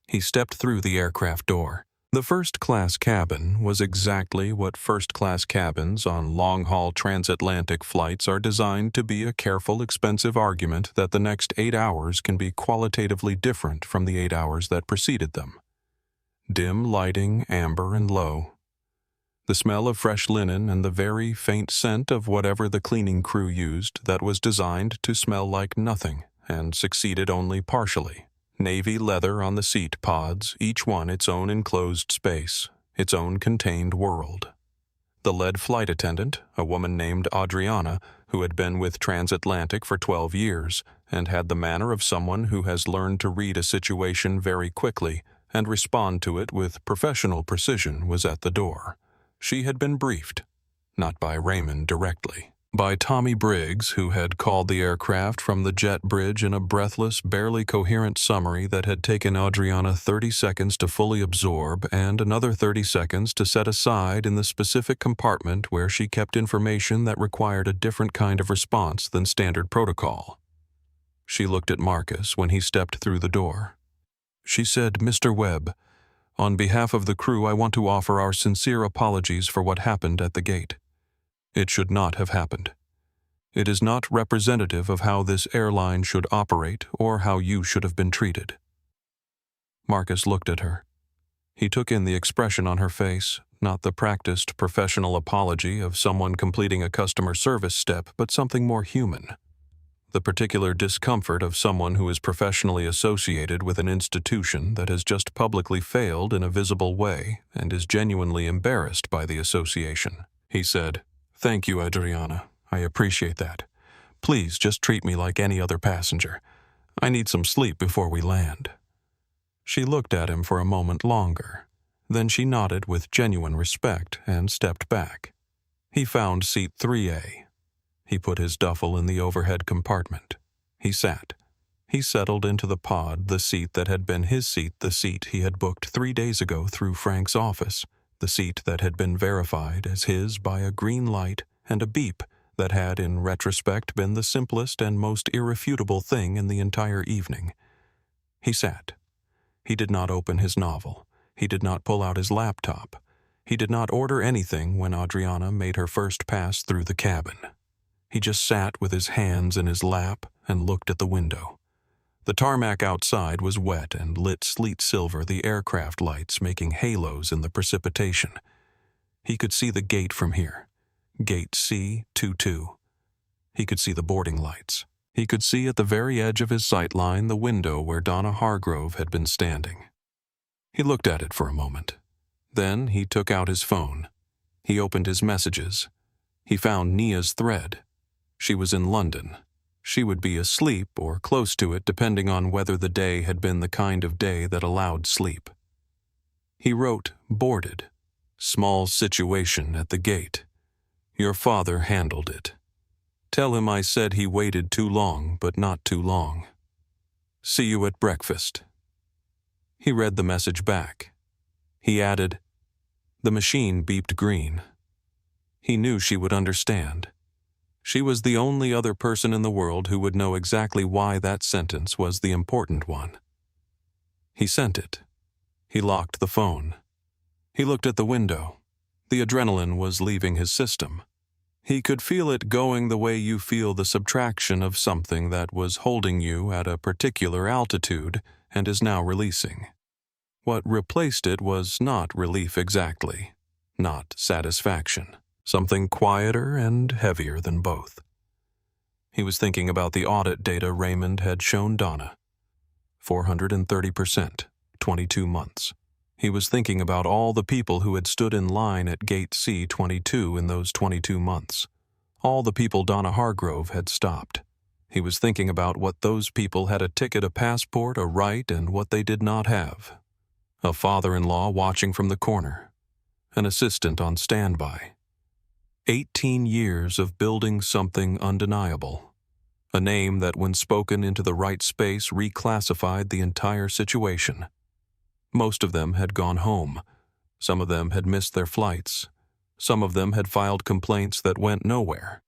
He stepped through the aircraft door. The first-class cabin was exactly what first-class cabins on long-haul transatlantic flights are designed to be: a careful, expensive argument that the next 8 hours can be qualitatively different from the 8 hours that preceded them. Dim lighting, amber and low. The smell of fresh linen and the very faint scent of whatever the cleaning crew used that was designed to smell like nothing and succeeded only partially. Navy leather on the seat pods, each one its own enclosed space, its own contained world. The lead flight attendant, a woman named Adriana, who had been with Transatlantic for 12 years and had the manner of someone who has learned to read a situation very quickly and respond to it with professional precision, was at the door. She had been briefed, not by Raymond directly, by Tommy Briggs, who had called the aircraft from the jet bridge in a breathless, barely coherent summary that had taken Adriana 30 seconds to fully absorb and another 30 seconds to set aside in the specific compartment where she kept information that required a different kind of response than standard protocol. She looked at Marcus when he stepped through the door. She said, "Mr. Webb, on behalf of the crew, I want to offer our sincere apologies for what happened at the gate. It should not have happened. It is not representative of how this airline should operate or how you should have been treated." Marcus looked at her. He took in the expression on her face, not the practiced professional apology of someone completing a customer service step, but something more human. The particular discomfort of someone who is professionally associated with an institution that has just publicly failed in a visible way and is genuinely embarrassed by the association. He said, "Thank you, Adriana. I appreciate that. Please just treat me like any other passenger. I need some sleep before we land." She looked at him for a moment longer. Then she nodded with genuine respect and stepped back. He found seat 3A. He put his duffel in the overhead compartment. He sat. He settled into the pod, the seat that had been his seat, the seat he had booked 3 days ago through Frank's office, the seat that had been verified as his by a green light and a beep that had in retrospect been the simplest and most irrefutable thing in the entire evening. He sat. He did not open his novel. He did not pull out his laptop. He did not order anything when Adriana made her first pass through the cabin. He just sat with his hands in his lap and looked at the window. The tarmac outside was wet and lit sleet silver, the aircraft lights making halos in the precipitation. He could see the gate from here. Gate C22. He could see the boarding lights. He could see at the very edge of his sight line the window where Donna Hargrove had been standing. He looked at it for a moment. Then he took out his phone. He opened his messages. He found Nia's thread. She was in London. She would be asleep or close to it depending on whether the day had been the kind of day that allowed sleep. He wrote, boarded. Small situation at the gate. Your father handled it. Tell him I said he waited too long, but not too long. See you at breakfast. He read the message back. He added, the machine beeped green. He knew she would understand. She was the only other person in the world who would know exactly why that sentence was the important one. He sent it. He locked the phone. He looked at the window. The adrenaline was leaving his system. He could feel it going the way you feel the subtraction of something that was holding you at a particular altitude and is now releasing. What replaced it was not relief exactly, not satisfaction. Something quieter and heavier than both. He was thinking about the audit data Raymond had shown Donna. 430%, 22 months. He was thinking about all the people who had stood in line at Gate C-22 in those 22 months. All the people Donna Hargrove had stopped. He was thinking about what those people had: a ticket, a passport, a right, and what they did not have. A father-in-law watching from the corner. An assistant on standby. 18 years of building something undeniable. A name that, when spoken into the right space, reclassified the entire situation. Most of them had gone home. Some of them had missed their flights. Some of them had filed complaints that went nowhere.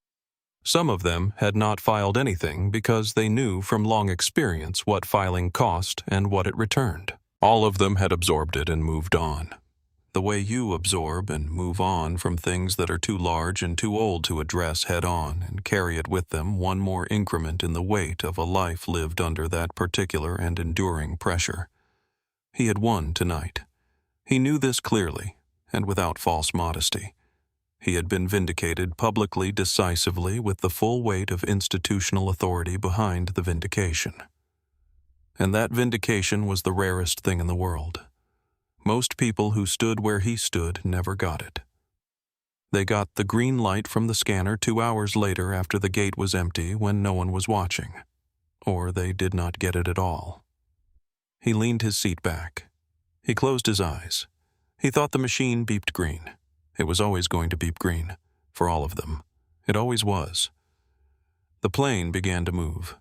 Some of them had not filed anything because they knew from long experience what filing cost and what it returned. All of them had absorbed it and moved on. The way you absorb and move on from things that are too large and too old to address head-on and carry it with them one more increment in the weight of a life lived under that particular and enduring pressure. He had won tonight. He knew this clearly, and without false modesty. He had been vindicated publicly, decisively, with the full weight of institutional authority behind the vindication. And that vindication was the rarest thing in the world. Most people who stood where he stood never got it. They got the green light from the scanner 2 hours later after the gate was empty when no one was watching. Or they did not get it at all. He leaned his seat back. He closed his eyes. He thought the machine beeped green. It was always going to beep green, for all of them. It always was. The plane began to move.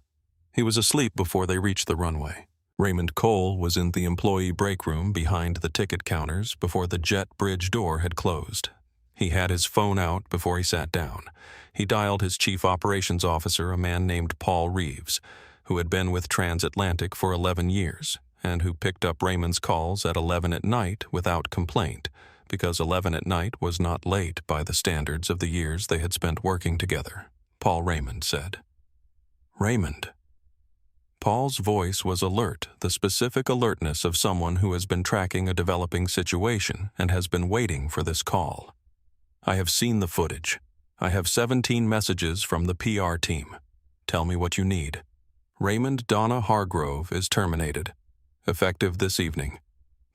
He was asleep before they reached the runway. Raymond Cole was in the employee break room behind the ticket counters before the jet bridge door had closed. He had his phone out before he sat down. He dialed his chief operations officer, a man named Paul Reeves, who had been with Transatlantic for 11 years, and who picked up Raymond's calls at 11 at night without complaint, because 11 at night was not late by the standards of the years they had spent working together. Paul Raymond said. Raymond. Paul's voice was alert, the specific alertness of someone who has been tracking a developing situation and has been waiting for this call. I have seen the footage. I have 17 messages from the PR team. Tell me what you need. Raymond Donna Hargrove is terminated. Effective this evening.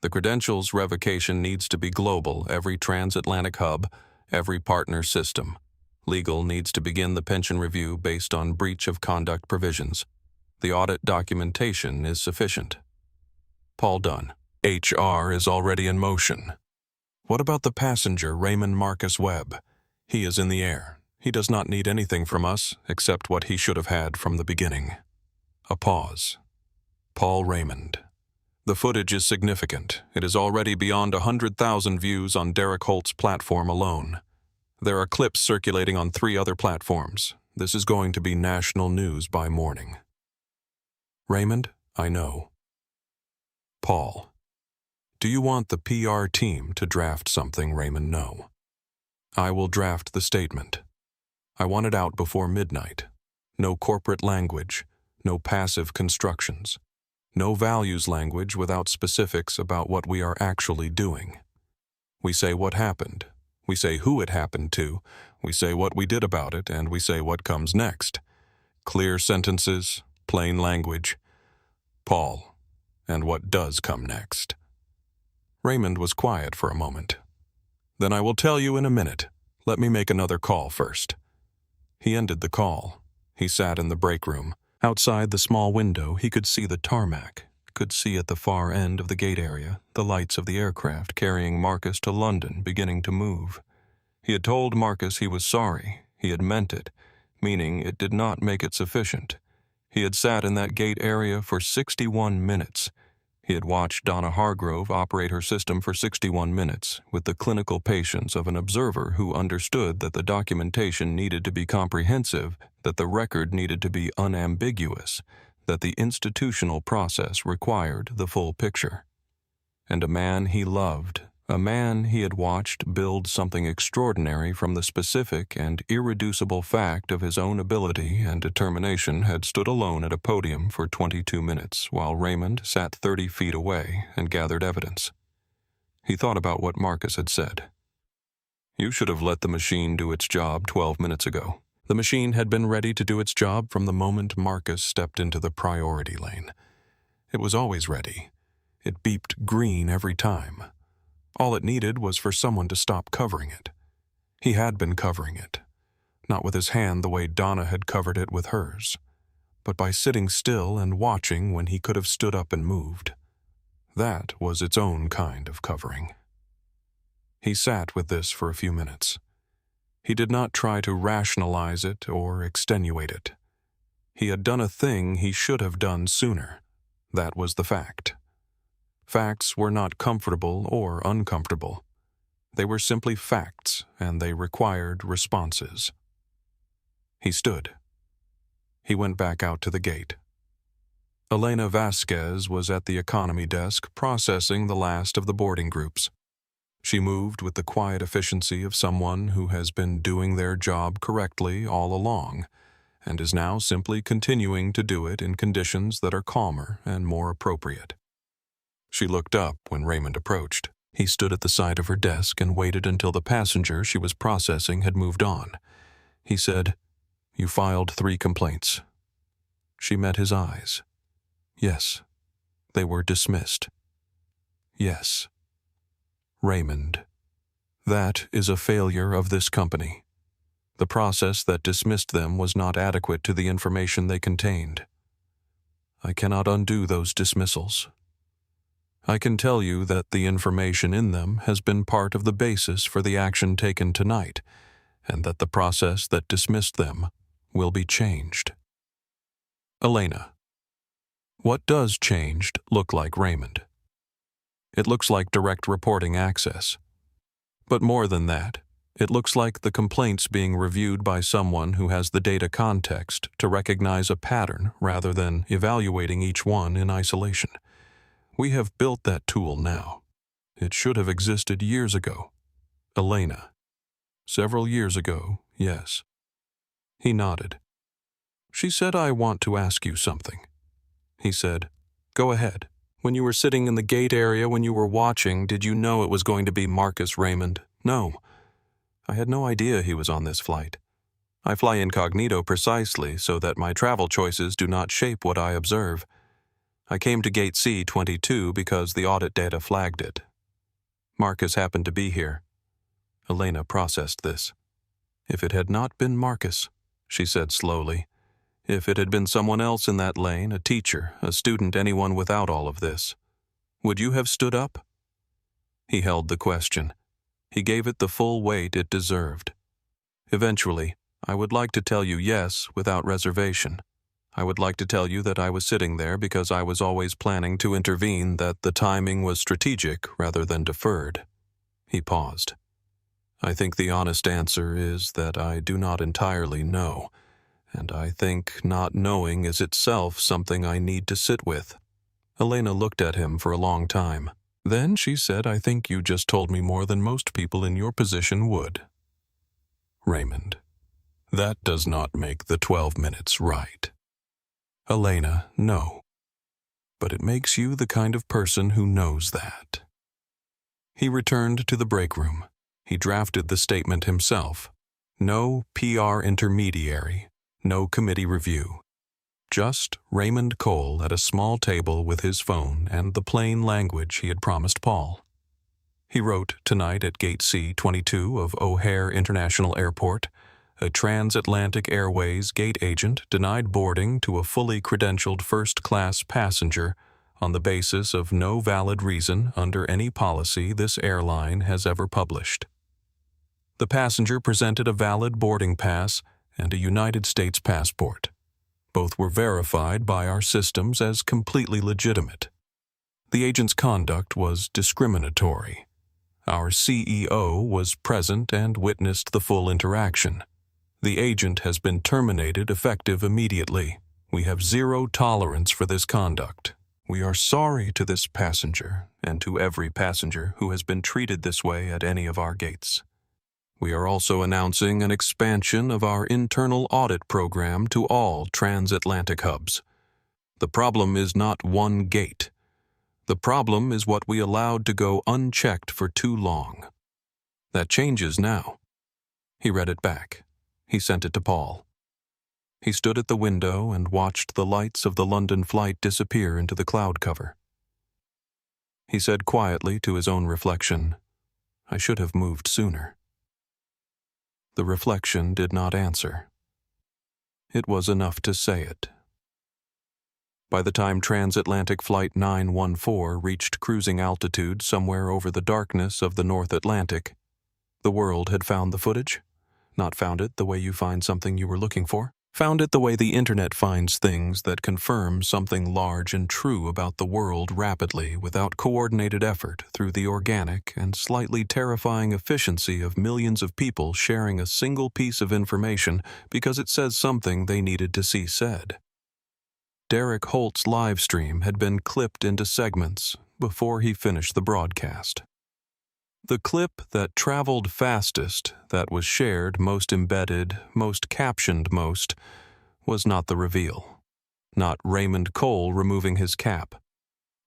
The credentials revocation needs to be global, every transatlantic hub, every partner system. Legal needs to begin the pension review based on breach of conduct provisions. The audit documentation is sufficient. Paul Dunn. HR is already in motion. What about the passenger, Raymond Marcus Webb? He is in the air. He does not need anything from us except what he should have had from the beginning. A pause. Paul Raymond. The footage is significant. It is already beyond 100,000 views on Derek Holt's platform alone. There are clips circulating on 3 other platforms. This is going to be national news by morning. Raymond, I know. Paul. Do you want the PR team to draft something, Raymond? No. I will draft the statement. I want it out before midnight. No corporate language, no passive constructions. No values language without specifics about what we are actually doing. We say what happened. We say who it happened to. We say what we did about it, and we say what comes next. Clear sentences, plain language. Paul, and what does come next? Raymond was quiet for a moment. "Then I will tell you in a minute. Let me make another call first." He ended the call. He sat in the break room. Outside the small window, he could see the tarmac, could see at the far end of the gate area the lights of the aircraft carrying Marcus to London beginning to move. He had told Marcus he was sorry. He had meant it, meaning it did not make it sufficient. He had sat in that gate area for 61 minutes. He had watched Donna Hargrove operate her system for 61 minutes with the clinical patience of an observer who understood that the documentation needed to be comprehensive, that the record needed to be unambiguous, that the institutional process required the full picture. And a man he loved, a man he had watched build something extraordinary from the specific and irreducible fact of his own ability and determination, had stood alone at a podium for 22 minutes while Raymond sat 30 feet away and gathered evidence. He thought about what Marcus had said. "You should have let the machine do its job 12 minutes ago." The machine had been ready to do its job from the moment Marcus stepped into the priority lane. It was always ready. It beeped green every time. All it needed was for someone to stop covering it. He had been covering it, not with his hand the way Donna had covered it with hers, but by sitting still and watching when he could have stood up and moved. That was its own kind of covering. He sat with this for a few minutes. He did not try to rationalize it or extenuate it. He had done a thing he should have done sooner. That was the fact. Facts were not comfortable or uncomfortable. They were simply facts, and they required responses. He stood. He went back out to the gate. Elena Vasquez was at the economy desk processing the last of the boarding groups. She moved with the quiet efficiency of someone who has been doing their job correctly all along, and is now simply continuing to do it in conditions that are calmer and more appropriate. She looked up when Raymond approached. He stood at the side of her desk and waited until the passenger she was processing had moved on. He said, "You filed 3 complaints." She met his eyes. Yes, they were dismissed. Yes. Raymond, that is a failure of this company. The process that dismissed them was not adequate to the information they contained. I cannot undo those dismissals. I can tell you that the information in them has been part of the basis for the action taken tonight, and that the process that dismissed them will be changed. Elena, what does changed look like, Raymond? It looks like direct reporting access. But more than that, it looks like the complaints being reviewed by someone who has the data context to recognize a pattern rather than evaluating each one in isolation. We have built that tool now. It should have existed years ago. Elena. Several years ago, yes. He nodded. She said, "I want to ask you something." He said, "Go ahead. When you were sitting in the gate area when you were watching, did you know it was going to be Marcus Raymond?" "No. I had no idea he was on this flight. I fly incognito precisely so that my travel choices do not shape what I observe. I came to Gate C-22 because the audit data flagged it. Marcus happened to be here." Elena processed this. "If it had not been Marcus," she said slowly, "if it had been someone else in that lane, a teacher, a student, anyone without all of this, would you have stood up?" He held the question. He gave it the full weight it deserved. "Eventually, I would like to tell you yes without reservation. I would like to tell you that I was sitting there because I was always planning to intervene, that the timing was strategic rather than deferred." He paused. "I think the honest answer is that I do not entirely know, and I think not knowing is itself something I need to sit with." Elena looked at him for a long time. Then she said, "I think you just told me more than most people in your position would." "Raymond, that does not make the 12 minutes right." "Elena, no. But it makes you the kind of person who knows that." He returned to the break room. He drafted the statement himself. No PR intermediary, no committee review. Just Raymond Cole at a small table with his phone and the plain language he had promised Paul. He wrote tonight at Gate C-22 of O'Hare International Airport, a transatlantic airways gate agent denied boarding to a fully credentialed first-class passenger on the basis of no valid reason under any policy this airline has ever published. The passenger presented a valid boarding pass and a United States passport. Both were verified by our systems as completely legitimate. The agent's conduct was discriminatory. Our CEO was present and witnessed the full interaction. The agent has been terminated effective immediately. We have zero tolerance for this conduct. We are sorry to this passenger and to every passenger who has been treated this way at any of our gates. We are also announcing an expansion of our internal audit program to all transatlantic hubs. The problem is not one gate. The problem is what we allowed to go unchecked for too long. That changes now. He read it back. He sent it to Paul. He stood at the window and watched the lights of the London flight disappear into the cloud cover. He said quietly to his own reflection, "I should have moved sooner." The reflection did not answer. It was enough to say it. By the time transatlantic Flight 914 reached cruising altitude somewhere over the darkness of the North Atlantic, the world had found the footage. Not found it the way you find something you were looking for. Found it the way the internet finds things that confirm something large and true about the world rapidly without coordinated effort through the organic and slightly terrifying efficiency of millions of people sharing a single piece of information because it says something they needed to see said. Derek Holt's live stream had been clipped into segments before he finished the broadcast. The clip that traveled fastest, that was shared, most embedded, most captioned most, was not the reveal. Not Raymond Cole removing his cap.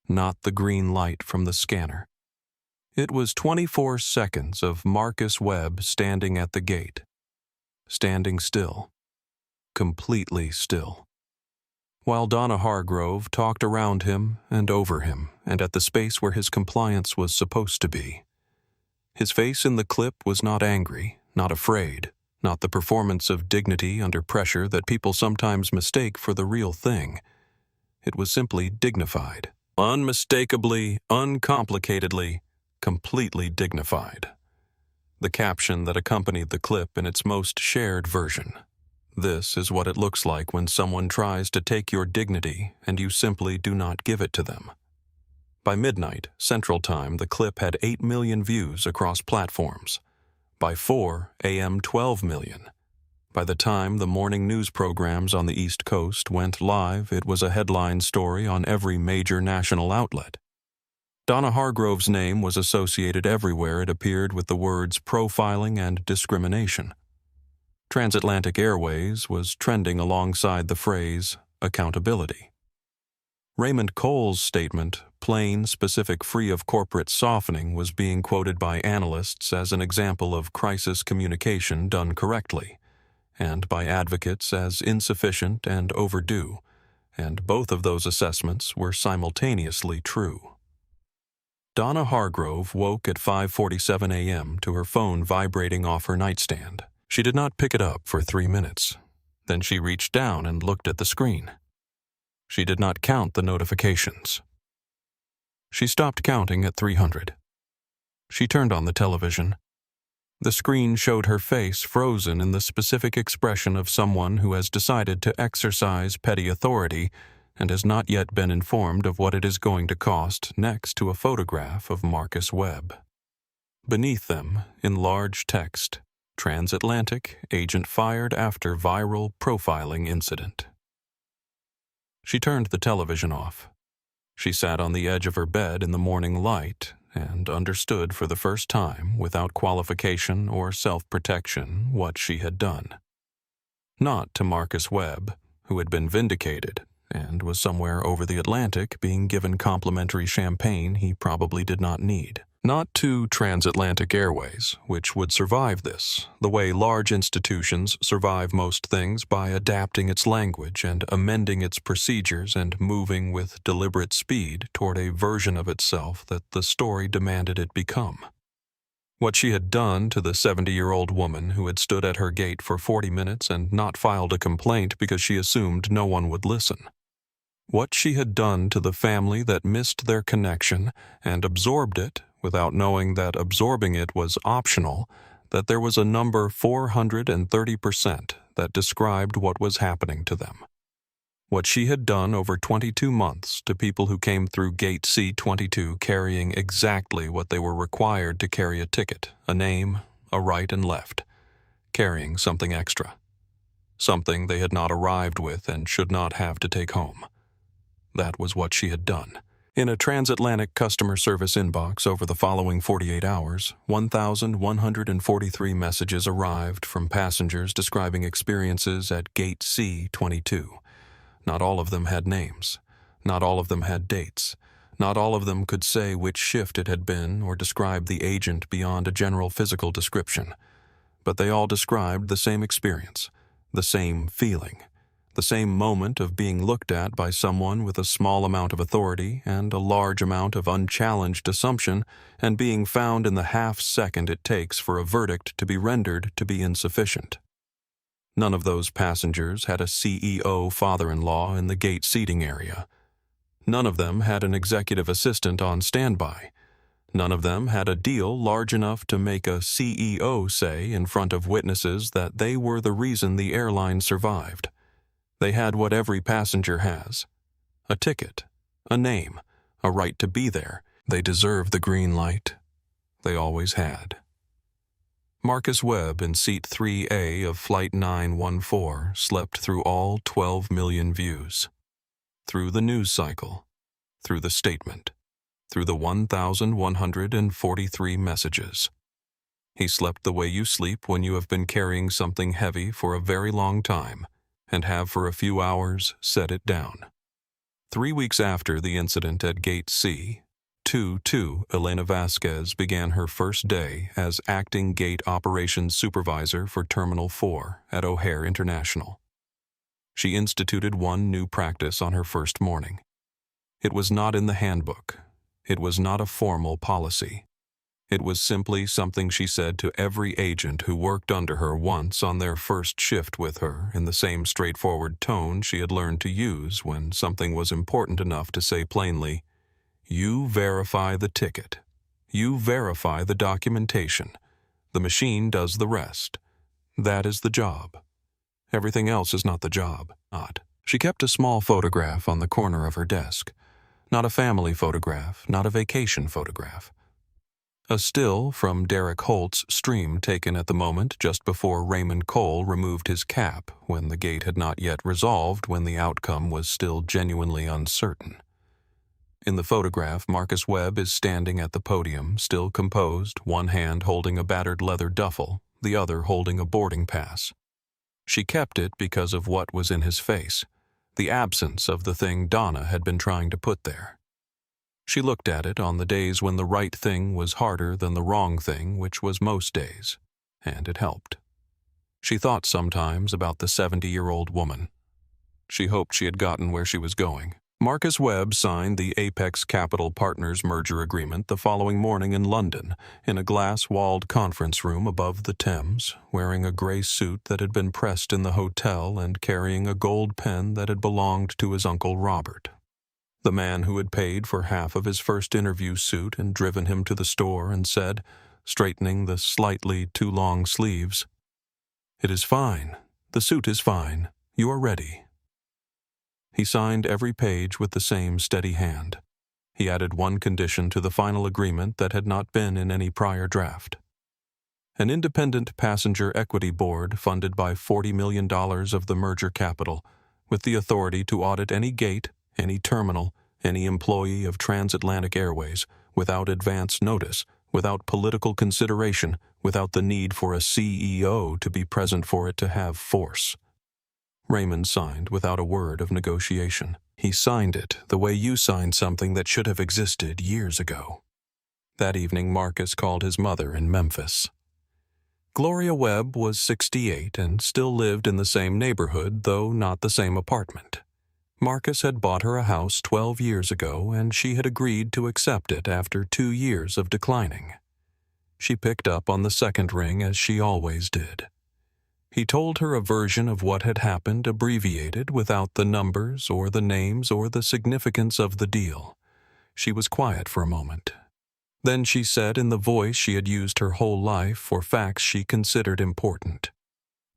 Not the green light from the scanner. It was 24 seconds of Marcus Webb standing at the gate. Standing still. Completely still. While Donna Hargrove talked around him and over him and at the space where his compliance was supposed to be. His face in the clip was not angry, not afraid, not the performance of dignity under pressure that people sometimes mistake for the real thing. It was simply dignified. Unmistakably, uncomplicatedly, completely dignified. The caption that accompanied the clip in its most shared version. This is what it looks like when someone tries to take your dignity and you simply do not give it to them. By midnight, Central Time, the clip had 8 million views across platforms. By 4 a.m., 12 million. By the time the morning news programs on the East Coast went live, it was a headline story on every major national outlet. Donna Hargrove's name was associated everywhere it appeared with the words profiling and discrimination. Transatlantic Airways was trending alongside the phrase accountability. Raymond Cole's statement, plain, specific, free of corporate softening, was being quoted by analysts as an example of crisis communication done correctly, and by advocates as insufficient and overdue, and both of those assessments were simultaneously true. Donna Hargrove woke at 5:47 a.m. to her phone vibrating off her nightstand. She did not pick it up for 3 minutes. Then she reached down and looked at the screen. She did not count the notifications. She stopped counting at 300. She turned on the television. The screen showed her face frozen in the specific expression of someone who has decided to exercise petty authority and has not yet been informed of what it is going to cost next to a photograph of Marcus Webb. Beneath them, in large text, Transatlantic, agent fired after viral profiling incident. She turned the television off. She sat on the edge of her bed in the morning light and understood for the first time, without qualification or self-protection, what she had done. Not to Marcus Webb, who had been vindicated and was somewhere over the Atlantic being given complimentary champagne he probably did not need. Not to transatlantic airways, which would survive this, the way large institutions survive most things by adapting its language and amending its procedures and moving with deliberate speed toward a version of itself that the story demanded it become. What she had done to the 70-year-old woman who had stood at her gate for 40 minutes and not filed a complaint because she assumed no one would listen. What she had done to the family that missed their connection and absorbed it without knowing that absorbing it was optional, that there was a number 430% that described what was happening to them. What she had done over 22 months to people who came through Gate C-22 carrying exactly what they were required to carry: a ticket, a name, a right and left, carrying something extra, something they had not arrived with and should not have to take home. That was what she had done. In a transatlantic customer service inbox over the following 48 hours, 1,143 messages arrived from passengers describing experiences at Gate C-22. Not all of them had names. Not all of them had dates. Not all of them could say which shift it had been or describe the agent beyond a general physical description. But they all described the same experience, the same feeling, the same moment of being looked at by someone with a small amount of authority and a large amount of unchallenged assumption, and being found in the half-second it takes for a verdict to be rendered to be insufficient. None of those passengers had a CEO father-in-law in the gate seating area. None of them had an executive assistant on standby. None of them had a deal large enough to make a CEO say in front of witnesses that they were the reason the airline survived. They had what every passenger has: a ticket, a name, a right to be there. They deserve the green light. They always had. Marcus Webb in seat 3A of Flight 914 slept through all 12 million views. Through the news cycle. Through the statement. Through the 1,143 messages. He slept the way you sleep when you have been carrying something heavy for a very long time and have for a few hours set it down. 3 weeks after the incident at Gate C-22, Elena Vasquez began her first day as acting gate operations supervisor for Terminal 4 at O'Hare International. She instituted one new practice on her first morning. It was not in the handbook. It was not a formal policy. It was simply something she said to every agent who worked under her once on their first shift with her, in the same straightforward tone she had learned to use when something was important enough to say plainly, "You verify the ticket. You verify the documentation. The machine does the rest. That is the job. Everything else is not the job." She kept a small photograph on the corner of her desk. Not a family photograph, not a vacation photograph. A still from Derek Holt's stream taken at the moment just before Raymond Cole removed his cap when the gate had not yet resolved, when the outcome was still genuinely uncertain. In the photograph, Marcus Webb is standing at the podium, still composed, one hand holding a battered leather duffel, the other holding a boarding pass. She kept it because of what was in his face, the absence of the thing Donna had been trying to put there. She looked at it on the days when the right thing was harder than the wrong thing, which was most days, and it helped. She thought sometimes about the 70-year-old woman. She hoped she had gotten where she was going. Marcus Webb signed the Apex Capital Partners merger agreement the following morning in London, in a glass-walled conference room above the Thames, wearing a gray suit that had been pressed in the hotel and carrying a gold pen that had belonged to his Uncle Robert, the man who had paid for half of his first interview suit and driven him to the store and said, straightening the slightly too long sleeves, "It is fine. The suit is fine. You are ready." He signed every page with the same steady hand. He added one condition to the final agreement that had not been in any prior draft. An independent passenger equity board funded by $40 million of the merger capital, with the authority to audit any gate, any terminal, any employee of transatlantic airways, without advance notice, without political consideration, without the need for a CEO to be present for it to have force. Raymond signed without a word of negotiation. He signed it the way you signed something that should have existed years ago. That evening, Marcus called his mother in Memphis. Gloria Webb was 68 and still lived in the same neighborhood, though not the same apartment. Marcus had bought her a house 12 years ago, and she had agreed to accept it after 2 years of declining. She picked up on the second ring as she always did. He told her a version of what had happened, abbreviated without the numbers or the names or the significance of the deal. She was quiet for a moment. Then she said in the voice she had used her whole life for facts she considered important.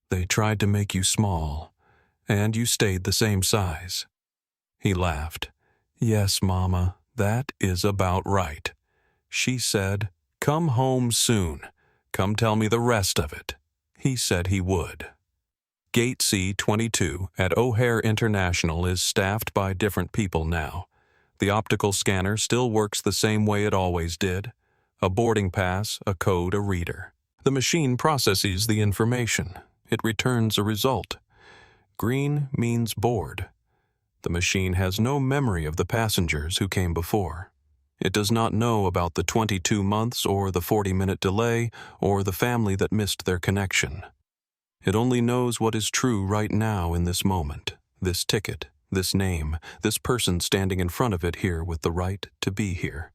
"They tried to make you small, and you stayed the same size." He laughed. "Yes, Mama, that is about right." She said, "Come home soon. Come tell me the rest of it." He said he would. Gate C-22 at O'Hare International is staffed by different people now. The optical scanner still works the same way it always did. A boarding pass, a code, a reader. The machine processes the information. It returns a result. Green means board. The machine has no memory of the passengers who came before. It does not know about the 22 months or the 40-minute delay or the family that missed their connection. It only knows what is true right now in this moment, this ticket, this name, this person standing in front of it here with the right to be here.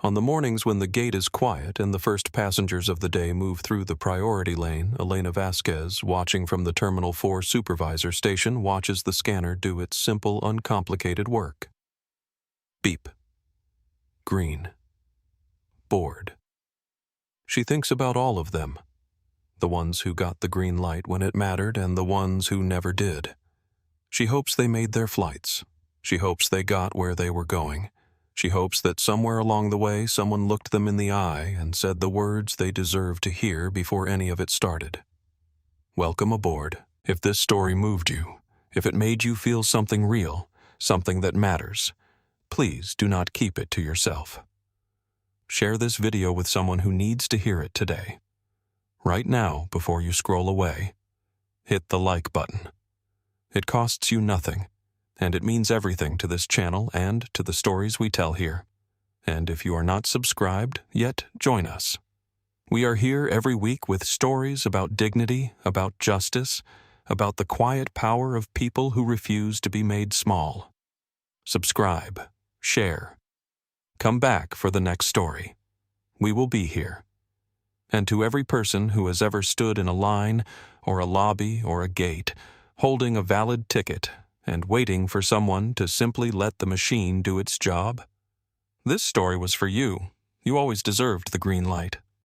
On the mornings when the gate is quiet and the first passengers of the day move through the priority lane, Elena Vasquez, watching from the Terminal 4 supervisor station, watches the scanner do its simple, uncomplicated work. Beep. Green. Bored. She thinks about all of them. The ones who got the green light when it mattered and the ones who never did. She hopes they made their flights. She hopes they got where they were going. She hopes that somewhere along the way someone looked them in the eye and said the words they deserved to hear before any of it started. Welcome aboard. If this story moved you, if it made you feel something real, something that matters, please do not keep it to yourself. Share this video with someone who needs to hear it today. Right now, before you scroll away, hit the like button. It costs you nothing, and it means everything to this channel and to the stories we tell here. And if you are not subscribed yet, join us. We are here every week with stories about dignity, about justice, about the quiet power of people who refuse to be made small. Subscribe, share. Come back for the next story. We will be here. And to every person who has ever stood in a line or a lobby or a gate, holding a valid ticket and waiting for someone to simply let the machine do its job, this story was for you. You always deserved the green light.